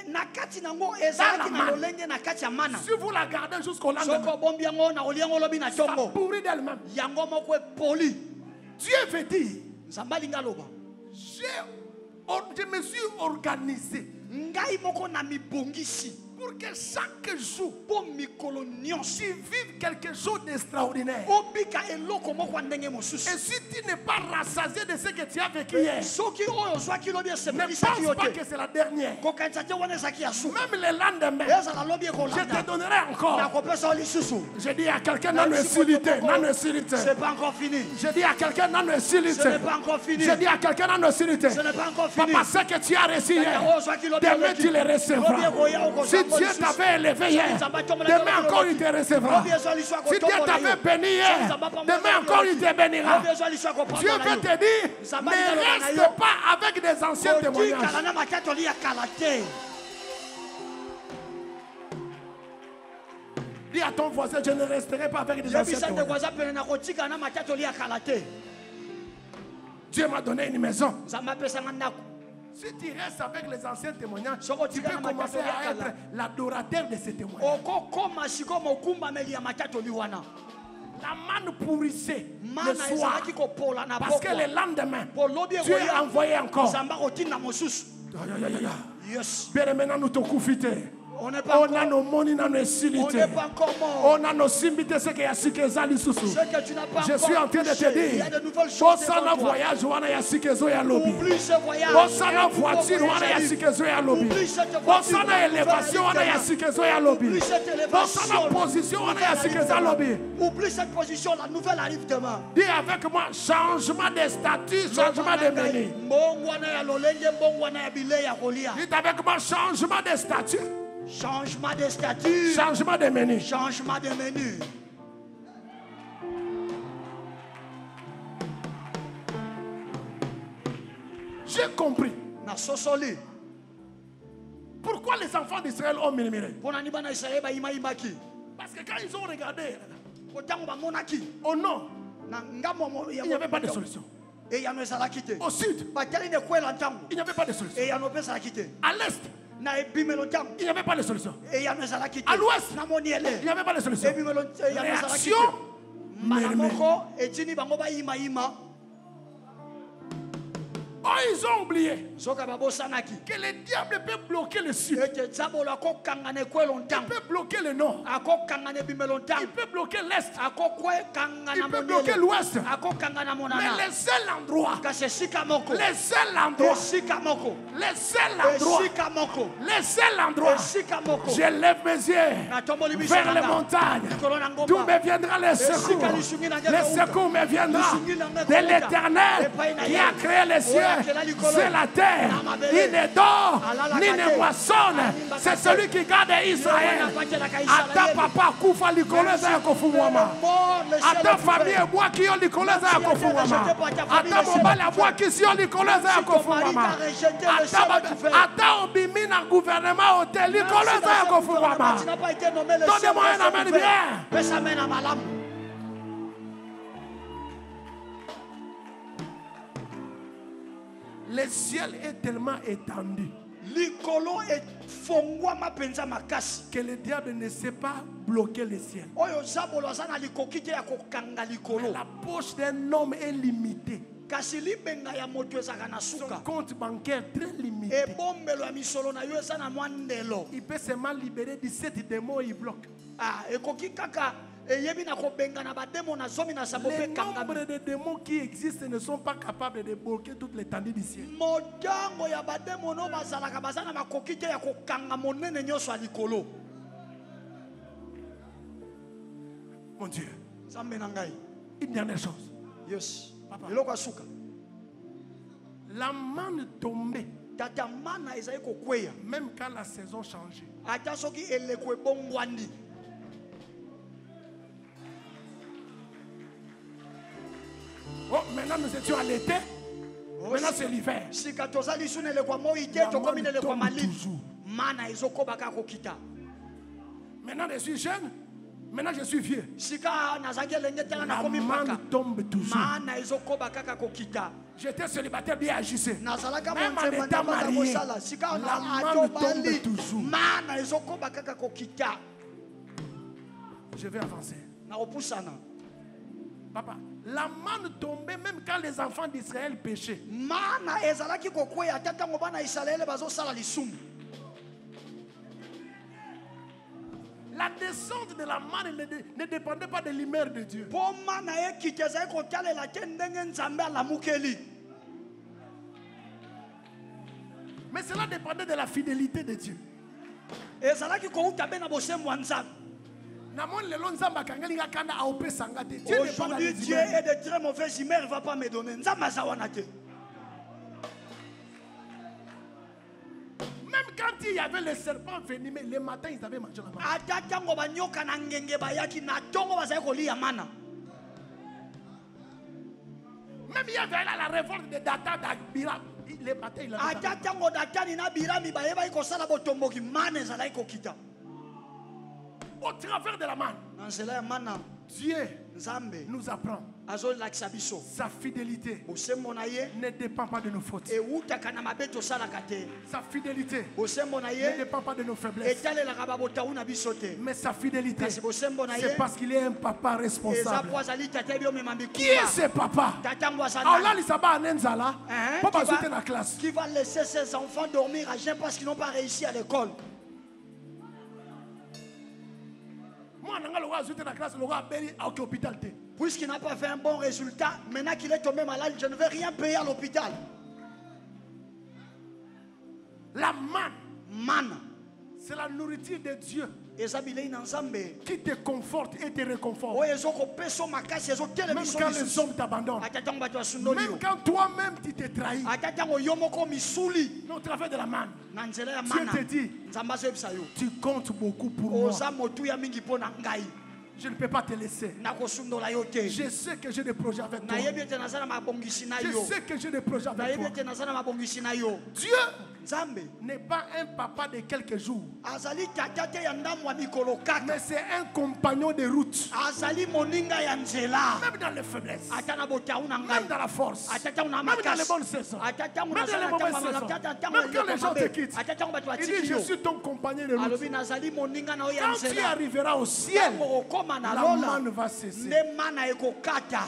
Speaker 3: Na kati nango ezalaki na
Speaker 2: manne.
Speaker 3: lolenge na kati ya mana.
Speaker 2: Si vous la gardez jusqu'au
Speaker 3: Soki
Speaker 2: lendemain,
Speaker 3: obombi yango na oliango lobi na
Speaker 2: ça
Speaker 3: tongo.
Speaker 2: pourrit d'elle-même.
Speaker 3: Yango moko poli.
Speaker 2: Dieu veut dire,
Speaker 3: Nzamba linga loba.
Speaker 2: je me suis organisé
Speaker 3: Ngai moko na mibongisi.
Speaker 2: pour que chaque jour,
Speaker 3: Po mikolo nyonso.
Speaker 2: tu vives quelque chose d'extraordinaire.
Speaker 3: Obika eloko moko ndenge
Speaker 2: Et
Speaker 3: mosusu.
Speaker 2: si tu n'es pas rassasié de ce que tu as vécu hier,
Speaker 3: Soki oyo zwaki lobi
Speaker 2: ne
Speaker 3: esepelisaki yo
Speaker 2: pense pas
Speaker 3: te.
Speaker 2: que c'est la dernière.
Speaker 3: Kokanisa te wana ezalaki ya suka.
Speaker 2: Même le lendemain,
Speaker 3: Ezala lobi
Speaker 2: je te
Speaker 3: ekolanda.
Speaker 2: donnerai encore.
Speaker 3: Nakopesa yo lisusu.
Speaker 2: Je dis à quelqu'un, non hostilité, non hostilité.
Speaker 3: C'est pas encore fini.
Speaker 2: Je dis à quelqu'un, non
Speaker 3: Ce
Speaker 2: hostilité.
Speaker 3: n'est pas encore fini.
Speaker 2: Je dis à quelqu'un, non hostilité.
Speaker 3: Ce n'est pas encore fini.
Speaker 2: Papa, ce que tu as reçu hier, demain tu le recevras. Si Dieu t'avait élevé hier, demain encore il te recevra. Si Dieu t'avait béni hier, demain encore il te bénira. Dieu veut te dire, ne reste pas avec des anciens témoignages. Dis à ton voisin, je ne resterai pas avec des anciens témoignages. Dieu m'a donné une maison. Si tu restes avec les anciens témoignages, tu peux commencer à être l'adorateur de ces témoignages. La manne pourrissait le soir. Parce que le lendemain, Dieu a envoyé encore.
Speaker 3: Yes.
Speaker 2: Bien maintenant, nous te confitons.
Speaker 3: On n'est pas
Speaker 2: On a
Speaker 3: encore.
Speaker 2: nos moni na nos
Speaker 3: On
Speaker 2: esilité.
Speaker 3: n'est pas encore mort.
Speaker 2: On a nos simbité ce qui a sikeza lisusu.
Speaker 3: Ce que tu n'as pas
Speaker 2: Je
Speaker 3: encore
Speaker 2: suis en train de
Speaker 3: touché.
Speaker 2: te
Speaker 3: Il y a de
Speaker 2: dire.
Speaker 3: nouvelles choses
Speaker 2: Bosana
Speaker 3: devant toi.
Speaker 2: voyage wana ya sikezo ya lobby.
Speaker 3: Oublie ce voyage.
Speaker 2: Bosana
Speaker 3: Un nouveau
Speaker 2: voiture
Speaker 3: voyage
Speaker 2: wana ya
Speaker 3: arrive.
Speaker 2: sikezo ya lobby.
Speaker 3: Oublie cette voiture.
Speaker 2: Bosana élévation wana ya sikezo ya lobby.
Speaker 3: Oublie cette élévation.
Speaker 2: Bosana position wana ya sikezo ya lobby.
Speaker 3: Oublie cette position. La nouvelle arrive demain.
Speaker 2: Dis avec moi, changement de statut, changement de menu.
Speaker 3: Mbongwana ya lolenge, mbongwana ya bile ya kolia.
Speaker 2: Dis avec moi, changement de statut,
Speaker 3: Changement de statut.
Speaker 2: changement de menu.
Speaker 3: Changement de menu.
Speaker 2: J'ai compris.
Speaker 3: Na sosoli.
Speaker 2: Pourquoi les enfants d'Israël ont murmuré?
Speaker 3: Pona ni bana Israël ba ima imaki.
Speaker 2: Parce que quand ils ont regardé,
Speaker 3: Kotango ba monaki.
Speaker 2: au nord,
Speaker 3: Na ngamo mo ya.
Speaker 2: il n'y avait pas de solution.
Speaker 3: Et ya no ezalaki te.
Speaker 2: Au sud,
Speaker 3: Ba tali ne kwela ntango.
Speaker 2: il n'y avait pas de solution.
Speaker 3: Et ya no ezalaki te.
Speaker 2: À l'est,
Speaker 3: Na ebimelo ntango.
Speaker 2: il n'y avait pas de solution.
Speaker 3: Et ya no ezalaki te.
Speaker 2: À l'ouest,
Speaker 3: Na moniele.
Speaker 2: il n'y avait pas de solution.
Speaker 3: Ebimelo ya no ezalaki
Speaker 2: Réaction,
Speaker 3: te. Manamoko etini bango ba ima ima.
Speaker 2: oh, ils ont oublié
Speaker 3: Zoka babo sanaki.
Speaker 2: que le diable peut bloquer le sud.
Speaker 3: Ete zabolo ako kangane kwelo
Speaker 2: Il
Speaker 3: ntango.
Speaker 2: peut bloquer le nord.
Speaker 3: Ako kangane bimelo
Speaker 2: Il
Speaker 3: ntango.
Speaker 2: peut bloquer l'est.
Speaker 3: Ako kwe
Speaker 2: Il
Speaker 3: kangana
Speaker 2: peut bloquer
Speaker 3: monele.
Speaker 2: l'ouest.
Speaker 3: Ako kangana
Speaker 2: Mais
Speaker 3: monana.
Speaker 2: le seul endroit,
Speaker 3: Kasi sika moko.
Speaker 2: le seul endroit,
Speaker 3: Esika moko.
Speaker 2: le seul endroit,
Speaker 3: Esika moko.
Speaker 2: le seul endroit,
Speaker 3: Esika moko.
Speaker 2: je lève mes yeux
Speaker 3: Natomboli biso
Speaker 2: vers les
Speaker 3: nanga.
Speaker 2: montagnes.
Speaker 3: Likolo na ngomba.
Speaker 2: D'où me viendra le secours? Le secours me viendra de l'Éternel qui a créé les cieux, c'est la terre. Il ne dort ni ne moissonne. C'est celui qui garde Israël. Ata papa kufa likolo za kofungwama. Ata famille moi qui ont likolo za kofungwama. Ata mobali moi qui si ont likolo za kofungwama. Ata obimi na gouvernement hôtel likolo za kofungwama. Donnez-moi un amen bien.
Speaker 3: Pesa mena malamu.
Speaker 2: Le ciel est tellement étendu
Speaker 3: Likolo efongwama penza makasi.
Speaker 2: que le diable ne sait pas bloquer le ciel.
Speaker 3: Oyo zabolo azana likoki te ya kokanga likolo.
Speaker 2: La poche d'un homme est limitée.
Speaker 3: Kasi libenga ya moto ezaka na
Speaker 2: Son
Speaker 3: suka.
Speaker 2: compte bancaire très limité.
Speaker 3: Ebombelo ya misolo na yo eza na mwa ndelo.
Speaker 2: Il peut seulement libérer 17 démons, il bloque.
Speaker 3: Ah, ekoki kaka eyebi na kobenga na bademo na zomi na sabo
Speaker 2: Les
Speaker 3: pe kanga.
Speaker 2: nombres de démons qui existent ne sont pas capables de bloquer toute l'étendue du ciel.
Speaker 3: Motango ya bademo no bazalaka bazana makoki te ya kokanga monene nyonso ya likolo.
Speaker 2: Mon Dieu,
Speaker 3: Zambe na ngai.
Speaker 2: une dernière chose.
Speaker 3: Yes.
Speaker 2: Papa.
Speaker 3: Eloko asuka.
Speaker 2: La manne tombait,
Speaker 3: Tata mana ezali kokweya.
Speaker 2: même quand la saison changeait.
Speaker 3: Ata soki eleko ebongwani.
Speaker 2: Oh, maintenant Maintenant, nous étions à l'été. Maintenant, c'est l'hiver.
Speaker 3: sika tozali sunele kwa moi te
Speaker 2: La
Speaker 3: tokomi
Speaker 2: manne
Speaker 3: nele kwa
Speaker 2: tombe
Speaker 3: malili
Speaker 2: toujours.
Speaker 3: mana ezokoba kaka kokita
Speaker 2: Maintenant, je suis jeune. Maintenant, je suis vieux.
Speaker 3: sika nazaki elenge tanga
Speaker 2: La
Speaker 3: nakomi mpaka
Speaker 2: manne tombe toujours.
Speaker 3: mana ezokoba kaka kokita
Speaker 2: J'étais célibataire bien agissé.
Speaker 3: nazalaka
Speaker 2: Même en
Speaker 3: monzemba
Speaker 2: étant
Speaker 3: ndambaza
Speaker 2: marié,
Speaker 3: kosala sika
Speaker 2: la manne
Speaker 3: atobali
Speaker 2: tombe toujours.
Speaker 3: mana ezokoba kaka kokita
Speaker 2: Je vais avancer.
Speaker 3: nakopusana
Speaker 2: Papa, la manne tombait même quand les enfants d'Israël péchaient.
Speaker 3: mana ezalaki kokweya ata ntango bana isalaele bazosala lisumu
Speaker 2: La descente de la manne ne dépendait pas de l'humeur de Dieu.
Speaker 3: mpo mana ekite ezali kotalela te ndenge nzambe alamukeli
Speaker 2: Mais cela dépendait de la fidélité de Dieu.
Speaker 3: ezalaki kouta mpe na bosembo ya nzambe
Speaker 2: Namoni lelo nzambe akangeli nga kanda aopesa nga te. Dieu n'est pas dans
Speaker 3: aujourd'hui
Speaker 2: les
Speaker 3: Dieu
Speaker 2: humeurs.
Speaker 3: est de très mauvaise humeur il va pas me donner nzambe aza wana te
Speaker 2: Même quand il y avait les serpents venimeux, le matin ils avaient mangé la manne.
Speaker 3: ata ntango banyoka na ngenge bayaki na ntongo bazali kolia mana
Speaker 2: Même il y avait la révolte de Dathan d'Abiram. Le matin il avait
Speaker 3: ata ntango datani na birami bayebaki kosala botomboki mana ezalaki kokita
Speaker 2: au travers de la manne.
Speaker 3: na nzela ya mana
Speaker 2: Dieu
Speaker 3: nzambe
Speaker 2: nous apprend
Speaker 3: azolakisa biso
Speaker 2: sa fidélité
Speaker 3: bosembo na ye
Speaker 2: ne dépend pas de nos fautes.
Speaker 3: ewutaka na mabe tosalaka te
Speaker 2: Sa fidélité
Speaker 3: bosembo na
Speaker 2: ne
Speaker 3: ye
Speaker 2: dépend pas de nos faiblesses.
Speaker 3: etalelaka babotau na biso te
Speaker 2: Mais sa fidélité,
Speaker 3: kasi bosembo na ye
Speaker 2: c'est parce qu'il est un papa
Speaker 3: eza
Speaker 2: responsable.
Speaker 3: po azali tata ebi omema
Speaker 2: Qui est
Speaker 3: mikuma
Speaker 2: ce papa?
Speaker 3: tatango aza
Speaker 2: Alors là,
Speaker 3: nani?
Speaker 2: il s'abat en Enzala.
Speaker 3: Hein?
Speaker 2: Papa
Speaker 3: Qui va-
Speaker 2: soutient la classe.
Speaker 3: Qui va laisser ses enfants dormir à jeun parce qu'ils n'ont pas réussi à l'école.
Speaker 2: Moi, je suis soutient la classe. Je suis à l'hôpital.
Speaker 3: Puisqu'il n'a pas fait un bon résultat, maintenant qu'il est tombé malade, je ne vais rien payer à l'hôpital.
Speaker 2: La manne,
Speaker 3: Man,
Speaker 2: c'est la nourriture de Dieu
Speaker 3: ezabilei na nzambe.
Speaker 2: qui te conforte et te réconforte.
Speaker 3: Oyo ezokopesa makasi ezotele
Speaker 2: Même
Speaker 3: biso
Speaker 2: quand les
Speaker 3: lisusu.
Speaker 2: hommes t'abandonnent.
Speaker 3: Ata ntango bato basundoli
Speaker 2: Même
Speaker 3: yo.
Speaker 2: quand toi-même tu te trahis.
Speaker 3: Ata ntango yo moko misuli
Speaker 2: Au travers de la manne,
Speaker 3: na nzela ya
Speaker 2: Dieu
Speaker 3: mana.
Speaker 2: te dit,
Speaker 3: Nzambe azoyebisa yo.
Speaker 2: tu comptes beaucoup pour moi.
Speaker 3: Oza motuya mingi mpo na ngai.
Speaker 2: Je ne peux pas te laisser.
Speaker 3: Nakosundola yo te.
Speaker 2: Je sais que j'ai des projets avec toi.
Speaker 3: Nayebi ete naza na mabongisi na
Speaker 2: Je
Speaker 3: yo.
Speaker 2: sais que j'ai des projets avec
Speaker 3: Nayebi
Speaker 2: toi.
Speaker 3: ete naza na mabongisi na yo.
Speaker 2: Dieu
Speaker 3: Nzambe
Speaker 2: n'est pas un papa de quelques jours,
Speaker 3: azali tata te ya ndambo ya mikolo kaka.
Speaker 2: mais c'est un compagnon de route.
Speaker 3: Azali moninga ya nzela.
Speaker 2: Même dans les faiblesses,
Speaker 3: Ata na botau na
Speaker 2: même
Speaker 3: ngai.
Speaker 2: dans la force,
Speaker 3: Ata ntango na
Speaker 2: même dans les
Speaker 3: makasi.
Speaker 2: bonnes saisons,
Speaker 3: Ata ntango
Speaker 2: même dans les
Speaker 3: nazala
Speaker 2: mauvaises
Speaker 3: ntango ya
Speaker 2: saisons,
Speaker 3: malata ntango
Speaker 2: même quand
Speaker 3: ya
Speaker 2: les gens te
Speaker 3: mabe.
Speaker 2: quittent.
Speaker 3: Ata ntango bato
Speaker 2: Il dit,
Speaker 3: batiki
Speaker 2: je
Speaker 3: yo.
Speaker 2: suis ton compagnon de route.
Speaker 3: Alobi nazali moninga na yo ya
Speaker 2: Quand tu
Speaker 3: nzela.
Speaker 2: arriveras au ciel,
Speaker 3: Ntango okoma na
Speaker 2: la
Speaker 3: lola.
Speaker 2: manne va cesser.
Speaker 3: Nde mana ekokata.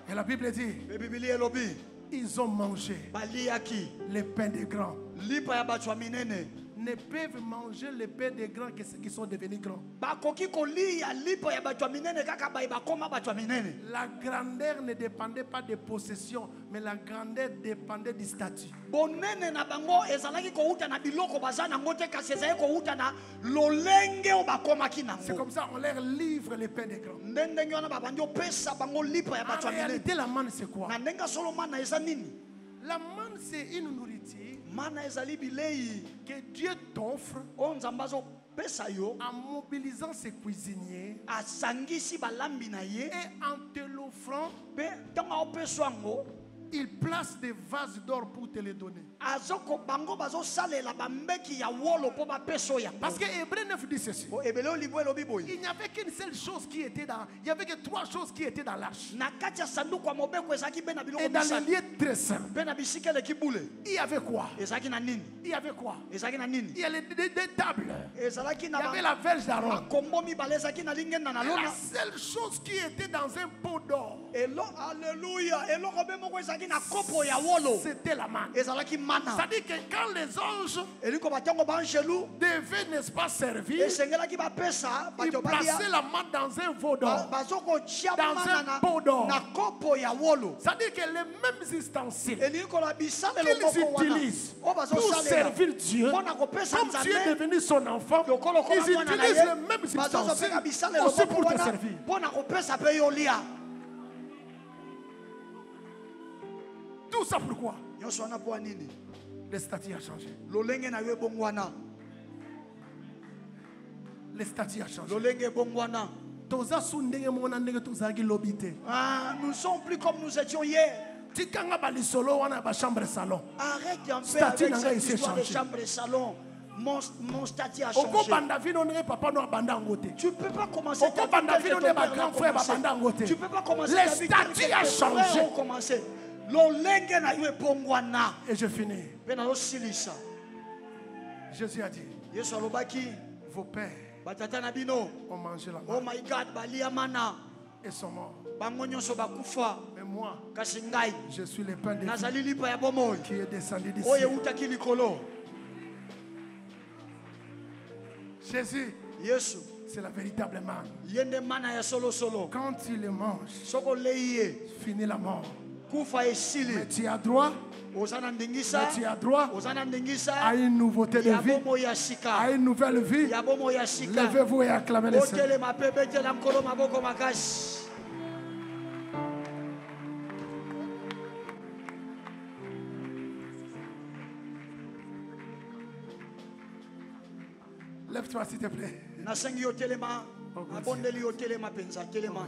Speaker 2: Et la Bible dit,
Speaker 3: Be Biblia elobi
Speaker 2: ils ont mangé
Speaker 3: baliaki
Speaker 2: les pains des grands.
Speaker 3: lipa ya bato ya minene.
Speaker 2: Ne peuvent manger les pains des grands que ceux qui sont devenus grands.
Speaker 3: Bakoki kolia lipa ya bato ya minene kaka bai bakoma bato ya minene.
Speaker 2: La grandeur ne dépendait pas des possessions, mais la grandeur dépendait du statut.
Speaker 3: Bonene na bango ezalaki kouta na biloko baza nango te kasi ezalaki kouta na lolenge o bakomaki
Speaker 2: C'est
Speaker 3: nango.
Speaker 2: comme ça on leur livre les pains des grands.
Speaker 3: Nde ndenge wana babandi opesa bango lipa ya
Speaker 2: En
Speaker 3: bato ya minene.
Speaker 2: réalité, la manne c'est quoi?
Speaker 3: Na ndenge solo mana eza nini?
Speaker 2: La manne c'est une nourriture
Speaker 3: Mana ezali bilei
Speaker 2: que Dieu t'offre
Speaker 3: oyo nzambe azopesa yo
Speaker 2: en mobilisant ses cuisiniers
Speaker 3: asangisi balambi na ye
Speaker 2: et en te l'offrant,
Speaker 3: mpe ntango aopeswa yango
Speaker 2: il place des vases d'or pour te les donner.
Speaker 3: azoko bango bazosalela bambeki ya wolo mpo bapesa oyo yango.
Speaker 2: Parce que Hébreu 9 dit ceci.
Speaker 3: Bo ebele oyo libo elobi boye
Speaker 2: Il n'y avait qu'une seule chose qui était dans. Il n'y avait que trois choses qui étaient dans l'arche.
Speaker 3: na kati ya sanduku ya mobeko ezalaki mpe na biloko
Speaker 2: Et dans les
Speaker 3: misatu
Speaker 2: lieux très saints,
Speaker 3: mpe na bisika eleki bule
Speaker 2: il y avait quoi?
Speaker 3: ezalaki na nini
Speaker 2: Il y avait quoi?
Speaker 3: ezalaki na nini
Speaker 2: Il y a des tables.
Speaker 3: ezalaki
Speaker 2: Il y
Speaker 3: na
Speaker 2: avait la verge d'Aaron.
Speaker 3: bakombo mibale ezalaki na lingenda na
Speaker 2: Et
Speaker 3: lona
Speaker 2: la seule chose qui était dans un pot d'or,
Speaker 3: Alléluia eloko mpe moko ezalaki na kopo ya wolo
Speaker 2: c'était la manne.
Speaker 3: ezalaki mana
Speaker 2: C'est-à-dire que quand les anges
Speaker 3: elingo batango baangelu
Speaker 2: devaient, n'est-ce pas, servir,
Speaker 3: esengelaki bapesa
Speaker 2: ils
Speaker 3: bato balia
Speaker 2: plaçaient la manne dans un veau d'or.
Speaker 3: bazokotia
Speaker 2: Dans
Speaker 3: mana
Speaker 2: un pot d'or.
Speaker 3: na kopo ya wolo
Speaker 2: C'est-à-dire que les mêmes ustensiles
Speaker 3: elingi kola bisalelo
Speaker 2: qu'ils
Speaker 3: moko wana
Speaker 2: utilisent
Speaker 3: oyo
Speaker 2: pour
Speaker 3: bazosalela
Speaker 2: servir Dieu,
Speaker 3: mpona kopesa
Speaker 2: comme tu es
Speaker 3: nzambe
Speaker 2: devenu son enfant,
Speaker 3: lokolo
Speaker 2: ils
Speaker 3: kola mwana na
Speaker 2: utilisent
Speaker 3: ye
Speaker 2: les mêmes ustensiles
Speaker 3: bazozopeka bisalelo
Speaker 2: aussi
Speaker 3: moko
Speaker 2: pour te
Speaker 3: wana
Speaker 2: servir.
Speaker 3: mpona kopesa mpe yo lia
Speaker 2: Tout ça pourquoi?
Speaker 3: nyonso wana mpo ya nini
Speaker 2: Le statut a changé.
Speaker 3: lolenge na yo ebongo wana
Speaker 2: Le statut a changé.
Speaker 3: lolenge bongwana.
Speaker 2: Toza su ndenge mona ndenge tozalaki lobi te.
Speaker 3: Nous sommes plus comme nous étions hier.
Speaker 2: Tikanga balisolo wana ba chambre salon.
Speaker 3: Arrête un peu
Speaker 2: Statut
Speaker 3: avec
Speaker 2: nanga
Speaker 3: cette
Speaker 2: essaie
Speaker 3: histoire de
Speaker 2: changer.
Speaker 3: chambre et salon. Mon statut a
Speaker 2: Oko
Speaker 3: changé.
Speaker 2: banda vino ndenge papa no banda ngote.
Speaker 3: Tu ne peux pas commencer
Speaker 2: Oko banda vino ndenge ba grand frère ba banda
Speaker 3: Tu
Speaker 2: ngote.
Speaker 3: ne peux pas commencer
Speaker 2: Le
Speaker 3: ta vie comme
Speaker 2: statut
Speaker 3: tes
Speaker 2: a
Speaker 3: frères
Speaker 2: changé.
Speaker 3: ont commencé. Lolenge na yo bongwana.
Speaker 2: Et je finis.
Speaker 3: Pe na yo silisa.
Speaker 2: Jésus a dit,
Speaker 3: Yesu alobaki
Speaker 2: vos pères
Speaker 3: batata na bino.
Speaker 2: ont mangé la
Speaker 3: Oh
Speaker 2: manne
Speaker 3: my God, balia mana.
Speaker 2: et sont morts.
Speaker 3: Bango nyonso bakufa.
Speaker 2: Mais moi,
Speaker 3: Kasi ngai
Speaker 2: je suis le pain de vie
Speaker 3: nazali lipa ya bomoi.
Speaker 2: qui est descendu d'ici.
Speaker 3: Oye utaki likolo.
Speaker 2: Jésus,
Speaker 3: Yesu
Speaker 2: c'est la véritable manne.
Speaker 3: yende mana ya solo solo.
Speaker 2: Quand tu le manges,
Speaker 3: Soko leiye
Speaker 2: finis la mort.
Speaker 3: kufa esili.
Speaker 2: Mais tu as droit,
Speaker 3: Ozana
Speaker 2: mais
Speaker 3: ndingisa.
Speaker 2: tu as droit
Speaker 3: Ozana ndingisa.
Speaker 2: à une nouveauté de
Speaker 3: Ya
Speaker 2: vie,
Speaker 3: bomoi ya
Speaker 2: à
Speaker 3: sika.
Speaker 2: une nouvelle vie.
Speaker 3: Ya bomoi ya sika.
Speaker 2: Levez-vous et acclamez le Seigneur.
Speaker 3: Otele mapepe tela mkolo maboko makasi.
Speaker 2: Lève-toi s'il te plaît.
Speaker 3: Nasengi yo telema. Abondeli yo telema penza telema.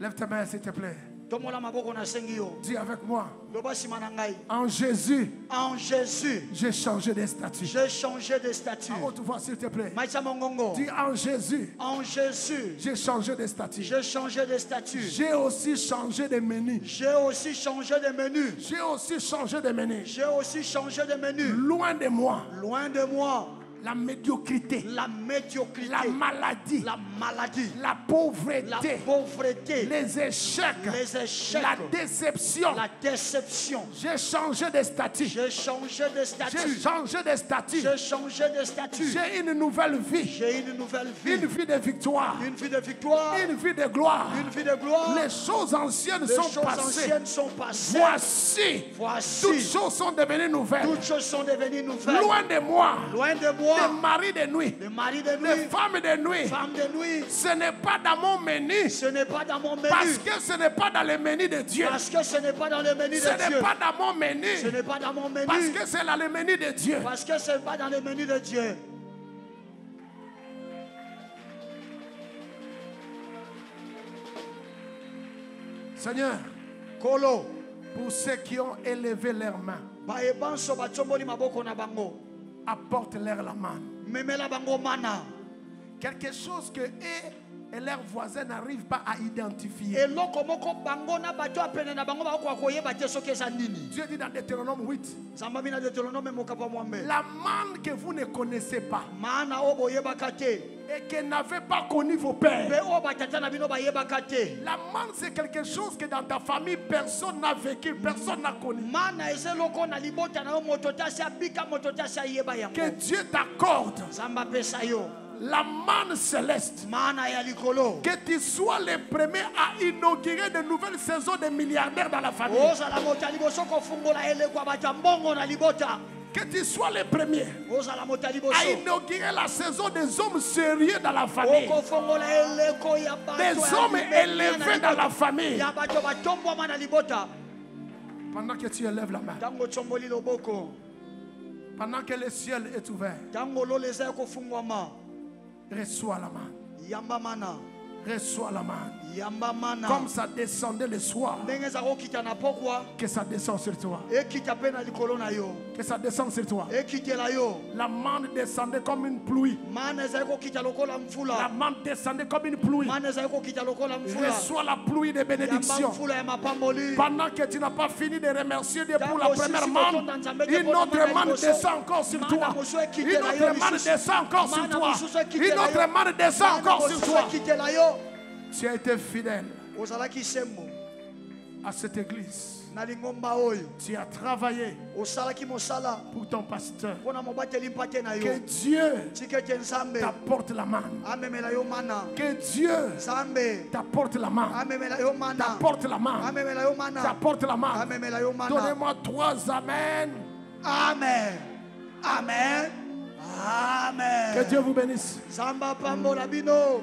Speaker 2: Lève ta main s'il te plaît.
Speaker 3: Tomola maboko nasengi yo.
Speaker 2: Dis avec moi.
Speaker 3: Loba simana ngai.
Speaker 2: En Jésus,
Speaker 3: En Jésus,
Speaker 2: j'ai changé de statut.
Speaker 3: j'ai changé de statut.
Speaker 2: À haute voix s'il te plaît.
Speaker 3: Maïcha Mongongo.
Speaker 2: Dis en Jésus,
Speaker 3: En Jésus,
Speaker 2: j'ai changé de statut.
Speaker 3: j'ai changé de statut.
Speaker 2: J'ai aussi changé de menu.
Speaker 3: J'ai aussi changé de menu.
Speaker 2: J'ai aussi changé de menu.
Speaker 3: J'ai aussi changé de menu.
Speaker 2: Loin de moi,
Speaker 3: Loin de moi,
Speaker 2: la médiocrité,
Speaker 3: la médiocrité,
Speaker 2: la maladie,
Speaker 3: la maladie,
Speaker 2: la
Speaker 3: la
Speaker 2: pauvreté,
Speaker 3: pauvreté,
Speaker 2: les échecs,
Speaker 3: les échecs,
Speaker 2: la déception.
Speaker 3: la déception.
Speaker 2: J'ai changé de statut.
Speaker 3: J'ai changé de
Speaker 2: J'ai
Speaker 3: statut.
Speaker 2: changé de statut.
Speaker 3: J'ai changé de statut.
Speaker 2: J'ai une nouvelle vie.
Speaker 3: J'ai une nouvelle vie.
Speaker 2: Une vie de victoire.
Speaker 3: Une vie de victoire.
Speaker 2: Une vie de gloire.
Speaker 3: Une vie de gloire.
Speaker 2: Les choses anciennes
Speaker 3: Les
Speaker 2: sont
Speaker 3: choses
Speaker 2: passées.
Speaker 3: anciennes sont passées.
Speaker 2: Voici, toutes
Speaker 3: Voici,
Speaker 2: choses sont devenues nouvelles.
Speaker 3: toutes choses sont devenues nouvelles.
Speaker 2: Loin de moi,
Speaker 3: Loin de
Speaker 2: les
Speaker 3: moi,
Speaker 2: maris de nuit,
Speaker 3: les maris de
Speaker 2: les
Speaker 3: nuit,
Speaker 2: femmes de nuit.
Speaker 3: femmes de nuit,
Speaker 2: Ce n'est pas dans mon menu.
Speaker 3: ce n'est pas dans mon menu.
Speaker 2: Parce que ce n'est pas dans le menu de Dieu.
Speaker 3: Parce que ce n'est pas dans le menu
Speaker 2: Ce
Speaker 3: de
Speaker 2: n'est
Speaker 3: Dieu.
Speaker 2: pas dans mon menu.
Speaker 3: Ce n'est pas dans mon menu.
Speaker 2: Parce que c'est dans le menu de Dieu.
Speaker 3: Parce que ce n'est pas dans le menu de Dieu.
Speaker 2: Seigneur,
Speaker 3: Kolo,
Speaker 2: pour ceux qui ont élevé leurs mains,
Speaker 3: baebanso batsomboli maboko na bango.
Speaker 2: apporte-leur la main.
Speaker 3: Memela bango mana.
Speaker 2: Quelque chose que eux et leurs voisins n'arrivent pas à identifier.
Speaker 3: Eloko moko bango na bato apene na bango bako koyeba te soki eza nini.
Speaker 2: Dieu dit dans Deutéronome 8,
Speaker 3: Zamba bina Deutéronome mokapa mwambe.
Speaker 2: la manne que vous ne connaissez pas
Speaker 3: Maana o boyebaka te.
Speaker 2: et que n'avez pas connu vos pères.
Speaker 3: Pe o batata na bino bayebaka te.
Speaker 2: La manne, c'est quelque chose que dans ta famille, personne n'a vécu, personne n'a connu.
Speaker 3: Mana eza loko na libota na yo moto tasi abika moto tasi ayeba yango.
Speaker 2: Que Dieu t'accorde
Speaker 3: Zamba pesa yo.
Speaker 2: la manne céleste.
Speaker 3: Mana ya likolo.
Speaker 2: Que tu sois le premier à inaugurer de nouvelles saisons de milliardaires dans la famille.
Speaker 3: Ozala moto liboso kofungola elekwa bata mbongo na libota.
Speaker 2: Que tu sois le premier
Speaker 3: Ozala moto liboso.
Speaker 2: à inaugurer la saison des hommes sérieux dans la famille.
Speaker 3: Okofongola eleko ya bato.
Speaker 2: Des hommes élevés dans la famille.
Speaker 3: Ya bato batombwa na libota.
Speaker 2: Pendant que tu élèves la main,
Speaker 3: Tango tsomboli loboko.
Speaker 2: pendant que le ciel est ouvert,
Speaker 3: Tango loleza kofungwama.
Speaker 2: reçois la main.
Speaker 3: Yamba mana.
Speaker 2: Reçois la main.
Speaker 3: Yamba mana.
Speaker 2: Comme ça descendait le soir,
Speaker 3: Ndenge za kokita na pokwa.
Speaker 2: que ça descend sur toi.
Speaker 3: Ekita pe na likolo na yo.
Speaker 2: Que ça descend sur toi.
Speaker 3: Ekitela yo.
Speaker 2: La manne descendait comme une pluie.
Speaker 3: Mana za kokita lokola
Speaker 2: La
Speaker 3: mfula.
Speaker 2: manne descendait comme une pluie.
Speaker 3: Mana za kokita lokola mfula.
Speaker 2: Reçois la pluie de
Speaker 3: Yamba
Speaker 2: bénédiction.
Speaker 3: mfula ya mapamboli.
Speaker 2: Pendant que tu n'as pas fini de remercier Dieu pour la première manne, une autre manne descend encore sur toi. Une autre manne descend encore sur toi. Une autre manne descend encore sur toi. Tu as été fidèle
Speaker 3: Ozalaki sembo
Speaker 2: à cette église.
Speaker 3: na lingomba oyo.
Speaker 2: Tu as travaillé
Speaker 3: Osalaki mosala
Speaker 2: pour ton pasteur.
Speaker 3: pona mobateli mpate na yo.
Speaker 2: Que Dieu
Speaker 3: Tikete nzambe
Speaker 2: t'apporte la main.
Speaker 3: amemela yo mana.
Speaker 2: Que Dieu
Speaker 3: Nzambe
Speaker 2: t'apporte la main.
Speaker 3: amemela yo mana.
Speaker 2: T'apporte la main.
Speaker 3: Amemela yo mana.
Speaker 2: T'apporte la main.
Speaker 3: Amemela yo mana.
Speaker 2: Donnez-moi 3 amen.
Speaker 3: Amen. Amen. Amen.
Speaker 2: Que Dieu vous bénisse.
Speaker 3: Zamba pambola bino.